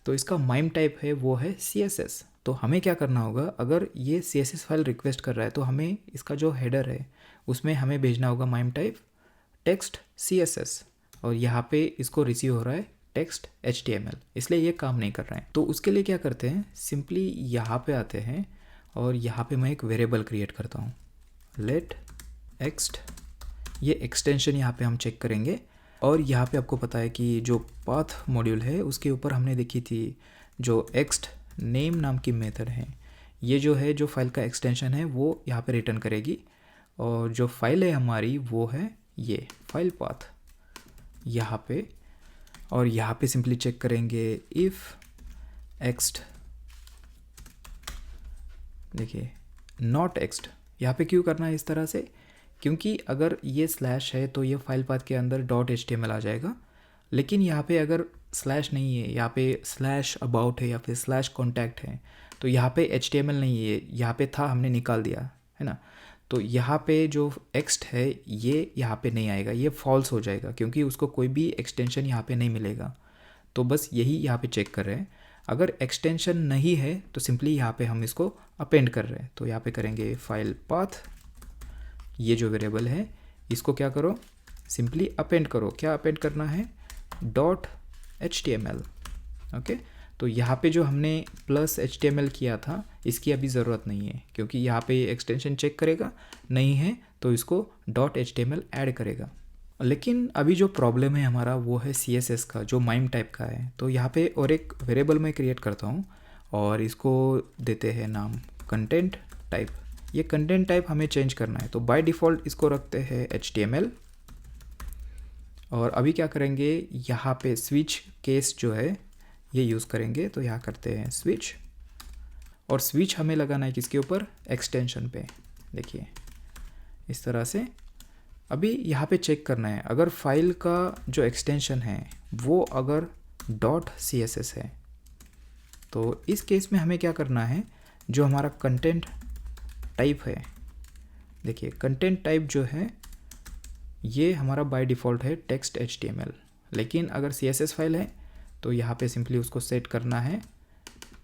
तो इसका माइम टाइप है वो है CSS। तो हमें क्या करना होगा, अगर ये CSS फाइल रिक्वेस्ट कर रहा है तो हमें इसका जो हेडर है उसमें हमें भेजना होगा माइम टाइप टेक्स्ट CSS, और यहाँ पे इसको रिसीव हो रहा है टेक्स्ट HTML, इसलिए ये काम नहीं कर रहा है। तो उसके लिए क्या करते हैं, सिंपली यहाँ पे आते हैं और यहाँ पे मैं एक वेरिएबल क्रिएट करता हूँ, लेट एक्स्ट। ये एक्सटेंशन यहाँ पे हम चेक करेंगे, और यहाँ पे आपको पता है कि जो पाथ मॉड्यूल है उसके ऊपर हमने देखी थी जो एक्स्ट नेम नाम की मेथड है, ये जो है जो फाइल का एक्सटेंशन है वो यहाँ पे रिटर्न करेगी, और जो फाइल है हमारी वो है ये फाइल पाथ यहाँ पे। और यहाँ पे सिंपली चेक करेंगे इफ़ एक्स्ट, देखिए नॉट एक्स्ट। यहाँ पे क्यों करना है इस तरह से, क्योंकि अगर ये स्लैश है तो ये फाइल पाथ के अंदर .html आ जाएगा, लेकिन यहाँ पे अगर स्लैश नहीं है, यहाँ पे स्लैश अबाउट है या फिर स्लैश कॉन्टैक्ट है, तो यहाँ पे HTML नहीं है, यहाँ पे था हमने निकाल दिया है ना। तो यहाँ पे जो एक्स्ट है ये यहाँ पे नहीं आएगा, ये फॉल्स हो जाएगा क्योंकि उसको कोई भी एक्सटेंशन यहाँ पे नहीं मिलेगा। तो बस यही यहाँ पे चेक कर रहे हैं। अगर एक्सटेंशन नहीं है तो सिंपली यहाँ पे हम इसको अपेंड कर रहे हैं, तो यहाँ पे करेंगे फाइल पाथ, ये जो वेरिएबल है इसको क्या करो, सिंपली अपेंड करो। क्या अपेंड करना है, .html। ओके, तो यहाँ पे जो हमने +HTML किया था इसकी अभी ज़रूरत नहीं है, क्योंकि यहाँ पे एक्सटेंशन चेक करेगा, नहीं है तो इसको .html ऐड करेगा। लेकिन अभी जो प्रॉब्लम है हमारा वो है CSS का, जो माइम टाइप का है। तो यहाँ पे और एक वेरिएबल मैं क्रिएट करता हूँ और इसको देते हैं नाम कंटेंट टाइप। ये कंटेंट टाइप हमें चेंज करना है, तो बाय डिफ़ॉल्ट इसको रखते हैं HTML। और अभी क्या करेंगे, यहाँ पे स्विच केस जो है ये यूज़ करेंगे, तो यहाँ करते हैं स्विच, और स्विच हमें लगाना है किसके ऊपर, एक्सटेंशन पे। देखिए इस तरह से। अभी यहाँ पे चेक करना है अगर फाइल का जो एक्सटेंशन है वो अगर .css है, तो इस केस में हमें क्या करना है, जो हमारा कंटेंट टाइप है, देखिए कंटेंट टाइप जो है ये हमारा बाय डिफ़ॉल्ट है टेक्स्ट HTML, लेकिन अगर CSS फाइल है तो यहाँ पे सिंपली उसको सेट करना है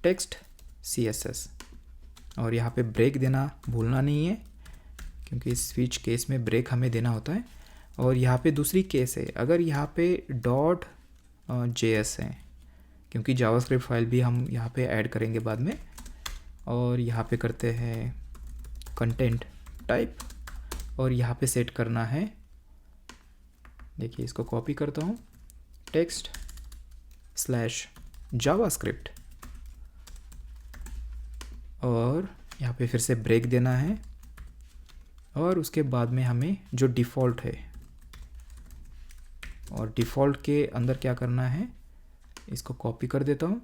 टेक्स्ट CSS, और यहाँ पे ब्रेक देना भूलना नहीं है, क्योंकि स्विच केस में ब्रेक हमें देना होता है। और यहाँ पे दूसरी केस है, अगर यहाँ पे .js है, क्योंकि जावास्क्रिप्ट फाइल भी हम यहाँ पे ऐड करेंगे बाद में। और यहाँ पे करते हैं कंटेंट टाइप, और यहाँ पे सेट करना है, देखिए इसको कॉपी करता हूँ, text/javascript, और यहाँ पे फिर से ब्रेक देना है, और उसके बाद में हमें जो डिफ़ॉल्ट है, और डिफ़ॉल्ट के अंदर क्या करना है, इसको कॉपी कर देता हूँ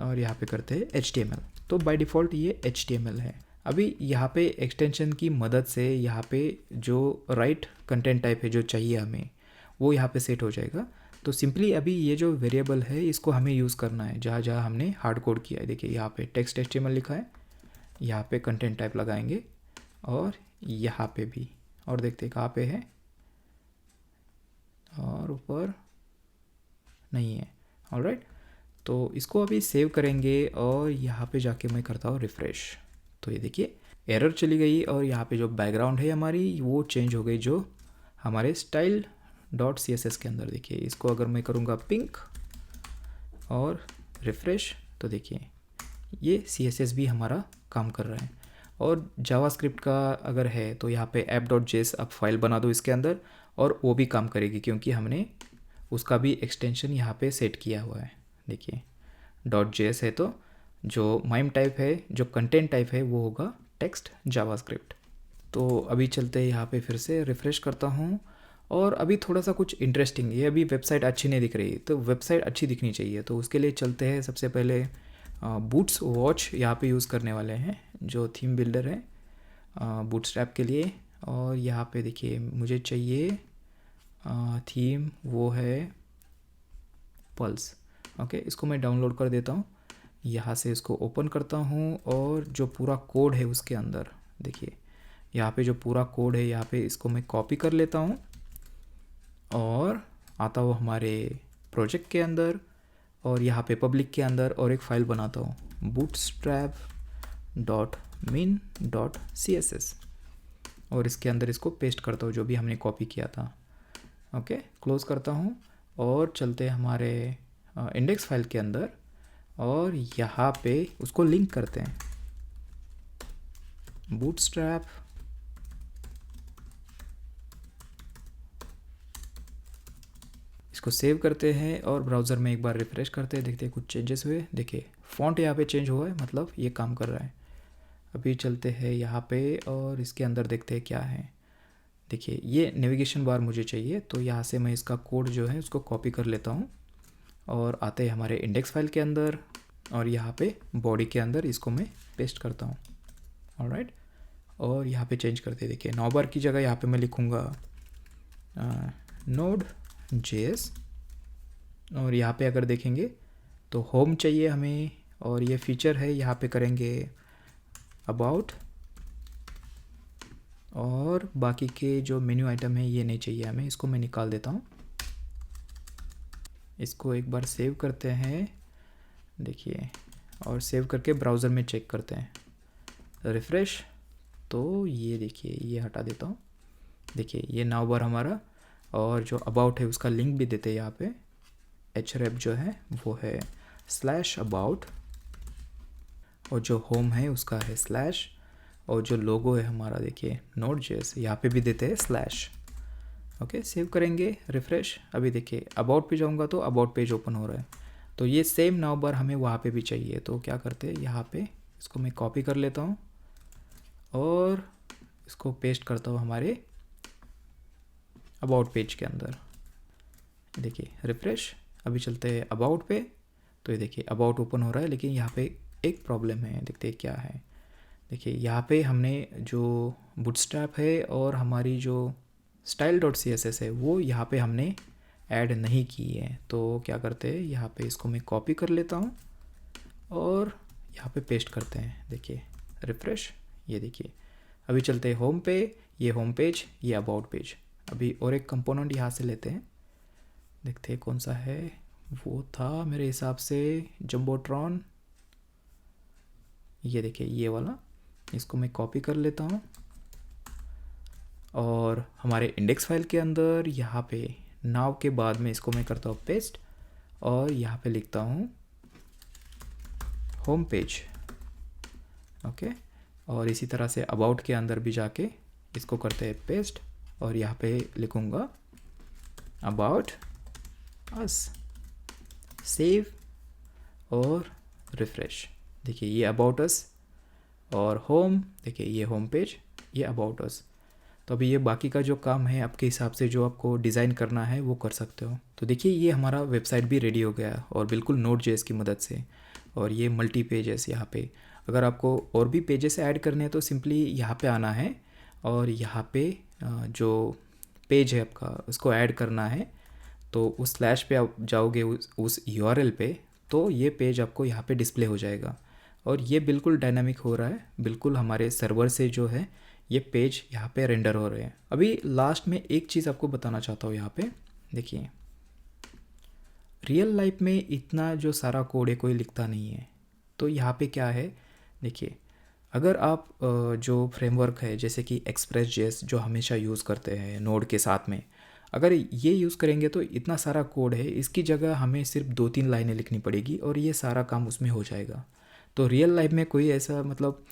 और यहाँ पे करते हैं HTML। तो बाय डिफ़ॉल्ट ये HTML है। अभी यहाँ पे एक्सटेंशन की मदद से यहाँ पे जो राइट कंटेंट टाइप है जो चाहिए हमें वो यहाँ पे सेट हो जाएगा। तो सिंपली अभी ये जो वेरिएबल है इसको हमें यूज़ करना है जहाँ जहाँ हमने हार्ड कोड किया है। देखिए यहाँ पे टेक्स्ट HTML लिखा है, यहाँ पे कंटेंट टाइप लगाएंगे, और यहाँ पे भी, और देखते कहाँ पे है, और ऊपर नहीं है। ऑलराइट, तो इसको अभी सेव करेंगे और यहाँ पे जाके मैं करता हूँ रिफ़्रेश। तो ये देखिए एरर चली गई, और यहाँ पे जो बैकग्राउंड है हमारी वो चेंज हो गई जो हमारे style.css के अंदर। देखिए इसको अगर मैं करूँगा पिंक और रिफ़्रेश, तो देखिए ये CSS भी हमारा काम कर रहा है। और जावास्क्रिप्ट का अगर है तो यहाँ पे app.js आप फाइल बना दो इसके अंदर, और वो भी काम करेगी क्योंकि हमने उसका भी एक्सटेंशन यहाँ पे सेट किया हुआ है। देखिए .js है तो जो माइम टाइप है, जो कंटेंट टाइप है वो होगा टेक्स्ट जावास्क्रिप्ट। तो अभी चलते हैं यहाँ पे, फिर से रिफ़्रेश करता हूँ और अभी थोड़ा सा कुछ इंटरेस्टिंग, ये अभी वेबसाइट अच्छी नहीं दिख रही, तो वेबसाइट अच्छी दिखनी चाहिए, तो उसके लिए चलते हैं सबसे पहले बूट्स वॉच यहाँ पे यूज़ करने वाले हैं, जो थीम बिल्डर है बूटस्ट्रैप के लिए। और यहाँ पे देखिए मुझे चाहिए थीम, वो है पल्स। ओके, इसको मैं डाउनलोड कर देता हूँ, यहाँ से इसको ओपन करता हूँ और जो पूरा कोड है उसके अंदर देखिए, यहाँ पे जो पूरा कोड है यहाँ पे इसको मैं कॉपी कर लेता हूँ और आता हूँ हमारे प्रोजेक्ट के अंदर और यहाँ पे पब्लिक के अंदर और एक फ़ाइल बनाता हूँ bootstrap.min.css और इसके अंदर इसको पेस्ट करता हूँ जो भी हमने कॉपी किया था। ओके, क्लोज़ करता हूँ और चलते हैं हमारे इंडेक्स फाइल के अंदर और यहाँ पे उसको लिंक करते हैं बूटस्ट्रैप इसको सेव करते हैं और ब्राउज़र में एक बार रिफ़्रेश करते हैं, देखते हैं कुछ चेंजेस हुए। देखिए फ़ॉन्ट यहाँ पे चेंज हुआ है, मतलब ये काम कर रहा है। अभी चलते हैं यहाँ पे और इसके अंदर देखते हैं क्या है। देखिए ये नेविगेशन बार मुझे चाहिए, तो यहाँ से मैं इसका कोड जो है उसको कॉपी कर लेता हूँ और आते हैं हमारे इंडेक्स फाइल के अंदर और यहाँ पे बॉडी के अंदर इसको मैं पेस्ट करता हूँ। ऑलराइट, और यहाँ पे चेंज करते हैं। देखिए नौबार की जगह यहाँ पे मैं लिखूँगा Node.js और यहाँ पे अगर देखेंगे तो होम चाहिए हमें और ये फीचर है, यहाँ पे करेंगे अबाउट और बाकी के जो मेन्यू आइटम है ये नहीं चाहिए हमें, इसको मैं निकाल देता हूँ। इसको एक बार सेव करते हैं देखिए, और सेव करके ब्राउज़र में चेक करते हैं, रिफ़्रेश, तो ये देखिए ये हटा देता हूँ। देखिए ये नाउ बार हमारा, और जो अबाउट है उसका लिंक भी देते हैं यहाँ पे, href जो है वो है /about और जो होम है उसका है / और जो लोगो है हमारा देखिए Node.js यहाँ पे भी देते हैं /। ओके, सेव करेंगे, रिफ़्रेश। अभी देखिए अबाउट पे जाऊँगा तो अबाउट पेज ओपन हो रहा है, तो ये सेम नाउ बार हमें वहाँ पे भी चाहिए, तो क्या करते हैं यहाँ पे इसको मैं कॉपी कर लेता हूँ और इसको पेस्ट करता हूँ हमारे अबाउट पेज के अंदर। देखिए रिफ़्रेश, अभी चलते हैं अबाउट पे, तो ये देखिए अबाउट ओपन हो रहा है, लेकिन यहाँ पे एक प्रॉब्लम है, देखते हैं क्या है। देखिए यहाँ पे हमने जो बूटस्ट्रैप है और हमारी जो style.css है वो यहाँ पे हमने ऐड नहीं की है, तो क्या करते हैं यहाँ पे इसको मैं कॉपी कर लेता हूँ और यहाँ पे पेस्ट करते हैं। देखिए रिफ़्रेश, ये देखिए अभी चलते हैं होम पे, ये होम पेज, ये अबाउट पेज। अभी और एक कंपोनेंट यहाँ से लेते हैं, देखते हैं कौन सा है, वो था मेरे हिसाब से जम्बोट्रॉन, ये देखिए ये वाला, इसको मैं कॉपी कर लेता हूँ और हमारे इंडेक्स फाइल के अंदर यहाँ पे नाव के बाद में इसको मैं करता हूँ पेस्ट और यहाँ पे लिखता हूँ होम पेज। ओके, और इसी तरह से अबाउट के अंदर भी जाके इसको करते हैं पेस्ट और यहाँ पे लिखूँगा अबाउट अस, सेव और रिफ़्रेश। देखिए ये अबाउट अस और होम, देखिए ये होम पेज, ये अबाउट अस। तो अभी ये बाकी का जो काम है आपके हिसाब से जो आपको डिज़ाइन करना है वो कर सकते हो। तो देखिए ये हमारा वेबसाइट भी रेडी हो गया और बिल्कुल Node.js की मदद से, और ये मल्टी पेजेस यहाँ पे। अगर आपको और भी पेजेस ऐड करने हैं तो सिंपली यहाँ पे आना है और यहाँ पे जो पेज है आपका उसको ऐड करना है, तो उस स्लैश पे आप जाओगे उस URL पे, तो ये पेज आपको यहाँ पे डिस्प्ले हो जाएगा और ये बिल्कुल डायनामिक हो रहा है, बिल्कुल हमारे सर्वर से जो है ये पेज यहाँ पे रेंडर हो रहे हैं। अभी लास्ट में एक चीज़ आपको बताना चाहता हूँ, यहाँ पे देखिए रियल लाइफ में इतना जो सारा कोड है कोई लिखता नहीं है, तो यहाँ पे क्या है देखिए, अगर आप जो फ्रेमवर्क है जैसे कि Express.js जो हमेशा यूज़ करते हैं नोड के साथ में, अगर ये यूज़ करेंगे तो इतना सारा कोड है, इसकी जगह हमें सिर्फ 2-3 लाइनें लिखनी पड़ेगी और ये सारा काम उसमें हो जाएगा। तो रियल लाइफ में कोई ऐसा मतलब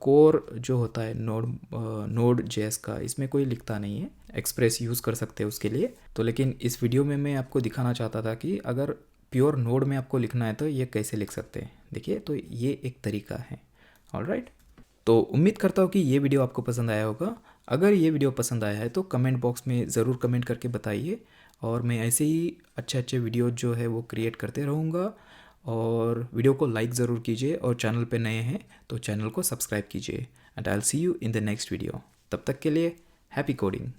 कोर जो होता है Node.js का, इसमें कोई लिखता नहीं है, एक्सप्रेस यूज़ कर सकते हैं उसके लिए। तो लेकिन इस वीडियो में मैं आपको दिखाना चाहता था कि अगर प्योर नोड में आपको लिखना है तो ये कैसे लिख सकते हैं। देखिए तो ये एक तरीका है। ऑलराइट, तो उम्मीद करता हूँ कि ये वीडियो आपको पसंद आया होगा। अगर ये वीडियो पसंद आया है तो कमेंट बॉक्स में ज़रूर कमेंट करके बताइए, और मैं ऐसे ही अच्छे अच्छे वीडियो जो है वो क्रिएट करते रहूँगा। और वीडियो को लाइक ज़रूर कीजिए, और चैनल पे नए हैं तो चैनल को सब्सक्राइब कीजिए। And I will see you in the next video. तब तक के लिए हैप्पी कोडिंग।